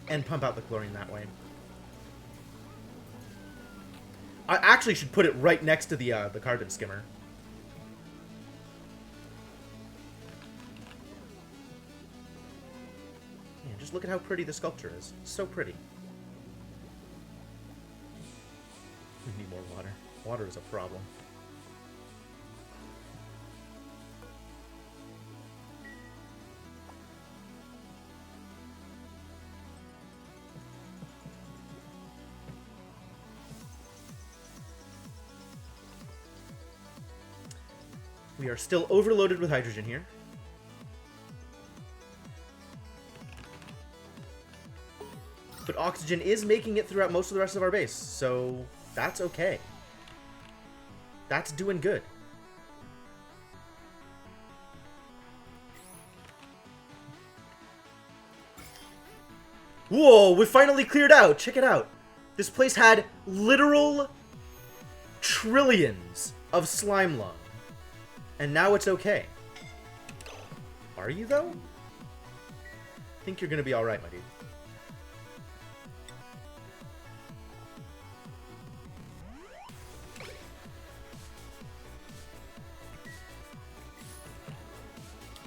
And pump out the chlorine that way. I actually should put it right next to the carbon skimmer. Man, just look at how pretty the sculpture is. So pretty. We need more water. Water is a problem. We are still overloaded with hydrogen here. But oxygen is making it throughout most of the rest of our base, so that's okay. That's doing good. Whoa, we finally cleared out. Check it out. This place had literal trillions of slime lung. And now it's okay. Are you, though? I think you're gonna be alright, my dude.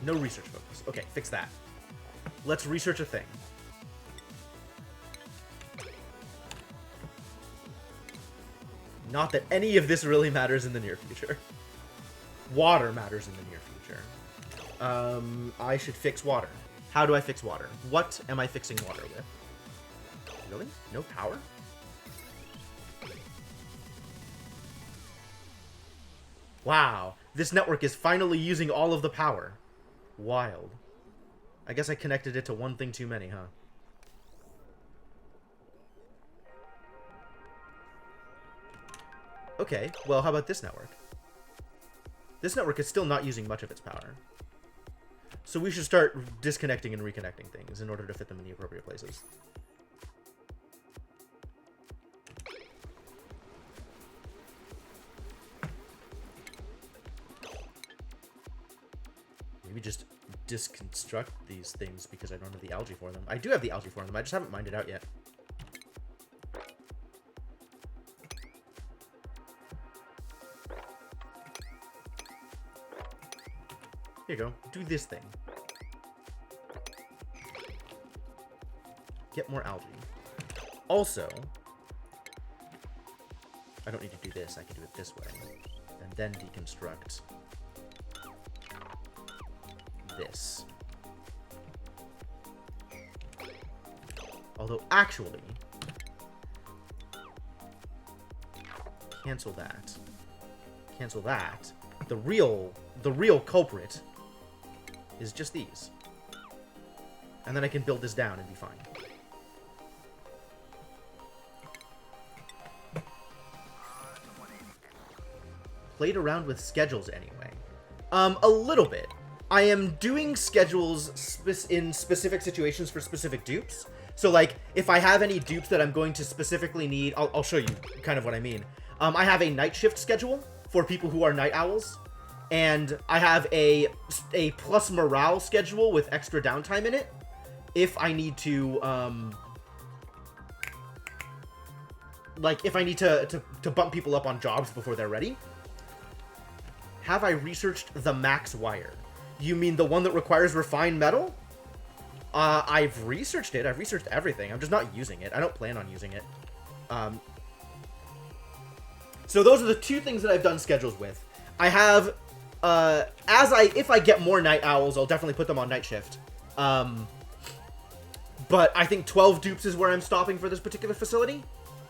No research focus. Okay, fix that. Let's research a thing. Not that any of this really matters in the near future. Water matters in the near future. I should fix water. How do I fix water? What am I fixing water with? Really? No power? Wow. This network is finally using all of the power. Wild. I guess I connected it to one thing too many, huh? Okay, well, how about this network? This network is still not using much of its power. So we should start disconnecting and reconnecting things in order to fit them in the appropriate places. just disconstruct these things because I don't have the algae for them. I do have the algae for them. I just haven't mined it out yet. Here you go. Do this thing. Get more algae. Also, I don't need to do this. I can do it this way. And then deconstruct this. Although, actually, cancel that. Cancel that. The real culprit is just these. And then I can build this down and be fine. Played around with schedules anyway. A little bit. I am doing schedules in specific situations for specific dupes. So, like, if I have any dupes that I'm going to specifically need, I'll show you kind of what I mean. I have a night shift schedule for people who are night owls. And I have a plus morale schedule with extra downtime in it. If I need to, like, if I need to bump people up on jobs before they're ready. Have I researched the max wire? You mean the one that requires refined metal? I've researched it. I've researched everything. I'm just not using it. I don't plan on using it. So those are the two things that I've done schedules with. I have, if I get more night owls, I'll definitely put them on night shift. But I think 12 dupes is where I'm stopping for this particular facility,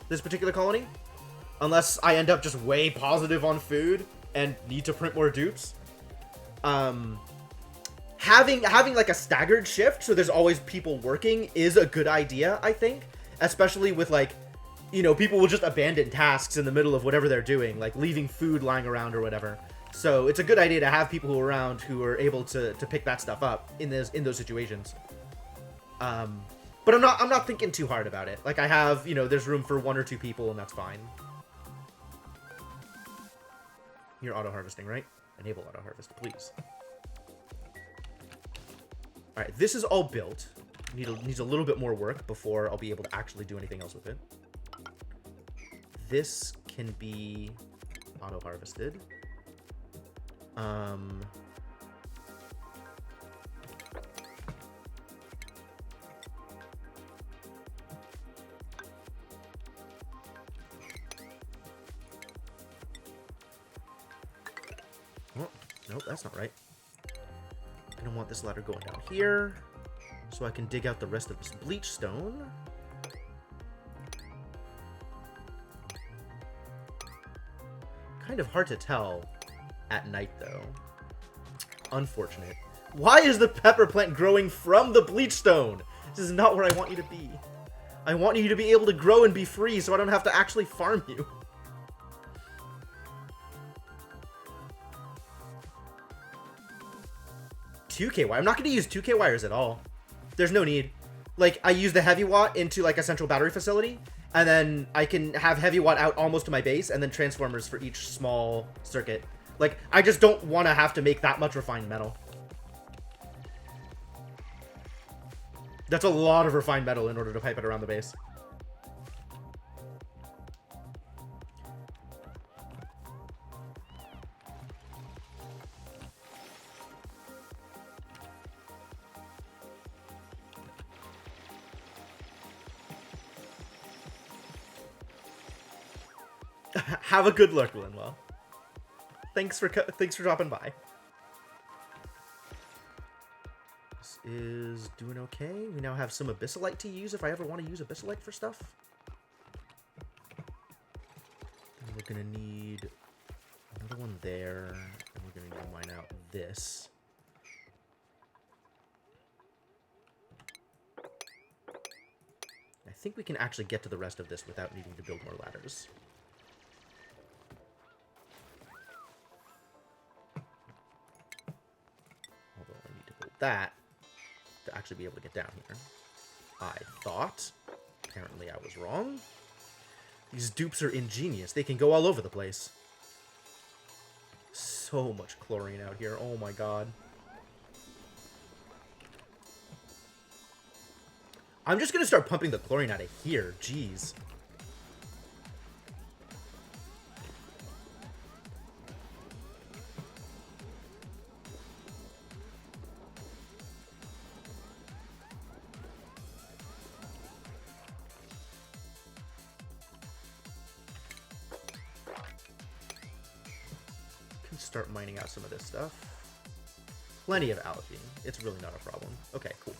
this particular colony. Unless I end up just way positive on food and need to print more dupes. Having like a staggered shift, so there's always people working, is a good idea, I think. Especially with, like, you know, people will just abandon tasks in the middle of whatever they're doing, like leaving food lying around or whatever. So it's a good idea to have people who are around who are able to pick that stuff up in those situations. But I'm not thinking too hard about it. Like, I have, you know, there's room for 1 or 2 people, and that's fine. You're auto-harvesting, right? Enable auto-harvest, please. Alright, this is all built. Needs a little bit more work before I'll be able to actually do anything else with it. This can be auto-harvested. Oh, nope, that's not right. I don't want this ladder going down here, so I can dig out the rest of this bleach stone. Kind of hard to tell at night, though. Unfortunate. Why is the pepper plant growing from the bleach stone? This is not where I want you to be. I want you to be able to grow and be free so I don't have to actually farm you. $2K wire. I'm not going to use 2K wires at all. There's no need. Like, I use the heavy watt into, like, a central battery facility, and then I can have heavy watt out almost to my base, and then transformers for each small circuit. Like, I just don't want to have to make that much refined metal. That's a lot of refined metal in order to pipe it around the base. Have a good look, Linwell. Thanks for dropping by. This is doing okay. We now have some abyssalite to use if I ever want to use abyssalite for stuff. And we're gonna need another one there, and we're gonna need to mine out this. I think we can actually get to the rest of this without needing to build more ladders. That to actually be able to get down here. I thought. Apparently I was wrong. These dupes are ingenious. They can go all over the place. So much chlorine out here. Oh my god. I'm just gonna start pumping the chlorine out of here. Jeez. Can start mining out some of this stuff. Plenty of algae. It's really not a problem. Okay, cool.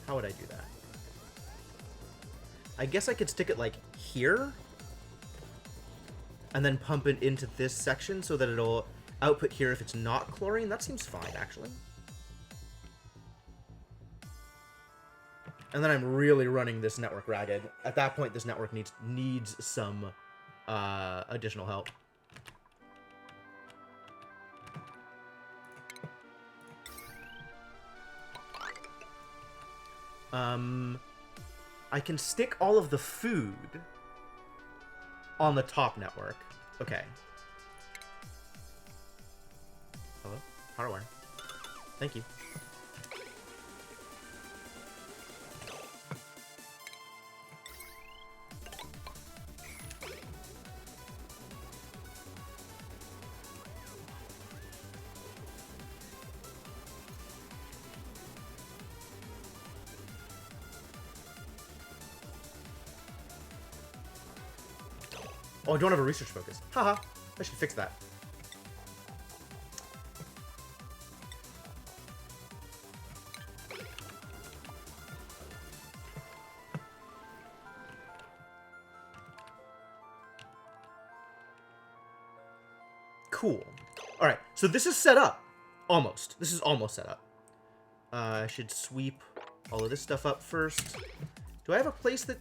How would I do that? I guess I could stick it, like, here? And then pump it into this section so that it'll output here if it's not chlorine? That seems fine, actually. And then I'm really running this network ragged. At that point, this network needs some additional help. I can stick all of the food on the top network. Okay. Hello? Power wire. Thank you. Oh, I don't have a research focus. Haha. I should fix that. Cool. Alright, so this is set up. Almost. This is almost set up. I should sweep all of this stuff up first. Do I have a place that...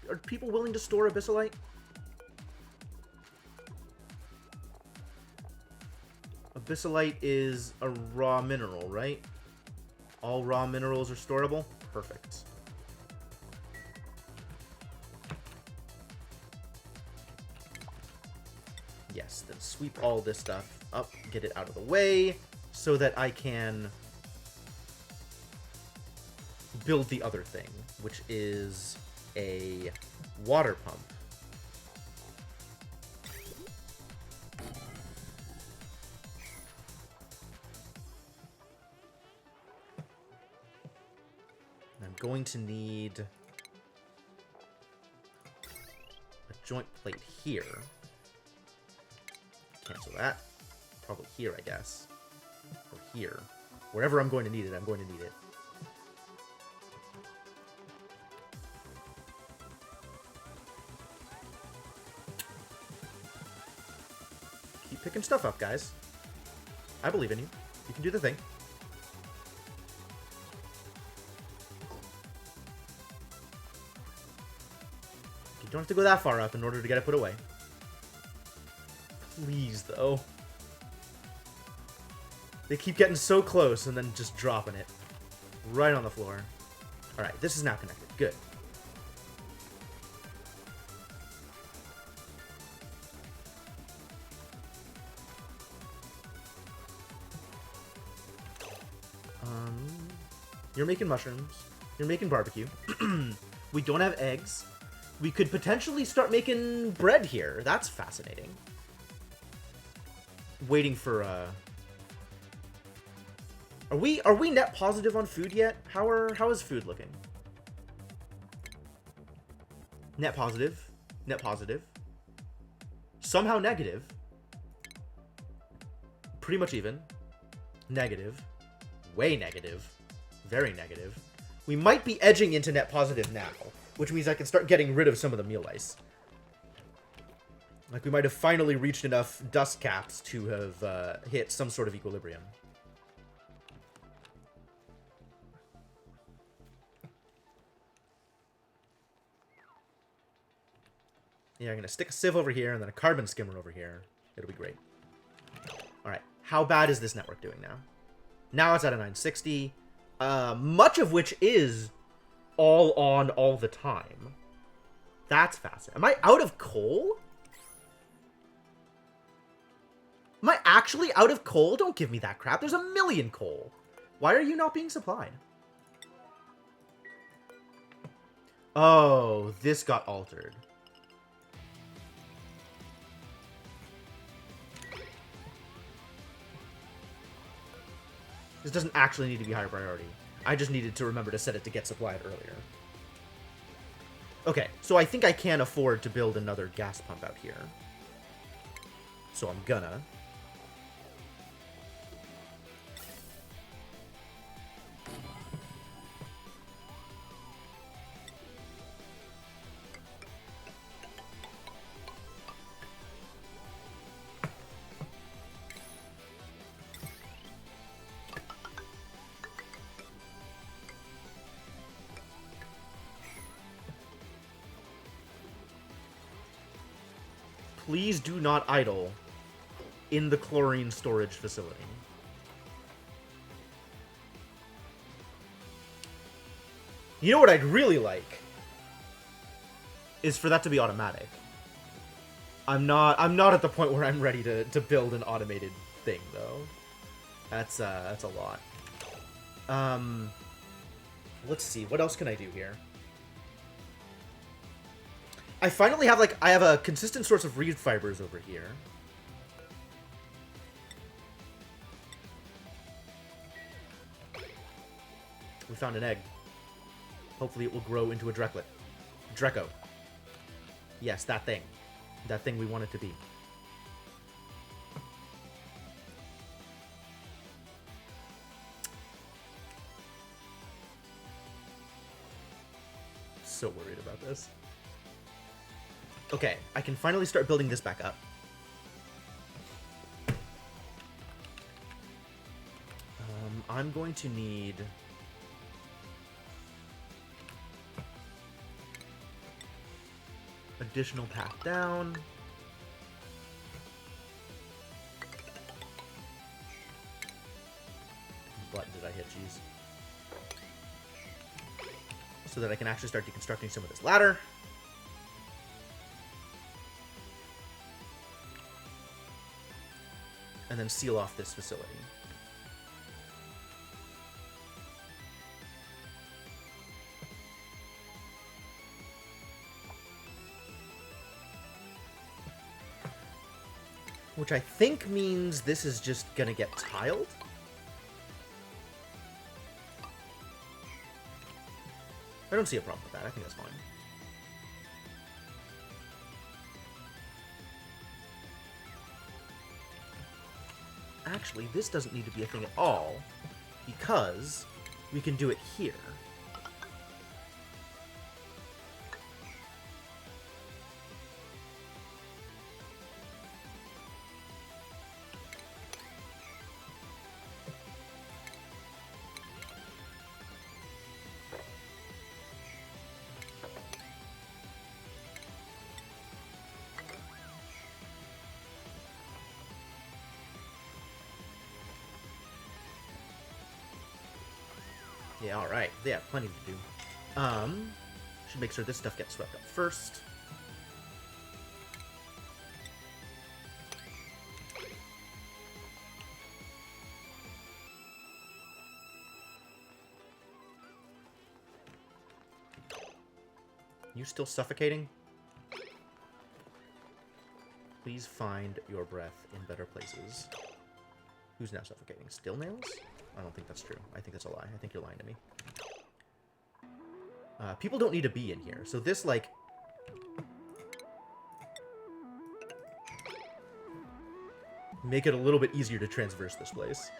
Are people willing to store abyssalite? Abyssalite is a raw mineral, right? All raw minerals are storable? Perfect. Yes, then sweep all this stuff up, get it out of the way, so that I can build the other thing, which is a water pump. Going to need a joint plate here. Cancel that. Probably here, I guess. Or here. Wherever I'm going to need it, I'm going to need it. Keep picking stuff up, guys. I believe in you. You can do the thing. You don't have to go that far up in order to get it put away. Please, though. They keep getting so close and then just dropping it. Right on the floor. Alright, this is now connected. Good. You're making mushrooms. You're making barbecue. We don't have eggs. We could potentially start making bread here. That's fascinating. Waiting for, Are we net positive on food yet? How is food looking? Net positive. Net positive. Somehow negative. Pretty much even. Negative. Way negative. Very negative. We might be edging into net positive now, which means I can start getting rid of some of the meal ice. Like, we might have finally reached enough dust caps to have hit some sort of equilibrium. Yeah, I'm gonna stick a sieve over here and then a carbon skimmer over here. It'll be great. Alright, how bad is this network doing now? Now it's at a 960. Much of which is all on all the time. That's fascinating. Am I out of coal? Am I actually out of coal? Don't give me that crap. There's a million coal. Why are you not being supplied? Oh, this got altered. This doesn't actually need to be higher priority. I just needed to remember to set it to get supplied earlier. Okay, so I think I can afford to build another gas pump out here. So I'm gonna. Please do not idle in the chlorine storage facility. You know what I'd really like? Is for that to be automatic. I'm not at the point where I'm ready to build an automated thing, though. That's a lot. Let's see. What else can I do here? I finally have, like, I have a consistent source of reed fibers over here. We found an egg. Hopefully it will grow into a Drecklet. Drecko. Yes, that thing. That thing we want it to be. So worried about this. Okay, I can finally start building this back up. I'm going to need... additional path down. What button did I hit? Jeez. So that I can actually start deconstructing some of this ladder. And then seal off this facility. Which I think means this is just gonna get tiled. I don't see a problem with that. I think that's fine. Actually, this doesn't need to be a thing at all, because we can do it here. Yeah, alright. They have plenty to do. Should make sure this stuff gets swept up first. You still suffocating? Please find your breath in better places. Who's now suffocating? Still nails? I don't think that's true. I think that's a lie. I think you're lying to me. People don't need to be in here. So this, like... make it a little bit easier to traverse this place.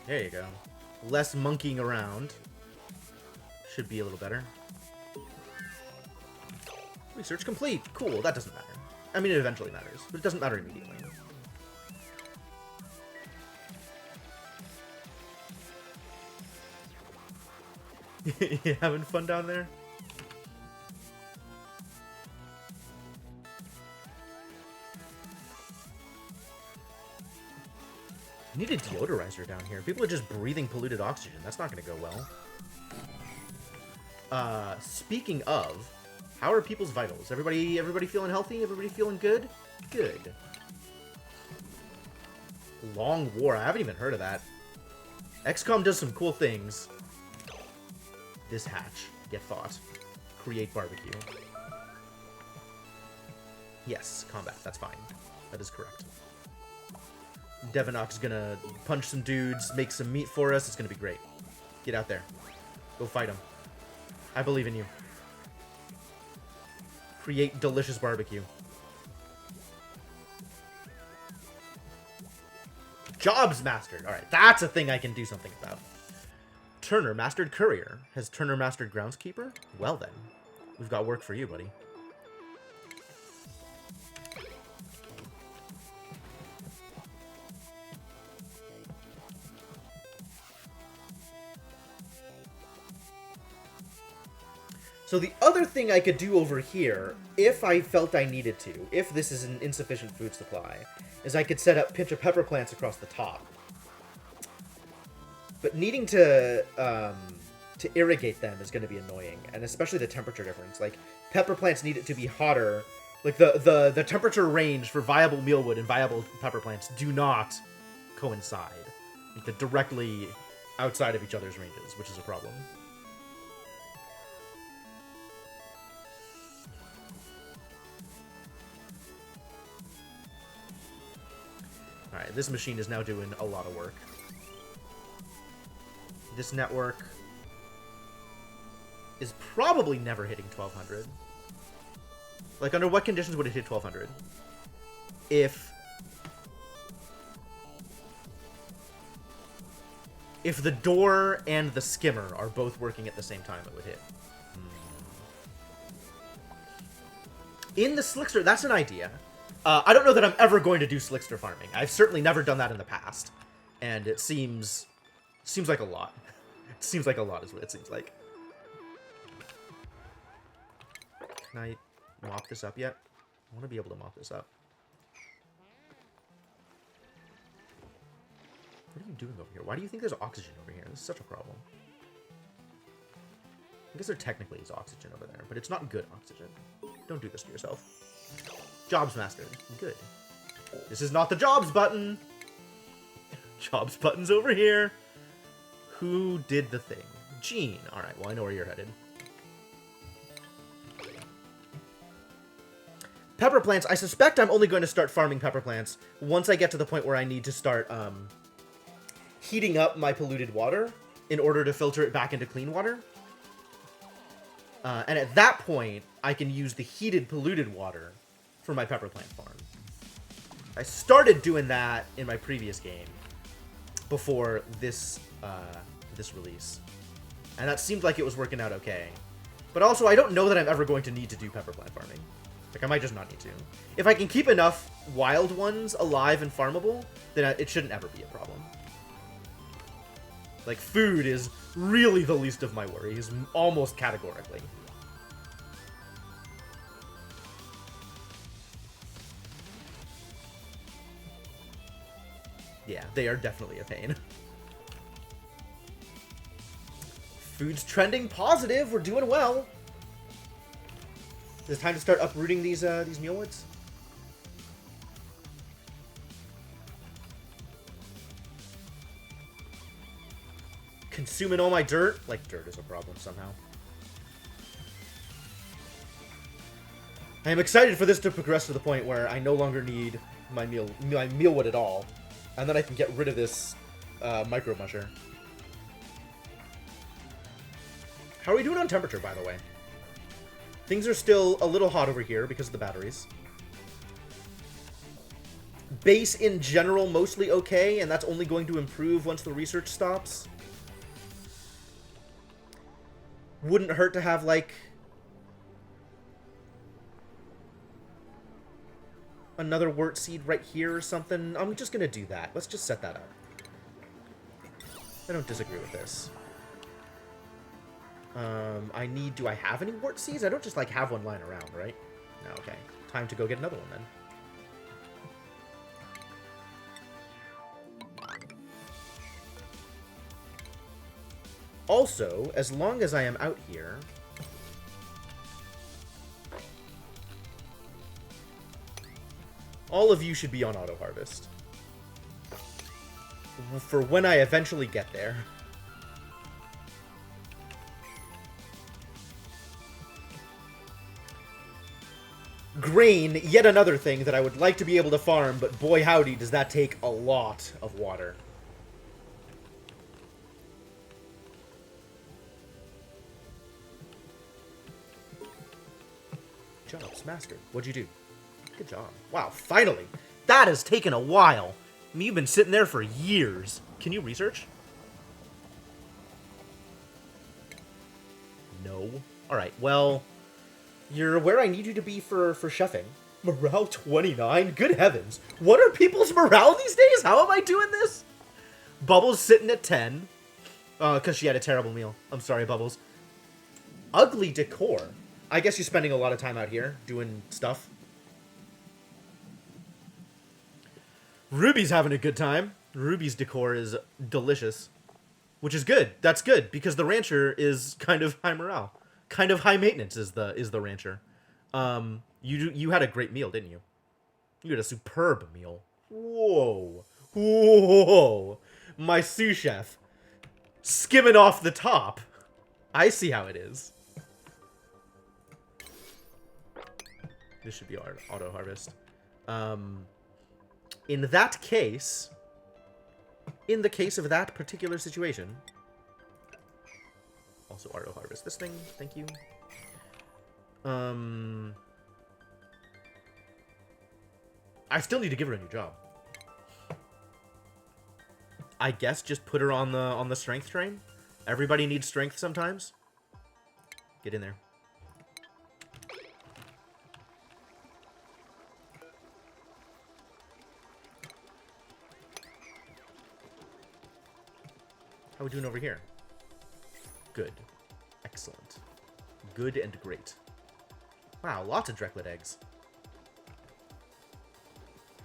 There you go. Less monkeying around. Should be a little better. Research complete. Cool, that doesn't matter. I mean, it eventually matters, but it doesn't matter immediately. You having fun down there? I need a deodorizer down here. People are just breathing polluted oxygen. That's not going to go well. Speaking of, how are people's vitals? Everybody feeling healthy? Everybody feeling good? Good. Long War. I haven't even heard of that. XCOM does some cool things. This hatch. Get thought. Create barbecue. Yes, combat. That's fine. That is correct. Devinok's gonna punch some dudes, make some meat for us. It's gonna be great. Get out there. Go fight them. I believe in you. Create delicious barbecue. Jobs mastered. Alright, that's a thing I can do something about. Turner mastered courier. Has Turner mastered groundskeeper? Well then. We've got work for you, buddy. So the other thing I could do over here, if I felt I needed to, if this is an insufficient food supply, is I could set up pinch of pepper plants across the top. But needing to irrigate them is going to be annoying, and especially the temperature difference. Like, pepper plants need it to be hotter. Like, the temperature range for viable mealwood and viable pepper plants do not coincide. Like, they're directly outside of each other's ranges, which is a problem. Alright, this machine is now doing a lot of work. This network is probably never hitting 1200. Like, under what conditions would it hit 1200? If the door and the skimmer are both working at the same time, it would hit. In the Slickster, that's an idea. I don't know that I'm ever going to do Slickster farming. I've certainly never done that in the past. And it seems like a lot. It seems like a lot is what it seems like. Can I mop this up yet? I want to be able to mop this up. What are you doing over here? Why do you think there's oxygen over here? This is such a problem. I guess there technically is oxygen over there, but it's not good oxygen. Don't do this to yourself. Jobs mastered. Good. This is not the jobs button. Jobs button's over here. Who did the thing? Gene. Alright, well, I know where you're headed. Pepper plants. I suspect I'm only going to start farming pepper plants once I get to the point where I need to start heating up my polluted water in order to filter it back into clean water. And at that point, I can use the heated polluted water for my pepper plant farm. I started doing that in my previous game before this this release, and that seemed like it was working out okay. But also, I don't know that I'm ever going to need to do pepper plant farming. Like, I might just not need to. If I can keep enough wild ones alive and farmable, then it shouldn't ever be a problem. Like, food is really the least of my worries, almost categorically. Yeah, they are definitely a pain. Food's trending positive. We're doing well. Is it time to start uprooting these mealwoods? Consuming all my dirt? Like, dirt is a problem somehow. I am excited for this to progress to the point where I no longer need my mealwood at all. And then I can get rid of this micro musher. How are we doing on temperature, by the way? Things are still a little hot over here because of the batteries. Base in general mostly okay, and that's only going to improve once the research stops. Wouldn't hurt to have, like... another wort seed right here or something. I'm just gonna do that. Let's just set that up. I don't disagree with this. Do I have any wort seeds? I don't just, like, have one lying around, right? No, okay. Time to go get another one, then. Also, as long as I am out here... all of you should be on auto-harvest. For when I eventually get there. Grain, yet another thing that I would like to be able to farm, but boy howdy does that take a lot of water. Jobs mastered. What'd you do? Good job. Wow, finally! That has taken a while. I mean, you've been sitting there for years. Can you research? No. Alright, well... you're where I need you to be for chefing. Morale 29? Good heavens. What are people's morale these days? How am I doing this? Bubbles sitting at 10. Because she had a terrible meal. I'm sorry, Bubbles. Ugly decor. I guess you're spending a lot of time out here doing stuff. Ruby's having a good time. Ruby's decor is delicious. Which is good. That's good, because the rancher is kind of high morale. Kind of high maintenance is the rancher. You had a great meal, didn't you? You had a superb meal. Whoa. Whoa. My sous chef. Skimming off the top. I see how it is. This should be our auto harvest. In that case, in the case of that particular situation, also auto harvest this thing. Thank you. I still need to give her a new job. I guess just put her on the strength train. Everybody needs strength sometimes. Get in there. How are we doing over here? Good. Excellent. Good and great. Wow, lots of Drecklet eggs.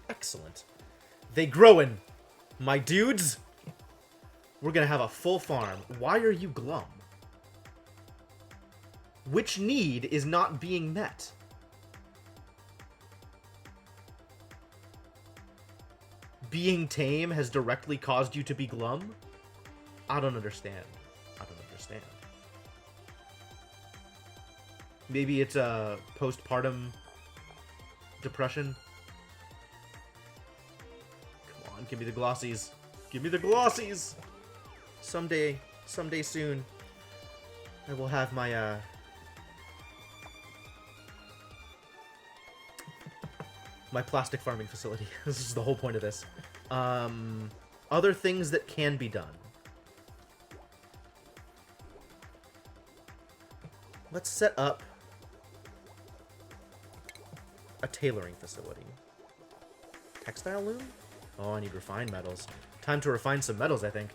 Excellent. They growin', my dudes. We're gonna have a full farm. Why are you glum? Which need is not being met? Being tame has directly caused you to be glum? I don't understand. I don't understand. Maybe it's a postpartum depression. Come on, give me the glossies. Give me the glossies! Someday soon, I will have my, my plastic farming facility. This is the whole point of this. Other things that can be done. Let's set up a tailoring facility. Textile loom? Oh, I need refined metals. Time to refine some metals, I think.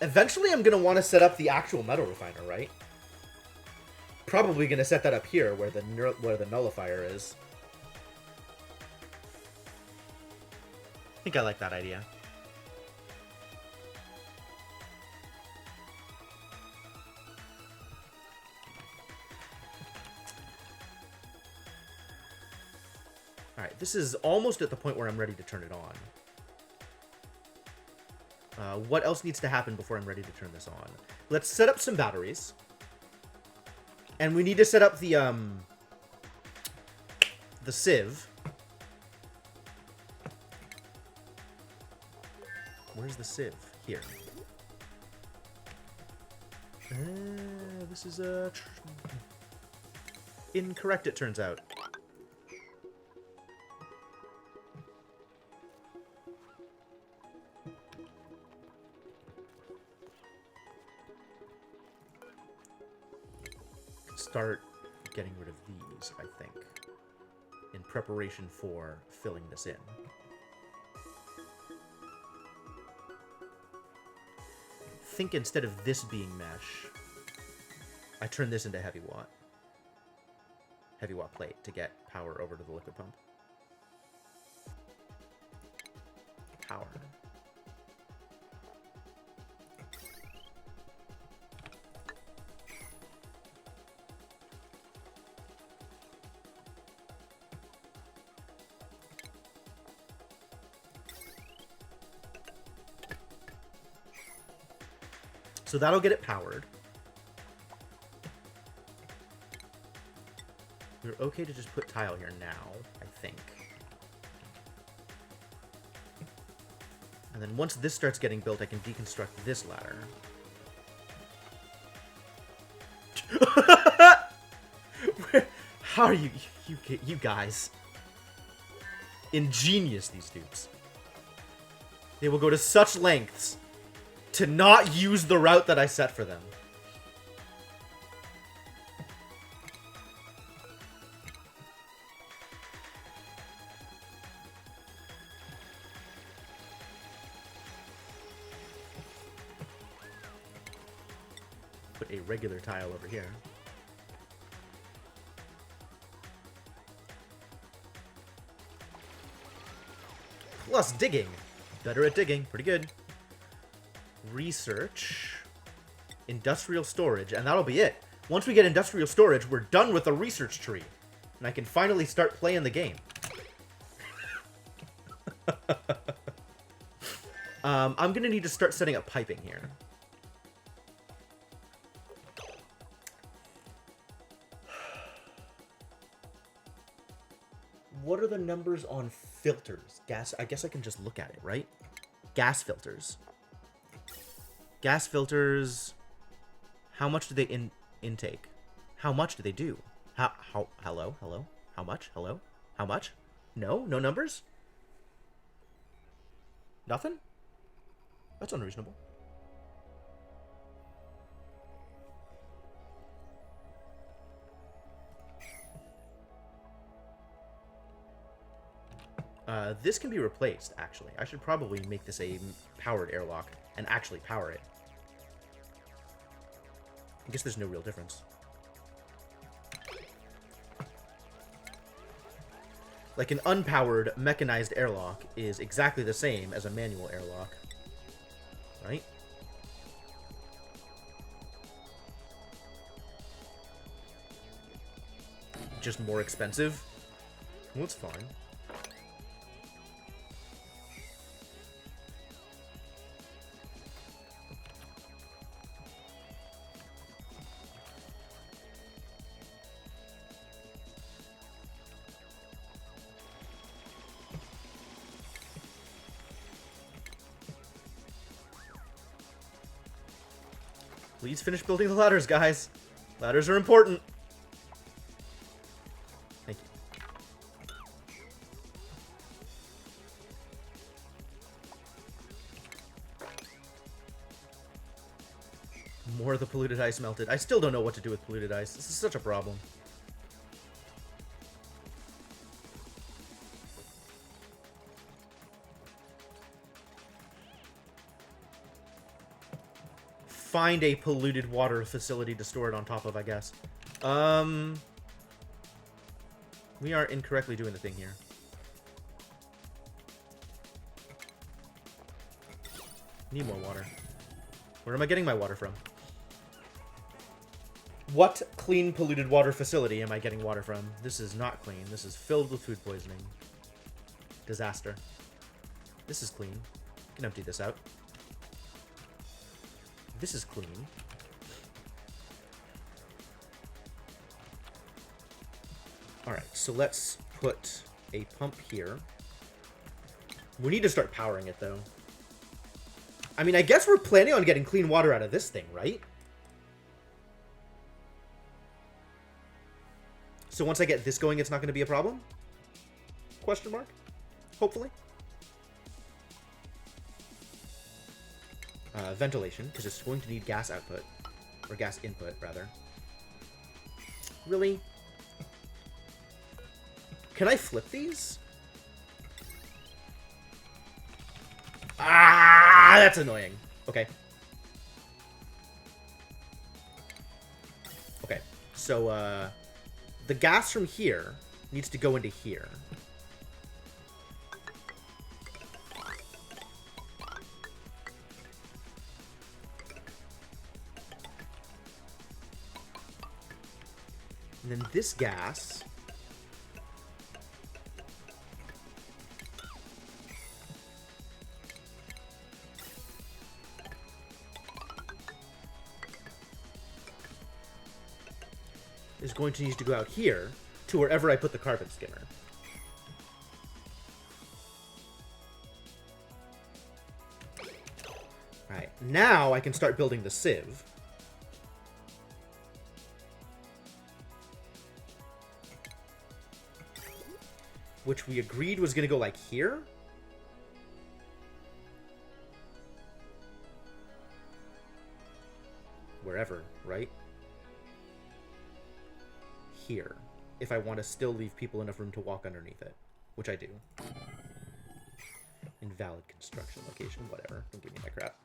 Eventually I'm going to want to set up the actual metal refiner, right? Probably going to set that up here where the nullifier is. I think I like that idea. Alright, this is almost at the point where I'm ready to turn it on. What else needs to happen before I'm ready to turn this on? Let's set up some batteries. And we need to set up the sieve. Where's the sieve? Here. This is incorrect, it turns out. start getting rid of these, I think, in preparation for filling this in. I think instead of this being mesh, I turn this into heavy watt plate to get power over to the liquid pump. Power. So that'll get it powered. We're okay to just put tile here now, I think. And then once this starts getting built, I can deconstruct this ladder. How are you guys? Ingenious, these dudes. They will go to such lengths to not use the route that I set for them. Put a regular tile over here. Plus digging. Better at digging. Pretty good. Research. Industrial storage. And that'll be it. Once we get industrial storage, we're done with the research tree. And I can finally start playing the game. I'm going to need to start setting up piping here. What are the numbers on filters? Gas, I guess I can just look at it, right? Gas filters. Gas filters. How much do they intake? How much do they do? Hello? How much? Hello? How much? No numbers? Nothing? That's unreasonable. This can be replaced, actually. I should probably make this a powered airlock and actually power it. I guess there's no real difference. Like, an unpowered, mechanized airlock is exactly the same as a manual airlock. Right? Just more expensive? Well, it's fine. Please finish building the ladders, guys. Ladders are important. Thank you. More of the polluted ice melted. I still don't know what to do with polluted ice. This is such a problem. Find a polluted water facility to store it on top of, I guess. We are incorrectly doing the thing here. Need more water. Where am I getting my water from? What clean polluted water facility am I getting water from? This is not clean. This is filled with food poisoning. Disaster. This is clean. I can empty this out. This is clean. Alright, so let's put a pump here. We need to start powering it, though. I mean, I guess we're planning on getting clean water out of this thing, right? So once I get this going, it's not going to be a problem? Question mark? Hopefully. Ventilation, because it's going to need gas output. Or gas input, rather. Really? Can I flip these? Ah, that's annoying. Okay. Okay. So, the gas from here needs to go into here. And then this gas is going to need to go out here to wherever I put the carpet skimmer. Alright, now I can start building the sieve. Which we agreed was going to go like here. Wherever, right? Here. If I want to still leave people enough room to walk underneath it. Which I do. Invalid construction location, whatever. Don't give me that crap.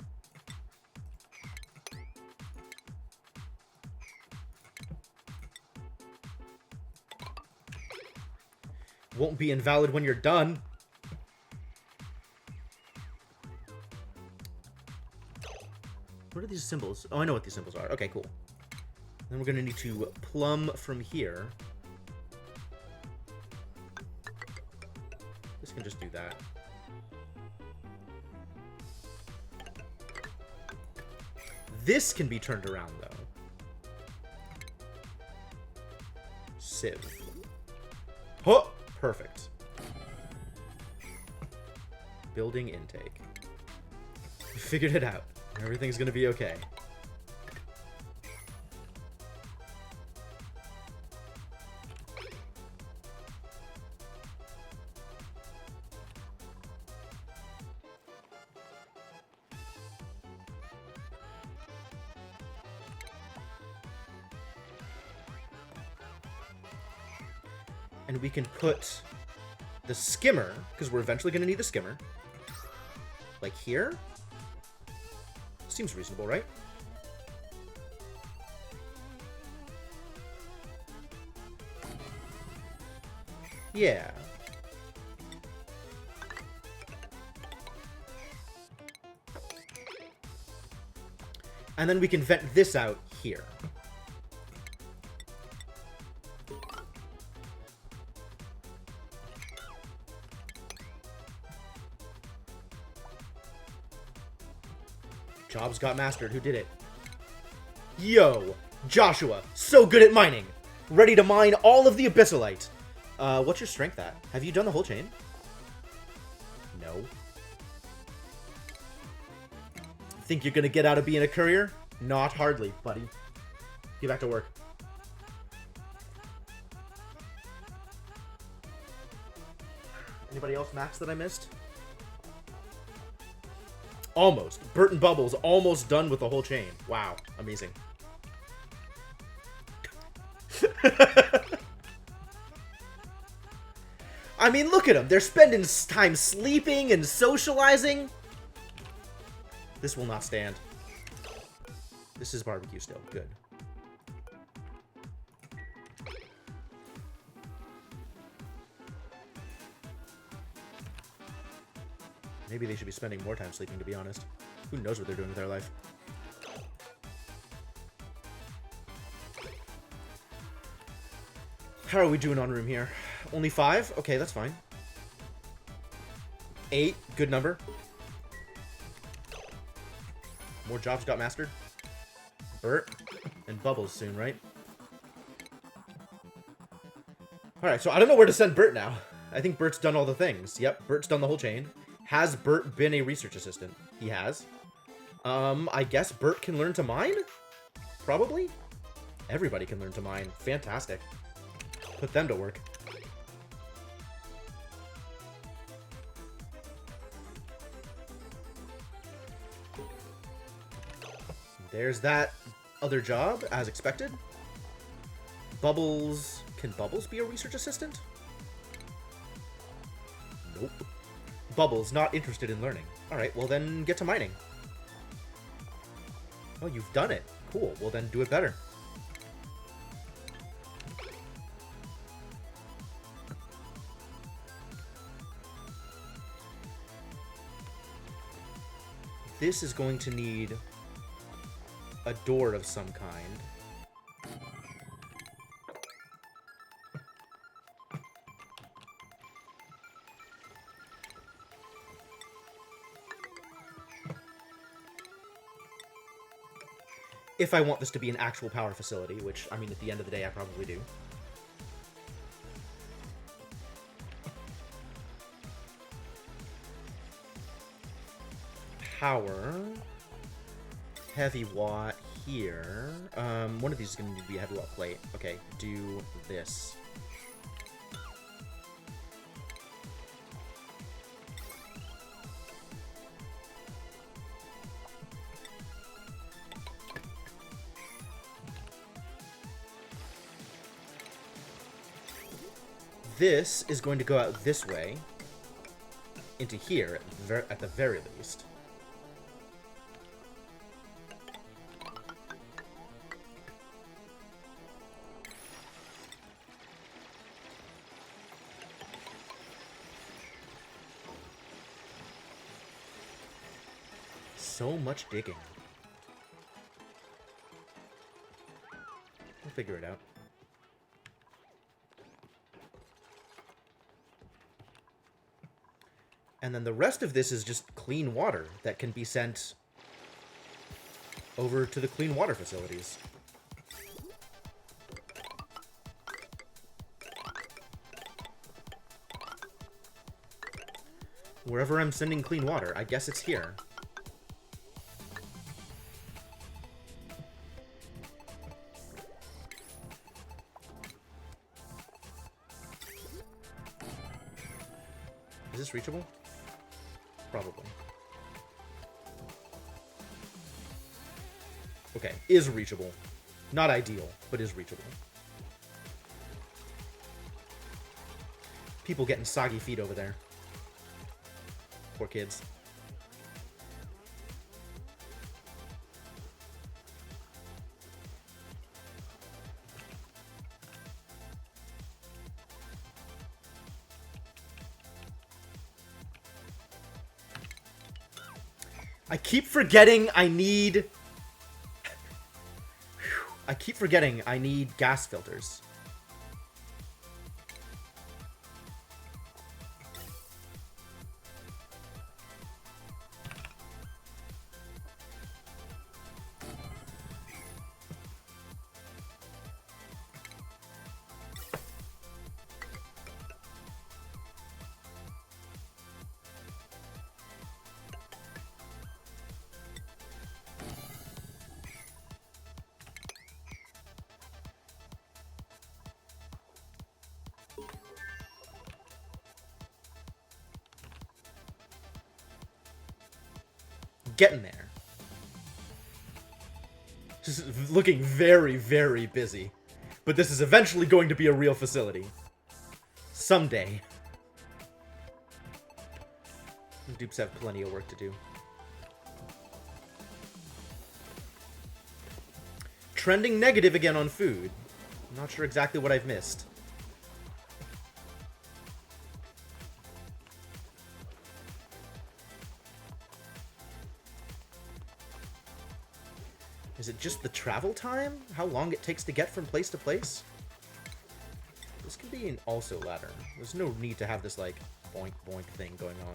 Won't be invalid when you're done. What are these symbols? Oh, I know what these symbols are. Okay, cool. Then we're going to need to plumb from here. This can just do that. This can be turned around, though. Sieve. Oh! Perfect. Building intake. We figured it out. Everything's gonna be okay. And we can put the skimmer, because we're eventually going to need the skimmer, like here. Seems reasonable, right? Yeah. And then we can vent this out here. Jobs got mastered. Who did it? Yo, Joshua, so good at mining. Ready to mine all of the abyssalite. What's your strength at? Have you done the whole chain? No. Think you're gonna get out of being a courier? Not hardly, buddy. Get back to work. Anybody else max that I missed? Almost. Bert and Bubbles almost done with the whole chain. Wow. Amazing. I mean, look at them. They're spending time sleeping and socializing. This will not stand. This is barbecue still. Good. Maybe they should be spending more time sleeping, to be honest. Who knows what they're doing with their life? How are we doing on room here? Only 5? Okay, that's fine. 8, good number. More jobs got mastered. Bert and Bubbles soon, right? Alright, so I don't know where to send Bert now. I think Bert's done all the things. Yep, Bert's done the whole chain. Has Bert been a research assistant? He has. I guess Bert can learn to mine? Probably? Everybody can learn to mine. Fantastic. Put them to work. There's that other job, as expected. Bubbles... Can Bubbles be a research assistant? Nope. Bubbles, not interested in learning. Alright, well then get to mining. Oh, you've done it. Cool, well then do it better. This is going to need a door of some kind. If I want this to be an actual power facility, which, I mean, at the end of the day, I probably do. Power. Heavy watt here. One of these is going to need to be a heavy watt plate. Okay, do this. This is going to go out this way into here, at the very least. So much digging. We'll figure it out. And then the rest of this is just clean water that can be sent over to the clean water facilities. Wherever I'm sending clean water, I guess it's here. Is this reachable? Probably. Okay, is reachable. Not ideal, but is reachable. People getting soggy feet over there. Poor kids. I keep forgetting I need... I keep forgetting I need gas filters. Getting there. Just looking very, very busy. But this is eventually going to be a real facility. Someday. Dupes have plenty of work to do. Trending negative again on food. I'm not sure exactly what I've missed. Is it just the travel time? How long it takes to get from place to place? This can be an also ladder. There's no need to have this, like, boink boink thing going on.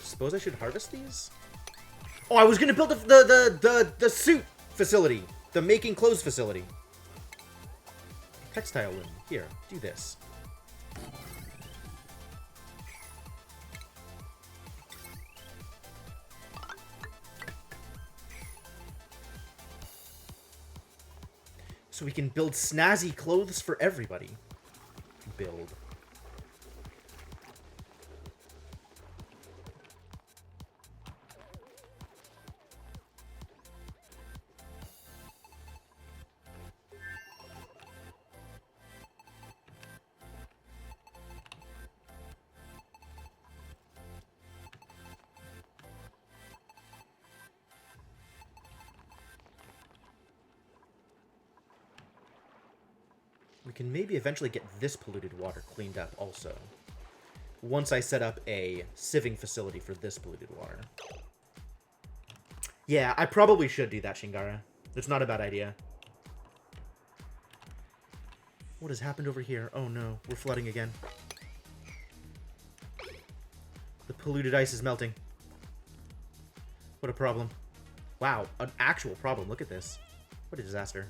Suppose I should harvest these? Oh, I was gonna build the suit facility. The making clothes facility. Textile loom. Here, do this. So we can build snazzy clothes for everybody. build. We can maybe eventually get this polluted water cleaned up also. Once I set up a sieving facility for this polluted water. Yeah, I probably should do that, Shingara. It's not a bad idea. What has happened over here? Oh no, we're flooding again. The polluted ice is melting. What a problem. Wow, an actual problem. Look at this. What a disaster.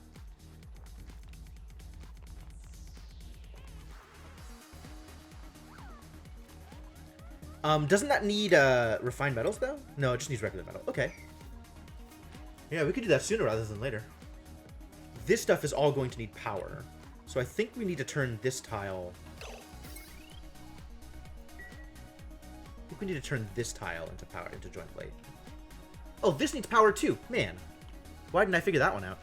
Doesn't that need refined metals though? No, it just needs regular metal. Okay. Yeah, we could do that sooner rather than later. This stuff is all going to need power. So I think we need to turn this tile... I think we need to turn this tile into power, into joint plate. Oh, this needs power too! Man. Why didn't I figure that one out?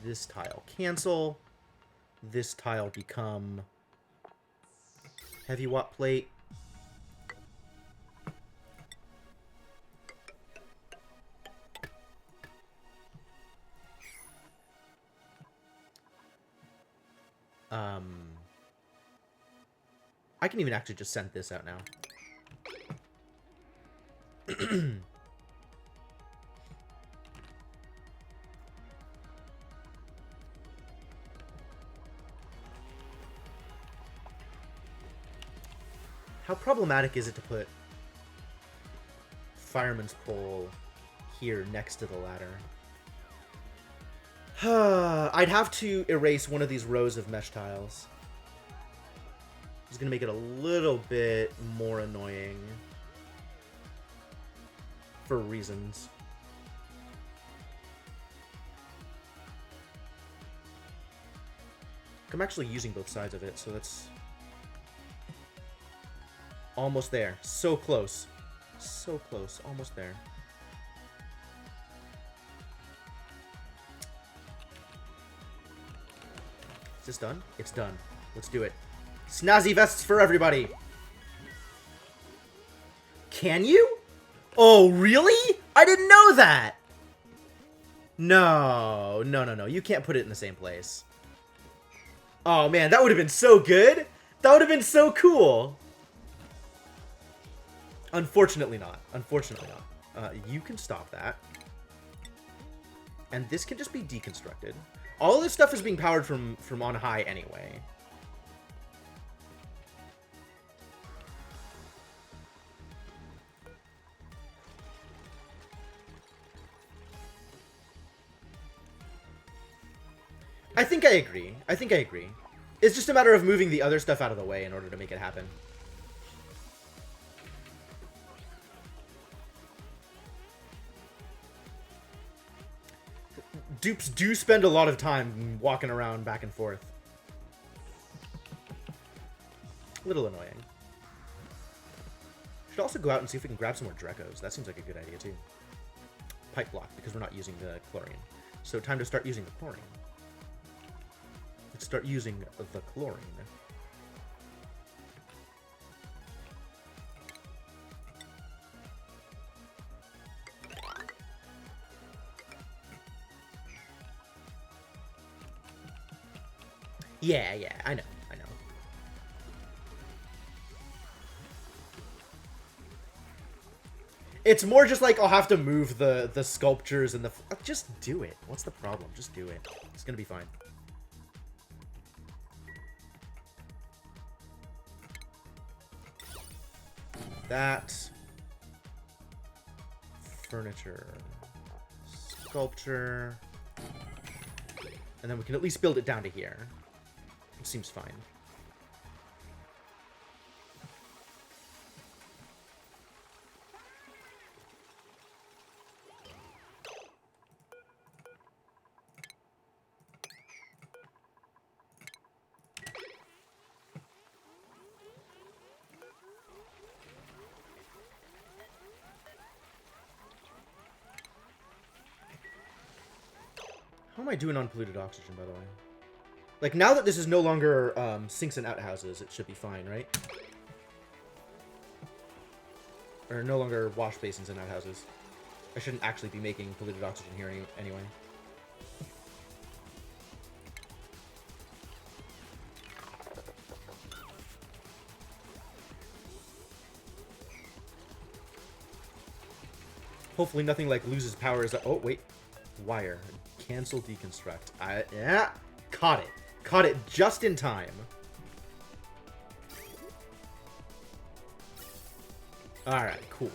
This tile cancel. This tile become heavy watt plate. I can even actually just send this out now. How problematic is it to put fireman's pole here next to the ladder? I'd have to erase one of these rows of mesh tiles. It's going to make it a little bit more annoying. For reasons. I'm actually using both sides of it, so that's... almost there. So close. So close. Almost there. Is this done? It's done. Let's do it. Snazzy vests for everybody! Can you? Oh, really? I didn't know that! No. No, no, no. You can't put it in the same place. Oh, man. That would have been so good! That would have been so cool! Unfortunately not. Unfortunately not. You can stop that. And this can just be deconstructed. All of this stuff is being powered from on high anyway. I think I agree. I think I agree. It's just a matter of moving the other stuff out of the way in order to make it happen. Dupes do spend a lot of time walking around back and forth. A little annoying. Should also go out and see if we can grab some more Drecos. That seems like a good idea too. Pipe block, because we're not using the chlorine. So time to start using the chlorine. Let's start using the chlorine. Yeah, yeah, I know, I know. It's more just like I'll have to move the sculptures and the... Just do it. What's the problem? Just do it. It's gonna be fine. That. Furniture. Sculpture. And then we can at least build it down to here. It seems fine. How am I doing on polluted oxygen, by the way? Like, now that this is no longer sinks and outhouses, it should be fine, right? Or no longer wash basins and outhouses. I shouldn't actually be making polluted oxygen here anyway. Hopefully nothing like loses power as oh wait. Wire. Cancel deconstruct. Yeah. Caught it. Caught it just in time. Alright, cool.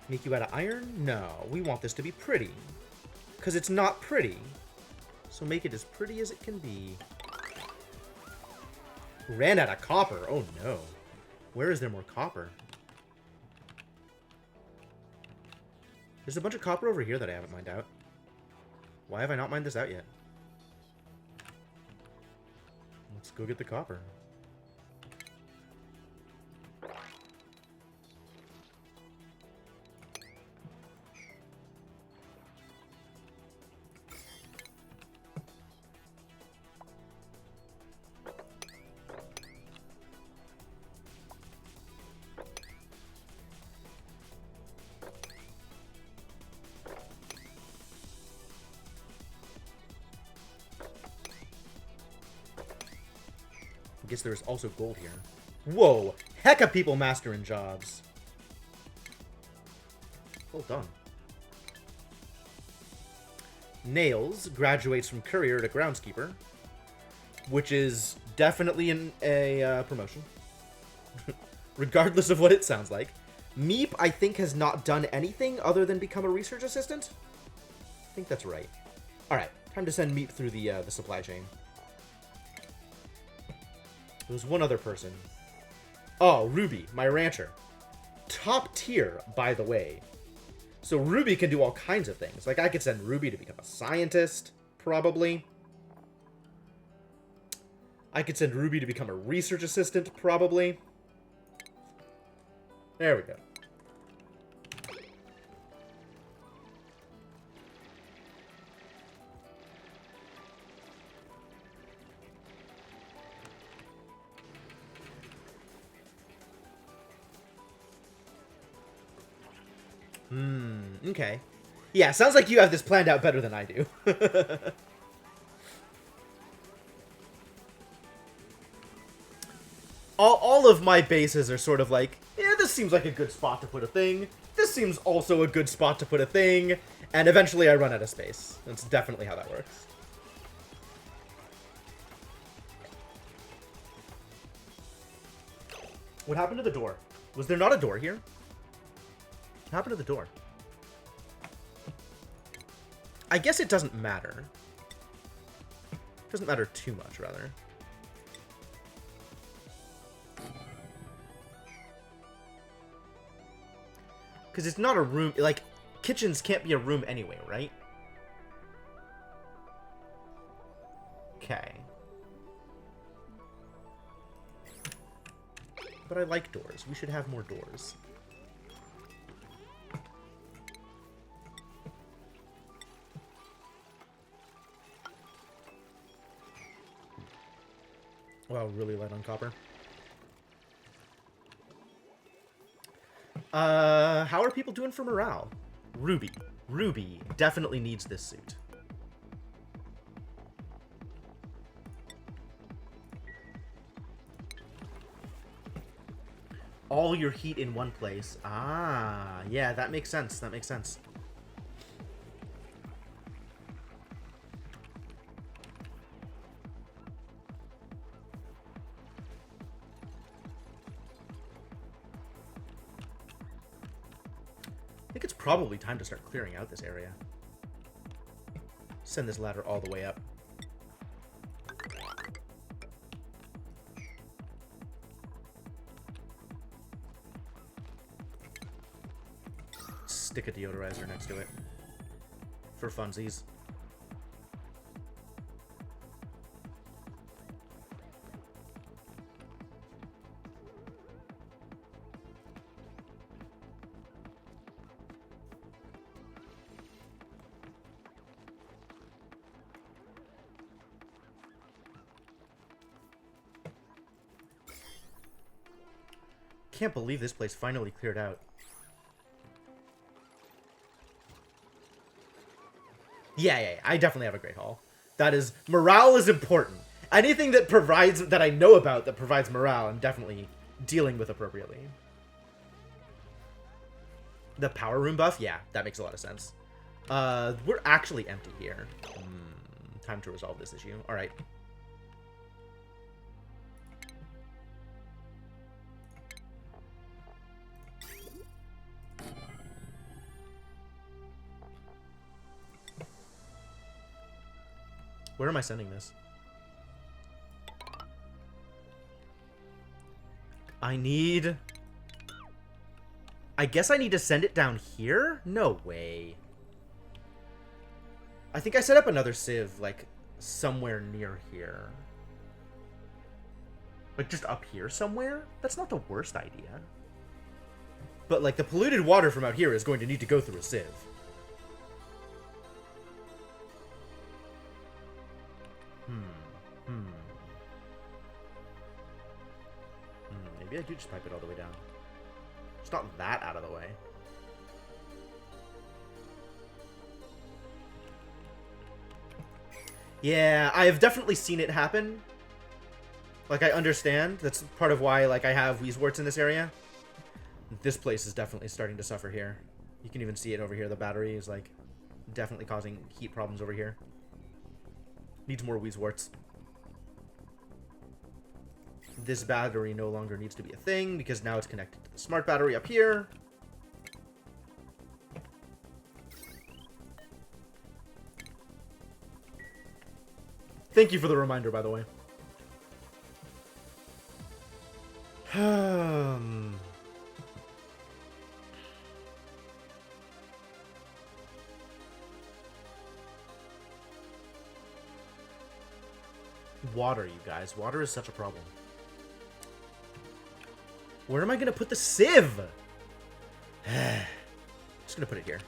Make you out of iron? No, we want this to be pretty. Because it's not pretty. So make it as pretty as it can be. Ran out of copper. Oh no. Where is there more copper? There's a bunch of copper over here that I haven't mined out. Why have I not mined this out yet? Let's go get the copper. I guess there's also gold here. Whoa! Heck of people mastering jobs. Well done. Nails graduates from courier to groundskeeper, which is definitely a promotion. Regardless of what it sounds like. Meep, I think, has not done anything other than become a research assistant. I think that's right. Alright, time to send Meep through the supply chain. There was one other person. Oh, Ruby, my rancher. Top tier, by the way. So Ruby can do all kinds of things. Like, I could send Ruby to become a scientist, probably. I could send Ruby to become a research assistant, probably. There we go. Okay. Yeah, sounds like you have this planned out better than I do. all of my bases are sort of like, yeah, this seems like a good spot to put a thing. This seems also a good spot to put a thing. And eventually I run out of space. That's definitely how that works. What happened to the door? Was there not a door here? What happened to the door? I guess it doesn't matter. It doesn't matter too much, rather. Because it's not a room. Like, kitchens can't be a room anyway, right? Okay. But I like doors. We should have more doors. Wow, really light on copper. How are people doing for morale? Ruby. Ruby definitely needs this suit. All your heat in one place. Ah, yeah, that makes sense. That makes sense. I think it's probably time to start clearing out this area. Send this ladder all the way up. Stick a deodorizer next to it. For funsies. can't believe this place finally cleared out. Yeah, I definitely have a Great Hall. That is, morale is important. Anything that provides, that I know about that provides morale, I'm definitely dealing with appropriately. The power room buff? Yeah, that makes a lot of sense. We're actually empty here. Time to resolve this issue. All right. Where am I sending this? I guess I need to send it down here? No way. I think I set up another sieve, like, somewhere near here. Like, just up here somewhere? That's not the worst idea. But, like, the polluted water from out here is going to need to go through a sieve. Maybe I do just pipe it all the way down. It's not that out of the way. Yeah, I have definitely seen it happen. Like, I understand. That's part of why, like, I have Weezewarts in this area. This place is definitely starting to suffer here. You can even see it over here. The battery is, like, definitely causing heat problems over here. Needs more Weezewarts. This battery no longer needs to be a thing because now it's connected to the smart battery up here. Thank you for the reminder, by the way. Water, you guys. Water is such a problem. Where am I going to put the sieve? Just going to put it here.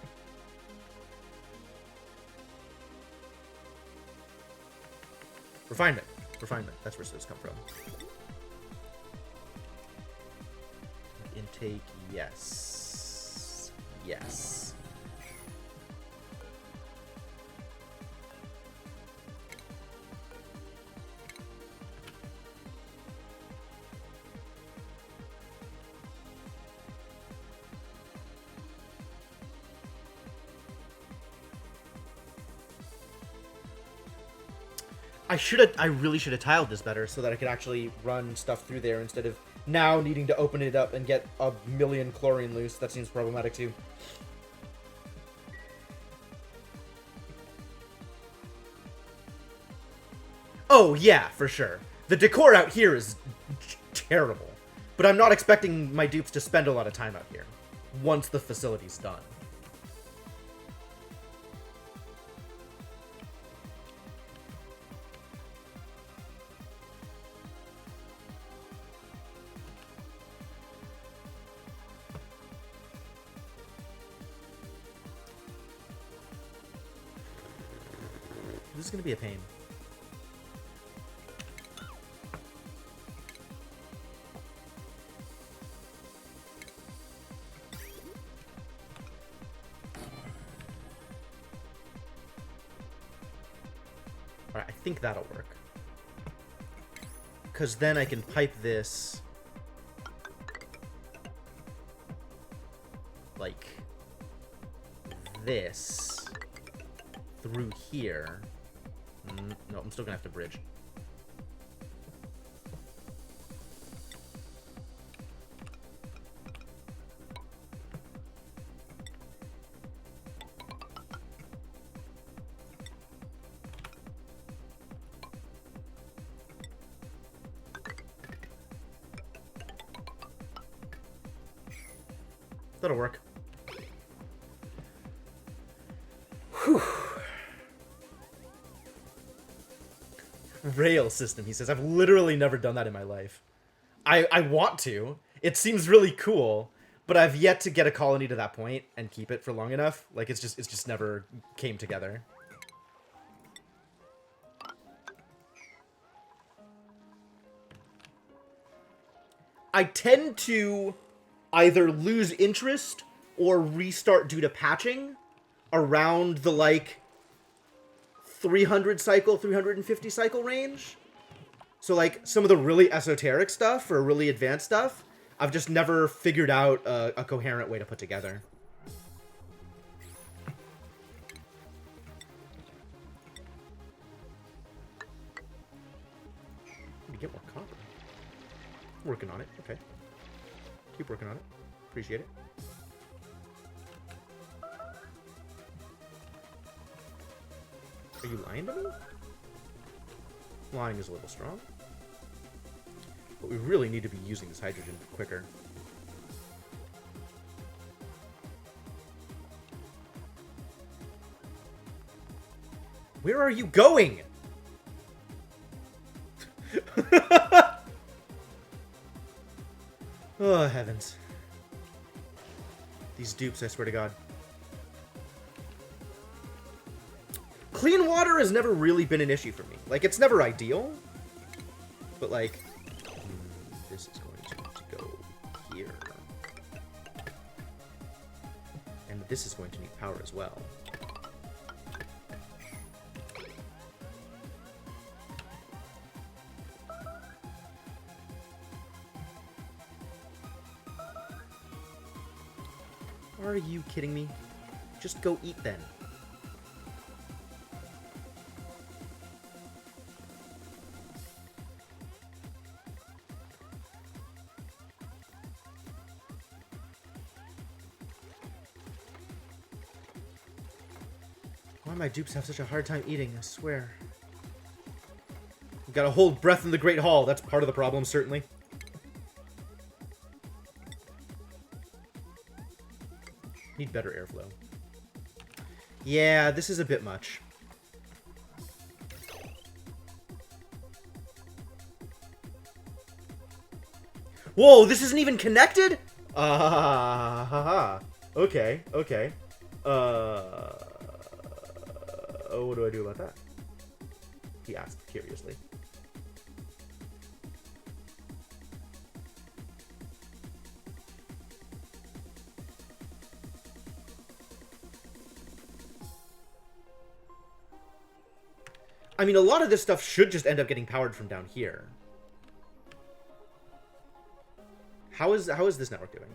Refinement. Refinement. That's where sieves come from. Intake, yes. Yes. I really should have tiled this better so that I could actually run stuff through there instead of now needing to open it up and get a million chlorine loose. That seems problematic too. Oh, yeah, for sure. The decor out here is terrible. But I'm not expecting my dupes to spend a lot of time out here once the facility's done. This is going to be a pain. Alright, I think that'll work. Because then I can pipe this like this through here. No, I'm still gonna have to bridge. That'll work. Whew. Rail system, he says. I've literally never done that in my life. I want to. It seems really cool, but I've yet to get a colony to that point and keep it for long enough. Like, it's just never came together. I tend to either lose interest or restart due to patching around the, like, 300 cycle, 350 cycle range. So, like, some of the really esoteric stuff or really advanced stuff, I've just never figured out a coherent way to put together. Need to get more copper. Working on it. Okay. Keep working on it. Appreciate it. Are you lying to me? Lying is a little strong. But we really need to be using this hydrogen quicker. Where are you going? Oh, heavens. These dupes, I swear to God. Clean water has never really been an issue for me. Like, it's never ideal. But, like, this is going to go here. And this is going to need power as well. Are you kidding me? Just go eat then. Why my dupes have such a hard time eating, I swear. You gotta hold breath in the Great Hall. That's part of the problem, certainly. Need better airflow. Yeah, this is a bit much. Whoa, this isn't even connected? Okay, okay. What do I do about that? He asked curiously. I mean, a lot of this stuff should just end up getting powered from down here. How is this network doing?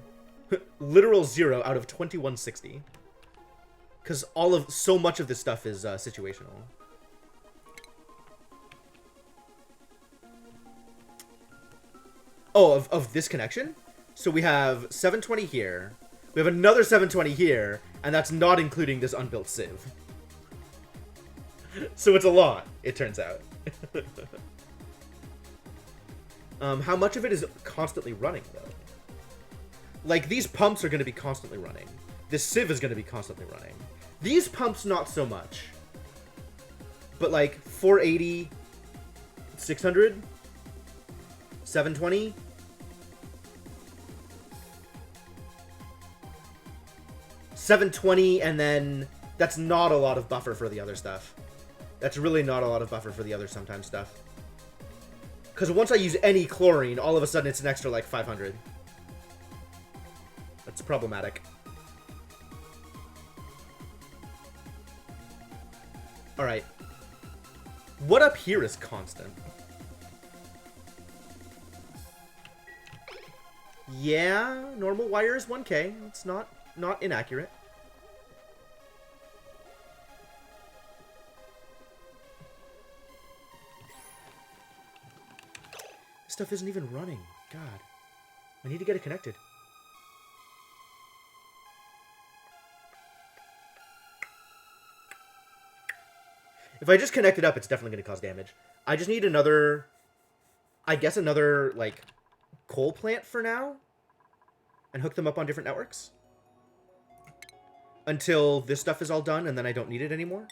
Literal 0 out of 2160. Because so much of this stuff is situational. Oh, of this connection? So we have 720 here. We have another 720 here, and that's not including this unbuilt sieve. So it's a lot, it turns out. How much of it is constantly running, though? Like, these pumps are going to be constantly running. This sieve is going to be constantly running. These pumps, not so much. But, like, 480, 600, 720. $720, and then that's not a lot of buffer for the other stuff. That's really not a lot of buffer for the other sometimes stuff. Because once I use any chlorine, all of a sudden it's an extra, like, 500. That's problematic. Alright. What up here is constant? Yeah, normal wire is 1K. It's not inaccurate. This stuff isn't even running. God. I need to get it connected. If I just connect it up, it's definitely going to cause damage. I just need another, I guess another, like, coal plant for now. And hook them up on different networks. Until this stuff is all done, and then I don't need it anymore.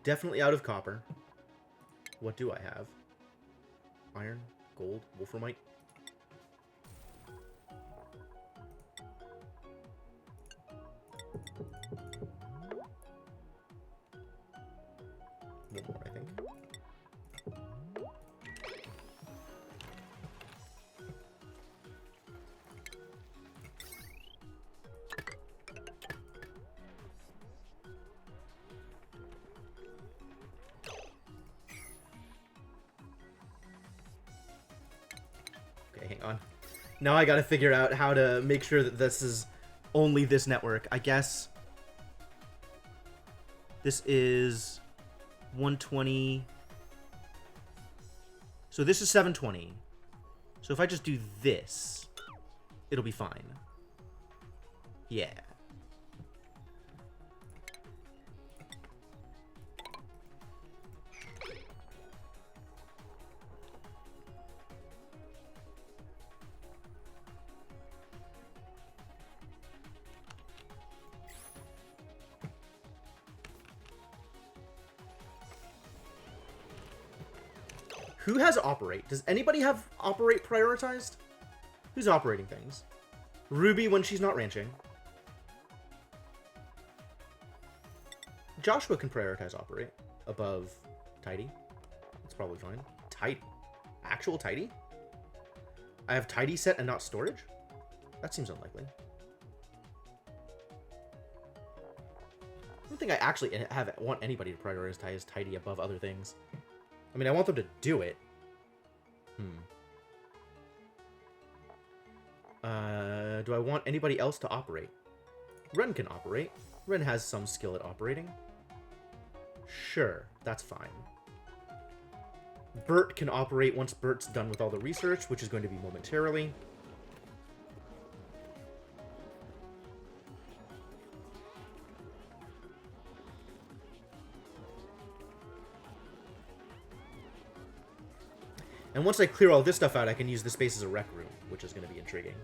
Definitely out of copper. What do I have? Iron, gold, wolframite. Okay, hang on. Now I gotta figure out how to make sure that this is only this network. I guess this is 120. So this is 720. So if I just do this, it'll be fine. Yeah. Who has operate? Does anybody have operate prioritized? Who's operating things? Ruby when she's not ranching. Joshua can prioritize operate above tidy. That's probably fine. Tidy. Actual tidy? I have tidy set and not storage? That seems unlikely. I don't think I actually want anybody to prioritize tidy above other things. I mean, I want them to do it. Do I want anybody else to operate? Ren can operate. Ren has some skill at operating. Sure, that's fine. Bert can operate once Bert's done with all the research, which is going to be momentarily. And once I clear all this stuff out, I can use the space as a rec room, which is going to be intriguing.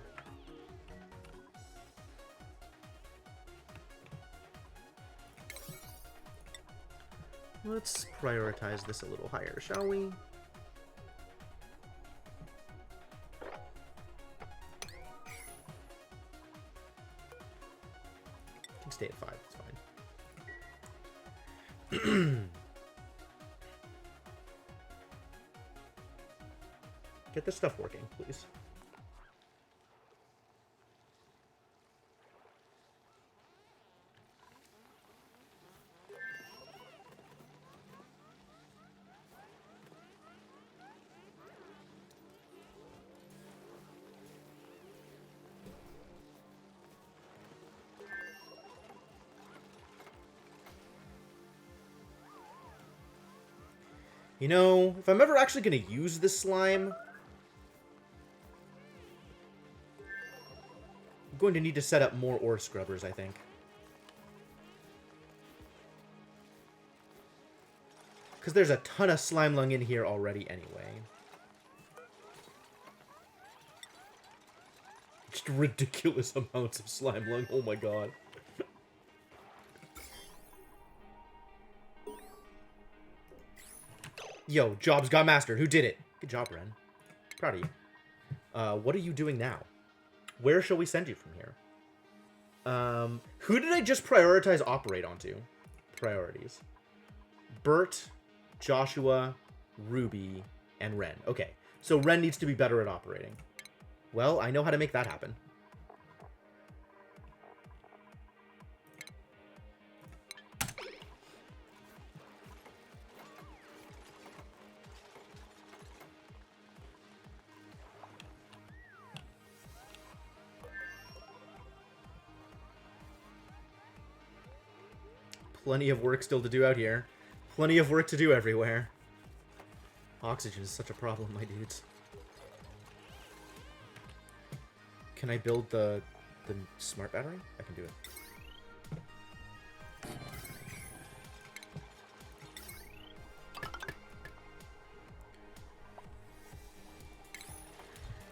Let's prioritize this a little higher, shall we? Can stay at 5, it's fine. Get this stuff working, please. You know, if I'm ever actually going to use this slime, I'm going to need to set up more ore scrubbers, I think. Because there's a ton of slime lung in here already anyway. Just ridiculous amounts of slime lung, oh my god. Yo, jobs got mastered. Who did it? Good job, Ren. Proud of you. What are you doing now? Where shall we send you from here? Who did I just prioritize operate onto? Priorities. Bert, Joshua, Ruby, and Ren. Okay, so Ren needs to be better at operating. Well, I know how to make that happen. Plenty of work still to do out here. Plenty of work to do everywhere. Oxygen is such a problem, my dudes. Can I build the smart battery? I can do it.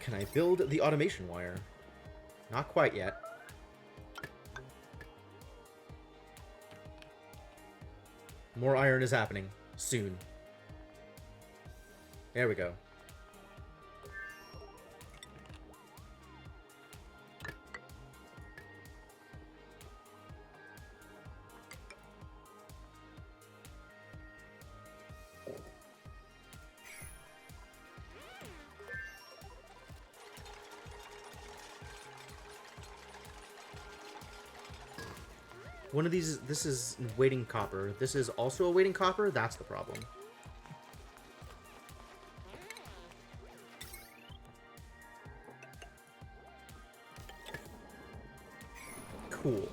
Can I build the automation wire? Not quite yet. More iron is happening. Soon. There we go. One of these, this is waiting copper. This is also a waiting copper? That's the problem. Cool.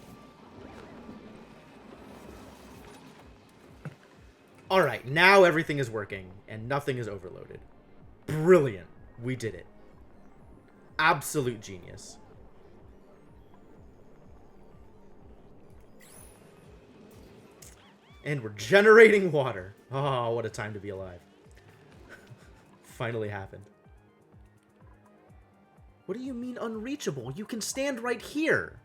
Alright, now everything is working, and nothing is overloaded. Brilliant. We did it. Absolute genius. And we're generating water. Oh, what a time to be alive. Finally happened. What do you mean unreachable? You can stand right here.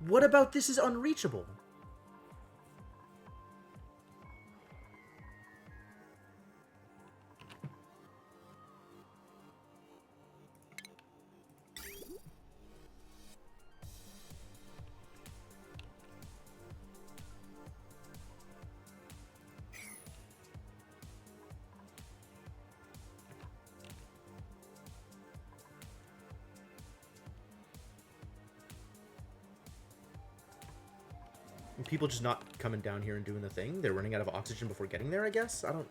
What about this is unreachable? People just not coming down here and doing the thing? They're running out of oxygen before getting there, I guess? I don't...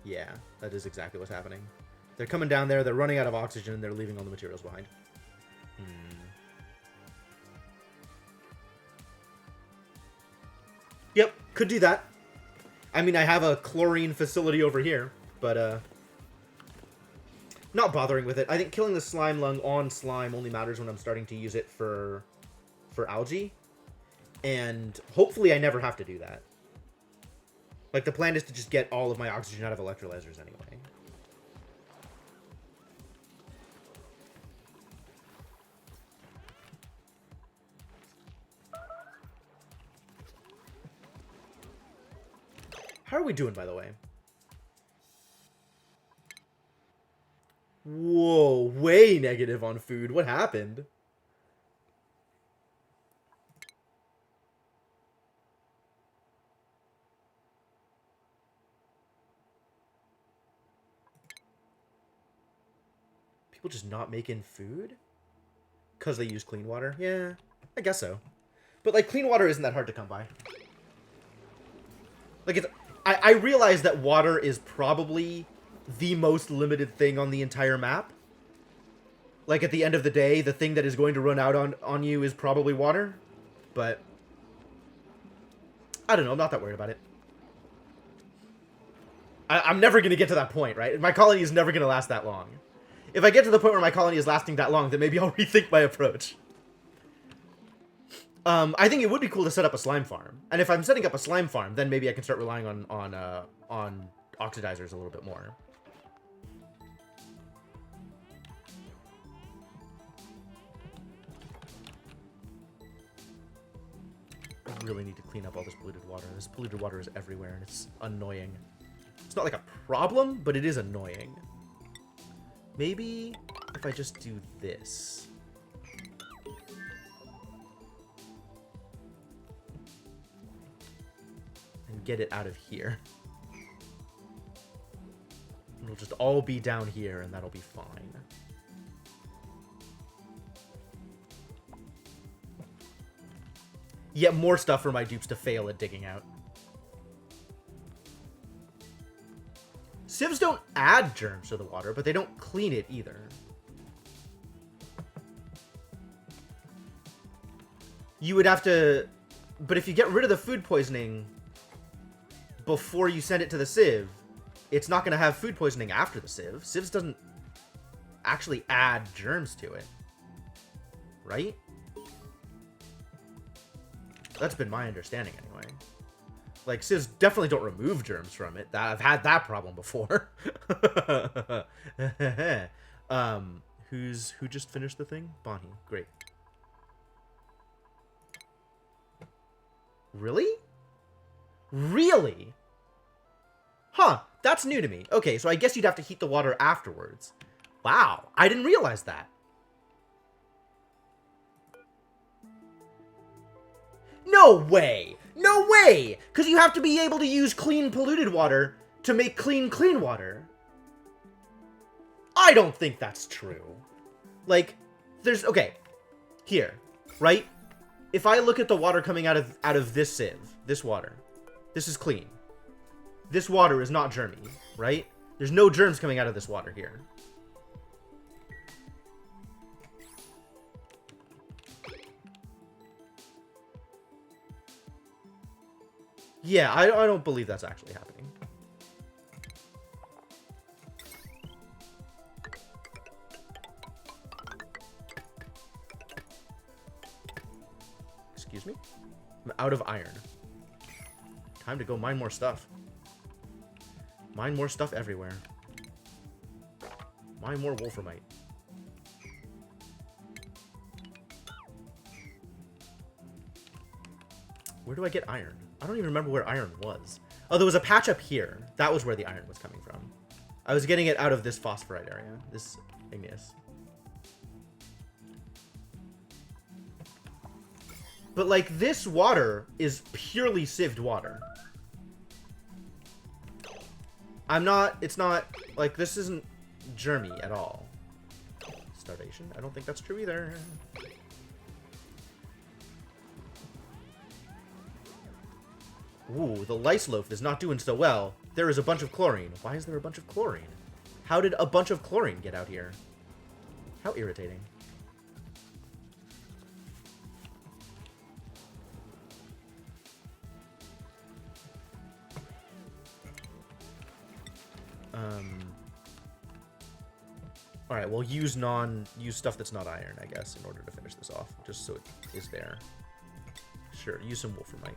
Yeah, that is exactly what's happening. They're coming down there, they're running out of oxygen, and they're leaving all the materials behind. Yep, could do that. I mean, I have a chlorine facility over here, but, not bothering with it. I think killing the slime lung on slime only matters when I'm starting to use it for algae. And hopefully I never have to do that. Like, the plan is to just get all of my oxygen out of electrolyzers anyway. How are we doing, by the way? Whoa, way negative on food. What happened? People just not making food? Because they use clean water? Yeah, I guess so. But, like, clean water isn't that hard to come by. Like, it's... I realize that water is probably the most limited thing on the entire map. Like, at the end of the day, the thing that is going to run out on you is probably water. But I don't know, I'm not that worried about it. I'm never going to get to that point, right? My colony is never going to last that long. If I get to the point where my colony is lasting that long, then maybe I'll rethink my approach. I think it would be cool to set up a slime farm. And if I'm setting up a slime farm, then maybe I can start relying on oxidizers a little bit more. I really need to clean up all this polluted water. This polluted water is everywhere, and it's annoying. It's not like a problem, but it is annoying. Maybe if I just do this. And get it out of here. It'll just all be down here, and that'll be fine. Yet more stuff for my dupes to fail at digging out. Sieves don't add germs to the water, but they don't clean it either. You would have to... But if you get rid of the food poisoning before you send it to the sieve, it's not going to have food poisoning after the sieve. Sieves doesn't actually add germs to it. Right? That's been my understanding anyway. Like, sieves definitely don't remove germs from it. I've had that problem before. Who just finished the thing? Bonnie. Great. Really? Really? Huh. That's new to me. Okay, so I guess you'd have to heat the water afterwards. Wow. I didn't realize that. No way! No way! Because you have to be able to use clean polluted water to make clean water. I don't think that's true. Like, there's... Okay. Here. Right? If I look at the water coming out of this sieve, this water, this is clean. This water is not germy, right? There's no germs coming out of this water here. Yeah, I don't believe that's actually happening. Excuse me? I'm out of iron. Time to go mine more stuff. Mine more stuff everywhere. Mine more wolframite. Where do I get iron? I don't even remember where iron was. Oh, there was a patch up here. That was where the iron was coming from. I was getting it out of this phosphorite area. This igneous. But, like, this water is purely sieved water. It's not, like, this isn't germy at all. Starvation? I don't think that's true either. Ooh, the lice loaf is not doing so well. There is a bunch of chlorine. Why is there a bunch of chlorine? How did a bunch of chlorine get out here? How irritating. Alright, well, use stuff that's not iron, I guess, in order to finish this off, just so it is there. Sure, use some wolframite.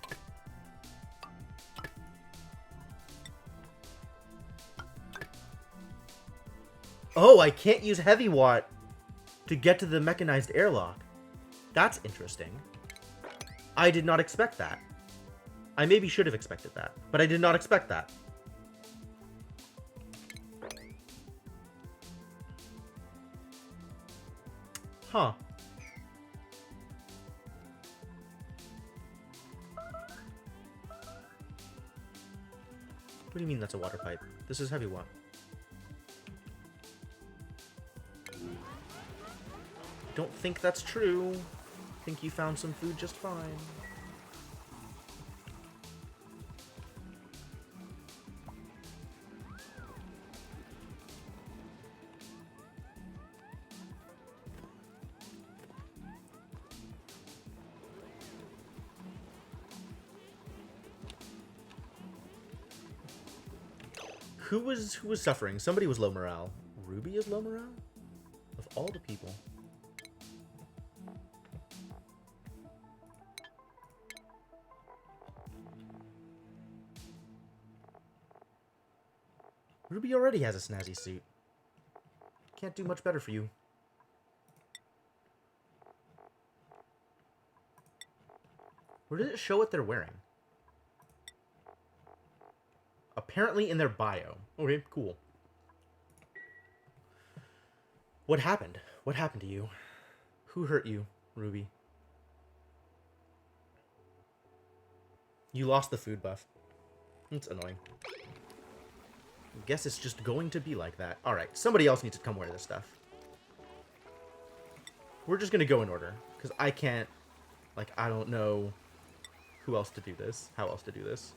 Oh, I can't use heavy watt to get to the mechanized airlock. That's interesting. I did not expect that. I maybe should have expected that, but I did not expect that. Huh. What do you mean that's a water pipe? This is heavy watt. Don't think that's true. Think you found some food just fine. Who was suffering? Somebody was low morale. Ruby is low morale? Of all the people. Ruby already has a snazzy suit. Can't do much better for you. Where did it show what they're wearing? Apparently in their bio. Okay, cool. What happened? What happened to you? Who hurt you, Ruby? You lost the food buff. It's annoying. I guess it's just going to be like that. Alright, somebody else needs to come wear this stuff. We're just gonna go in order, because I can't, like, I don't know who else to do this, how else to do this.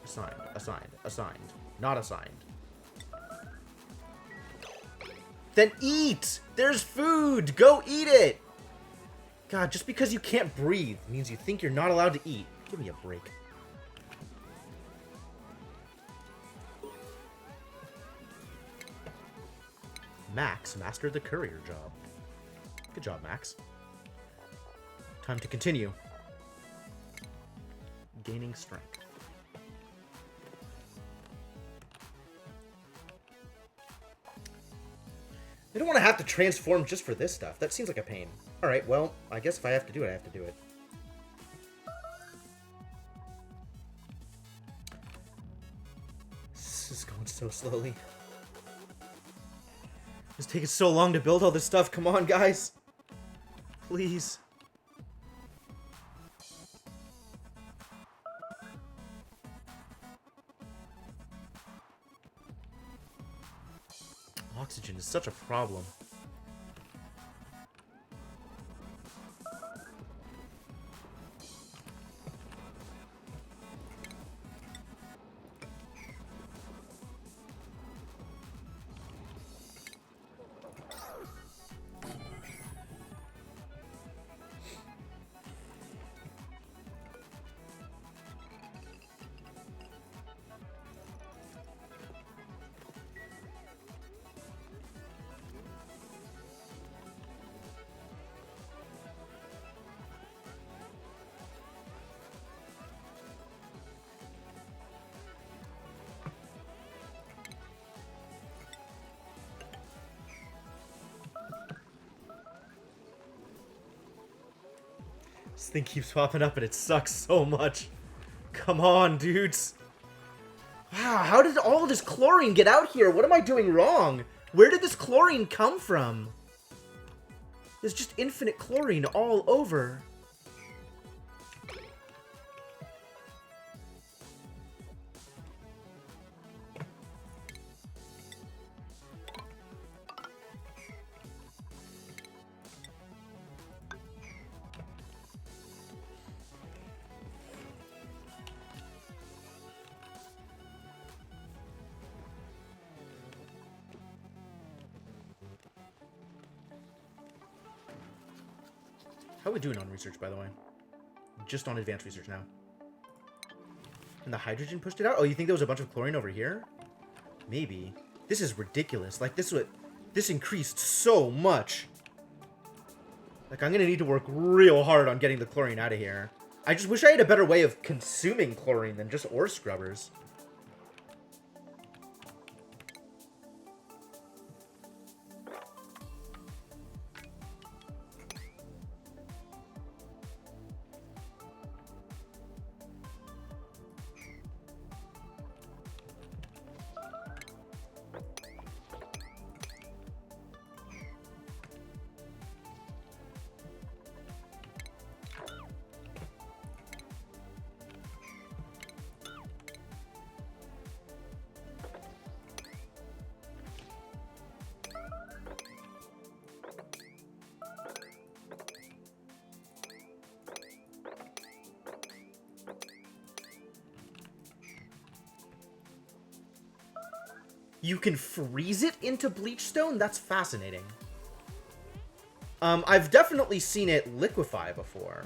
Assigned, assigned, assigned. Not assigned. Then eat! There's food! Go eat it! God, just because you can't breathe means you think you're not allowed to eat. Give me a break. Max mastered the courier job. Good job, Max. Time to continue. Gaining strength. I don't want to have to transform just for this stuff. That seems like a pain. Alright, well, I guess if I have to do it, I have to do it. This is going so slowly. It's taking so long to build all this stuff. Come on, guys. Please. Oxygen is such a problem. This thing keeps popping up and it sucks so much. Come on, dudes. Wow, how did all this chlorine get out here? What am I doing wrong? Where did this chlorine come from? There's just infinite chlorine all over. How are we doing on research, by the way? Just on advanced research now. And the hydrogen pushed it out? Oh, you think there was a bunch of chlorine over here? Maybe. This is ridiculous. Like, this increased so much. Like, I'm gonna need to work real hard on getting the chlorine out of here. I just wish I had a better way of consuming chlorine than just ore scrubbers. You can freeze it into bleach stone? That's fascinating. I've definitely seen it liquefy before.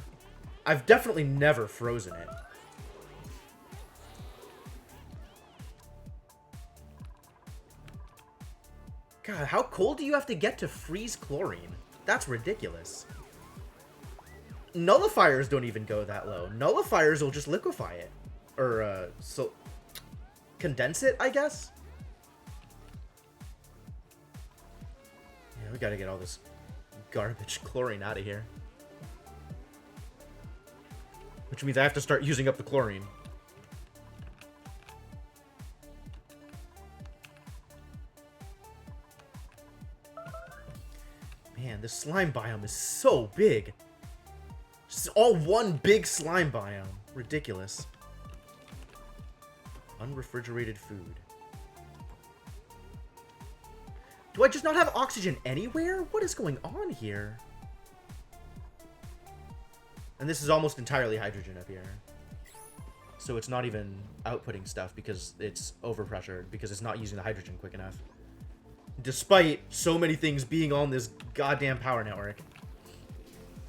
I've definitely never frozen it. God, how cold do you have to get to freeze chlorine? That's ridiculous. Nullifiers don't even go that low. Nullifiers will just liquefy it. Or, so... condense it, I guess? Yeah, we gotta get all this garbage chlorine out of here. Which means I have to start using up the chlorine. Man, this slime biome is so big. Just all one big slime biome. Ridiculous. Unrefrigerated food. Do I just not have oxygen anywhere? What is going on here? And this is almost entirely hydrogen up here. So it's not even outputting stuff because it's overpressured, because it's not using the hydrogen quick enough. Despite so many things being on this goddamn power network.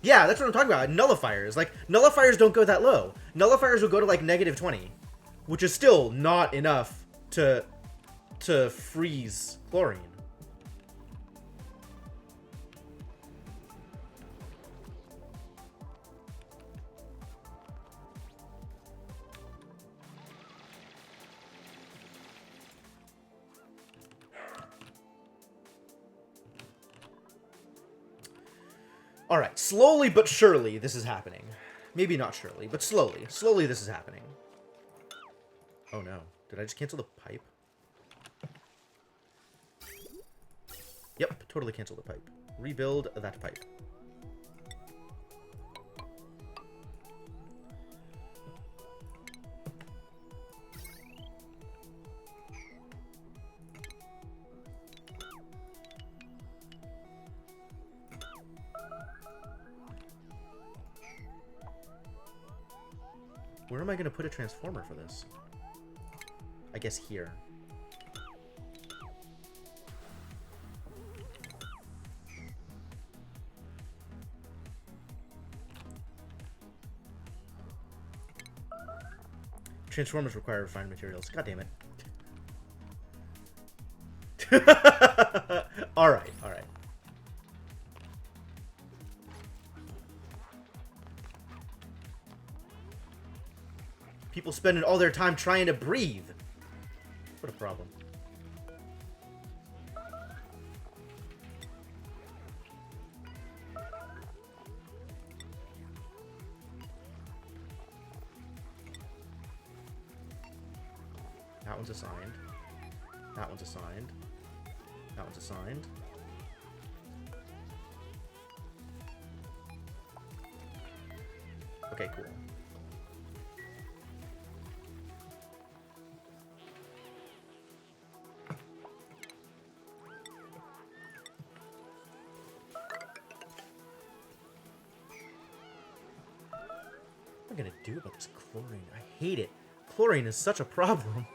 Yeah, that's what I'm talking about. Nullifiers. Like, nullifiers don't go that low. Nullifiers will go to, like, -20. Which is still not enough to freeze chlorine. Alright, slowly but surely this is happening. Maybe not surely, but slowly. Slowly this is happening. Oh no. Did I just cancel the pipe? Yep, totally cancel the pipe. Rebuild that pipe. Where am I going to put a transformer for this? I guess here. Transformers require refined materials. God damn it. Alright, alright. People spending all their time trying to breathe. What a problem. That one's assigned. That one's assigned. That one's assigned. Okay, cool. What am I gonna do about this chlorine? I hate it. Chlorine is such a problem.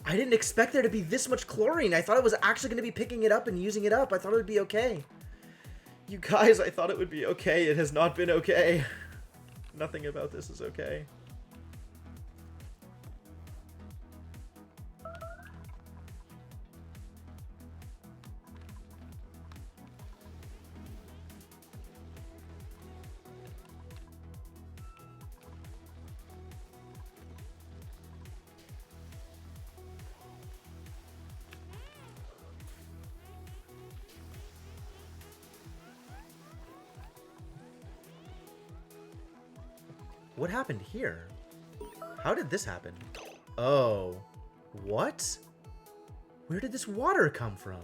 I didn't expect there to be this much chlorine. I thought it was actually going to be picking it up and using it up. I thought it would be okay. You guys, I thought it would be okay. It has not been okay. Nothing about this is okay. What happened here? How did this happen? Oh. What? Where did this water come from?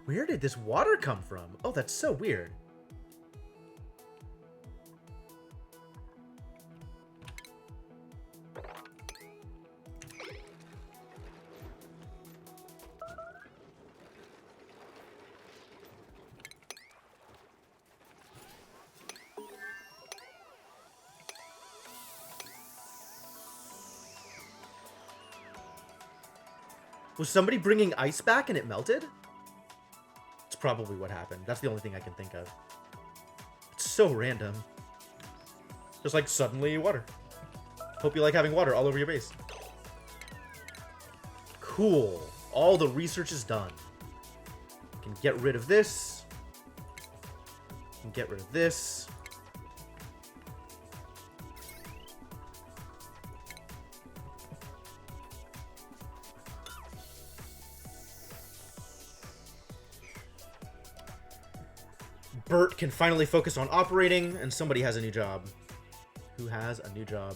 Where did this water come from? Oh, that's so weird. Was somebody bringing ice back and it melted? It's probably what happened. That's the only thing I can think of. It's so random. Just like suddenly water. Hope you like having water all over your base. Cool. All the research is done. Can get rid of this. Can get rid of this. Bert can finally focus on operating, and somebody has a new job. Who has a new job?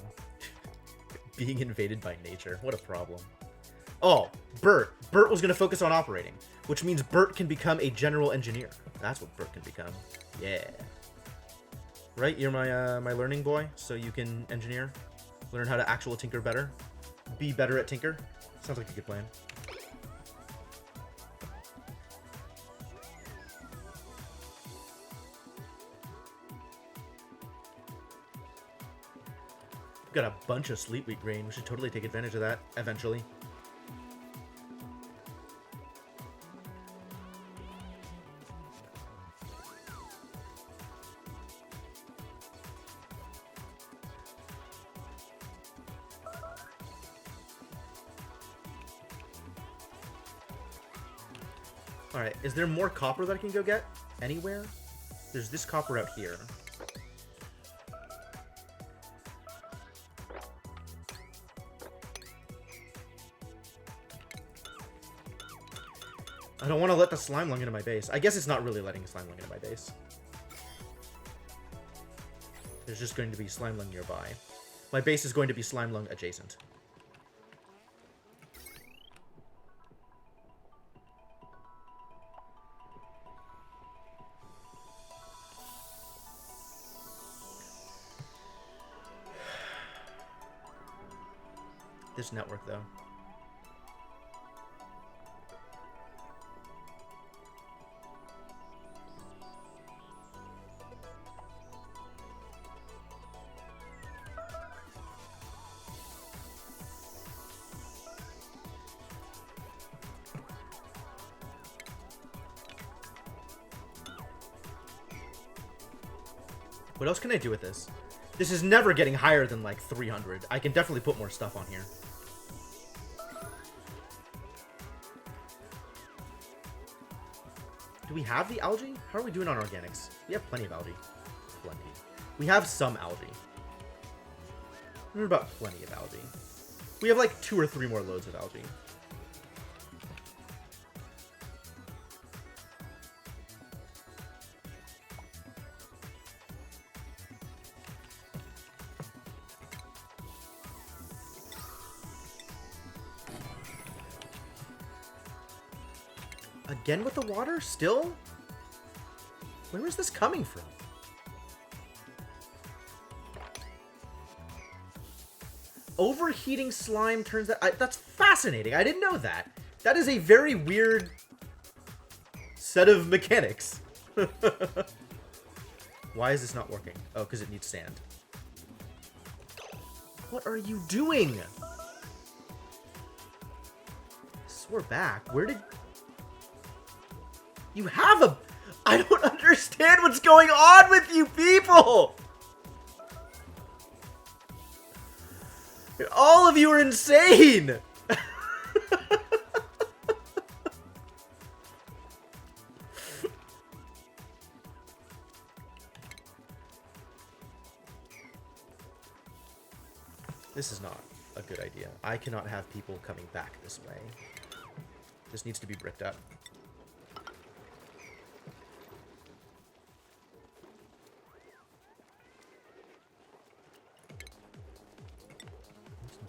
Being invaded by nature. What a problem. Oh, Bert. Bert was going to focus on operating, which means Bert can become a general engineer. That's what Bert can become. Yeah. Right? You're my learning boy, so you can engineer. Learn how to actual tinker better. Be better at tinker. Sounds like a good plan. Got a bunch of sleep wheat grain. We should totally take advantage of that eventually. Alright, is there more copper that I can go get? Anywhere? There's this copper out here. I don't want to let the slime lung into my base. I guess it's not really letting the slime lung into my base. There's just going to be slime lung nearby. My base is going to be slime lung adjacent. This network, though. What else can I do with this? This is never getting higher than, like, 300. I can definitely put more stuff on here. Do we have the algae? How are we doing on organics? We have plenty of algae. Plenty. We have some algae. We're about plenty of algae. We have, like, 2 or 3 more loads of algae. Again with the water? Still? Where is this coming from? Overheating slime turns out... that's fascinating. I didn't know that. That is a very weird set of mechanics. Why is this not working? Oh, because it needs sand. What are you doing? We're back. Where did... You have a... I don't understand what's going on with you people! All of you are insane! This is not a good idea. I cannot have people coming back this way. This needs to be bricked up.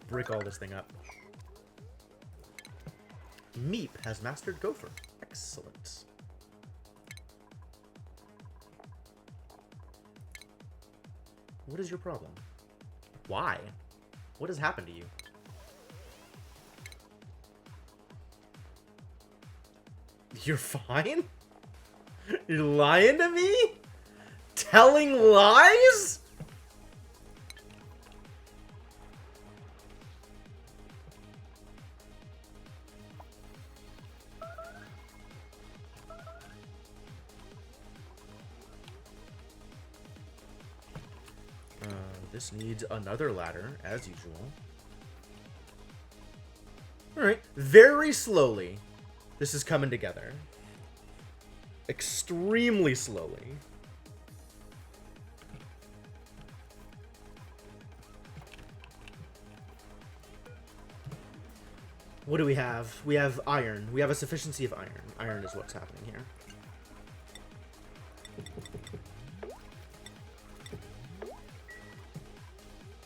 Brick all this thing up. Meep has mastered Gopher. Excellent. What is your problem? Why? What has happened to you? You're fine? You're lying to me? Telling lies? This needs another ladder, as usual. Alright, very slowly, this is coming together. Extremely slowly. What do we have? We have iron. We have a sufficiency of iron. Iron is what's happening here.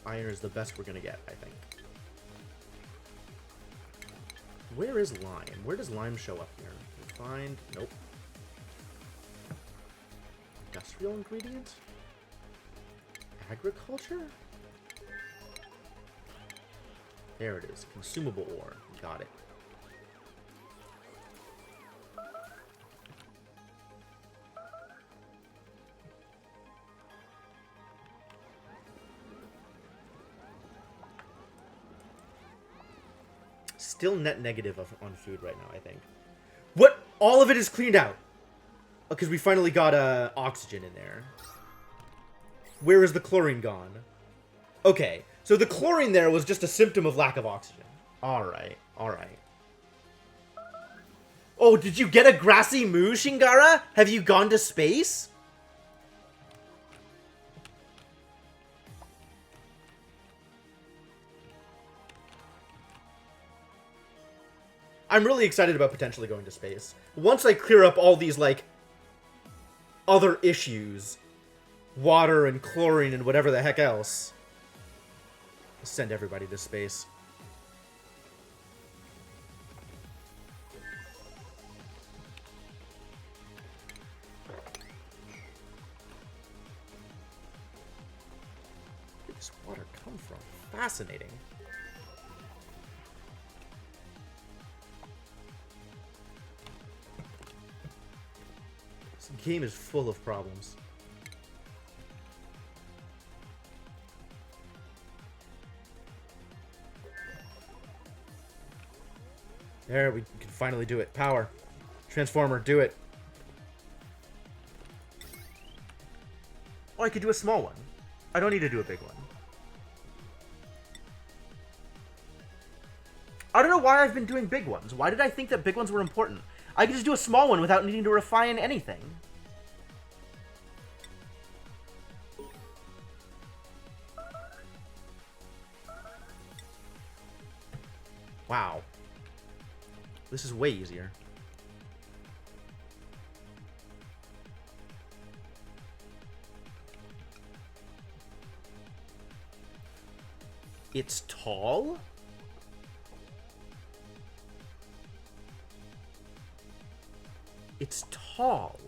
Iron is the best we're gonna get, I think. Where is lime? Where does lime show up here? Refined? Nope. Industrial ingredient? Agriculture? There it is. Consumable ore. Got it. Still net negative on food right now, I think. What? All of it is cleaned out. Because we finally got oxygen in there. Where is the chlorine gone? Okay, so the chlorine there was just a symptom of lack of oxygen. Alright, alright. Oh, did you get a grassy moo, Shingara? Have you gone to space? I'm really excited about potentially going to space. Once I clear up all these, like, other issues, water and chlorine and whatever the heck else. Send everybody to space. Where did this water come from? Fascinating. This game is full of problems. There, we can finally do it. Power. Transformer, do it. Oh, I could do a small one. I don't need to do a big one. I don't know why I've been doing big ones. Why did I think that big ones were important? I could just do a small one without needing to refine anything. Wow. This is way easier. It's tall? It's tall.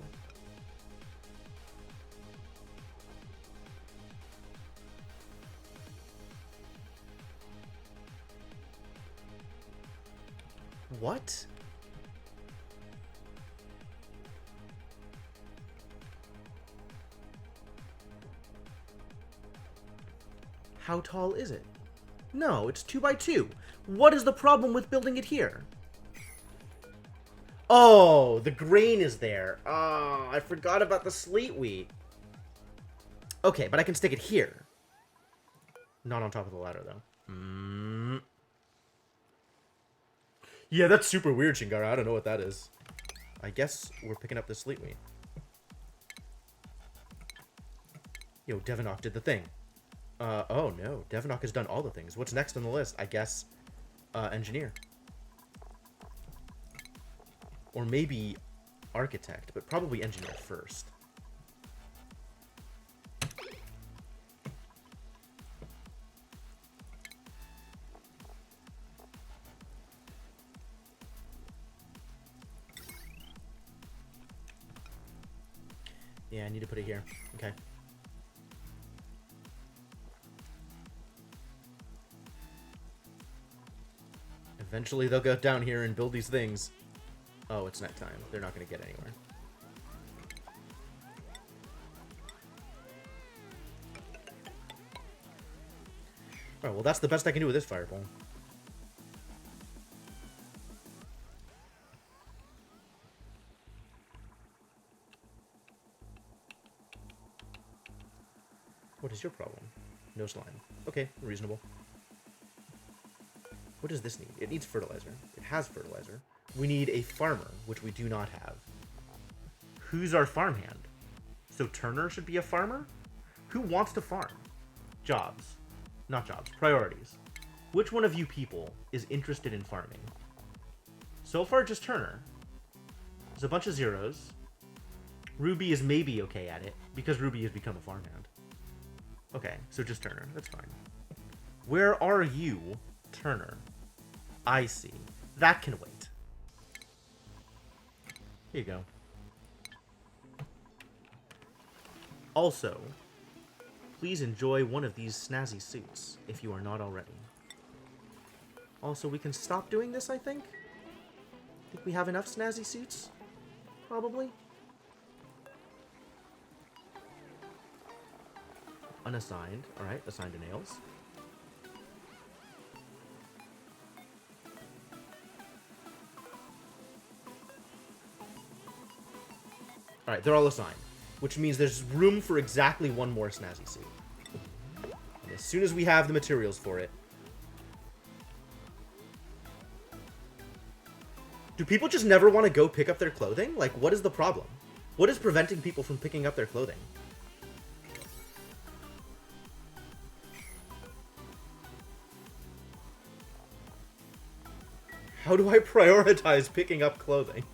What? How tall is it? No, it's 2 by 2. What is the problem with building it here? Oh, the grain is there. Oh, I forgot about the slate wheat. Okay, but I can stick it here. Not on top of the ladder, though. Yeah, that's super weird, Shingara. I don't know what that is. I guess we're picking up the slate wheat. Yo, Devonok did the thing. Oh no. Devonok has done all the things. What's next on the list? I guess, engineer. Or maybe architect, but probably engineer first. Yeah, I need to put it here. Okay. Eventually they'll go down here and build these things. Oh, it's nighttime. They're not going to get anywhere. Alright, well that's the best I can do with this fireball. What is your problem? No slime. Okay, reasonable. What does this need? It needs fertilizer. It has fertilizer. We need a farmer, which we do not have. Who's our farmhand? So Turner should be a farmer? Who wants to farm? Jobs. Not jobs. Priorities. Which one of you people is interested in farming? So far, just Turner. There's a bunch of zeros. Ruby is maybe okay at it, because Ruby has become a farmhand. Okay, so just Turner. That's fine. Where are you, Turner? I see. That can wait. Here you go. Also, please enjoy one of these snazzy suits, if you are not already. Also, we can stop doing this, I think? I think we have enough snazzy suits? Probably? Unassigned. Alright, assigned to nails. Alright, they're all assigned. Which means there's room for exactly one more snazzy suit. And as soon as we have the materials for it... Do people just never want to go pick up their clothing? Like, what is the problem? What is preventing people from picking up their clothing? How do I prioritize picking up clothing?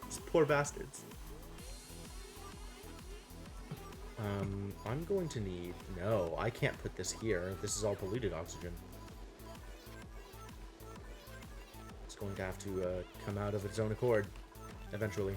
These poor bastards. I'm going to need... No, I can't put this here. This is all polluted oxygen. It's going to have to come out of its own accord, eventually.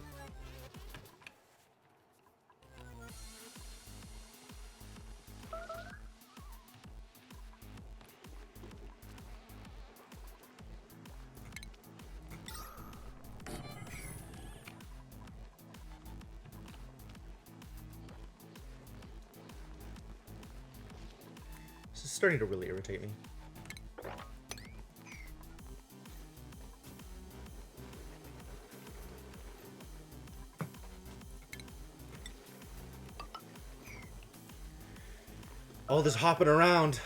This is starting to really irritate me. All this hopping around.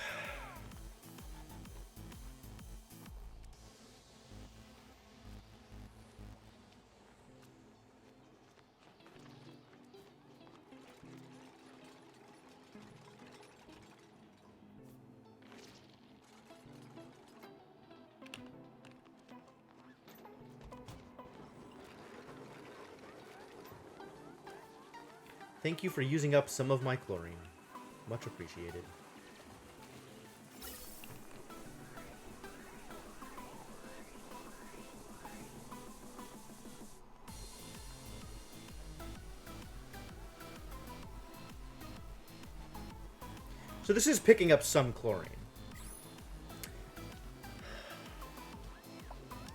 Thank you for using up some of my chlorine. Much appreciated. So this is picking up some chlorine.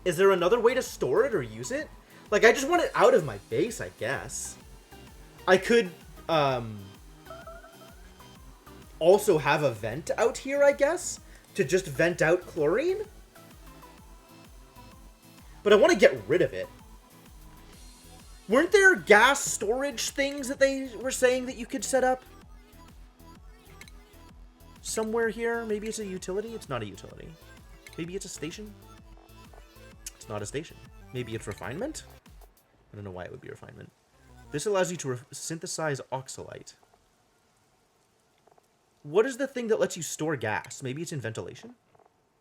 Is there another way to store it or use it? Like, I just want it out of my base, I guess. I could, also have a vent out here, I guess, to just vent out chlorine. But I want to get rid of it. Weren't there gas storage things that they were saying that you could set up? Somewhere here? Maybe it's a utility? It's not a utility. Maybe it's a station? It's not a station. Maybe it's refinement? I don't know why it would be refinement. This allows you to synthesize oxalite. What is the thing that lets you store gas? Maybe it's in ventilation?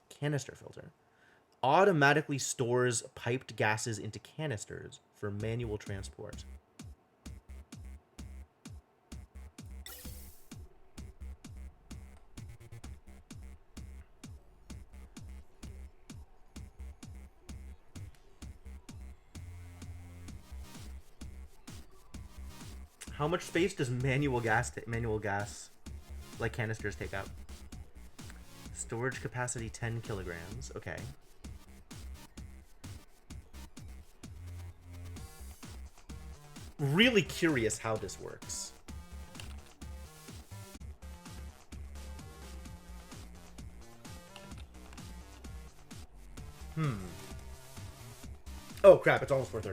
Canister filter. Automatically stores piped gases into canisters for manual transport. How much space does manual gas like canisters take up? Storage capacity 10 kilograms. Okay. Really curious how this works. Oh crap, it's almost 4:30.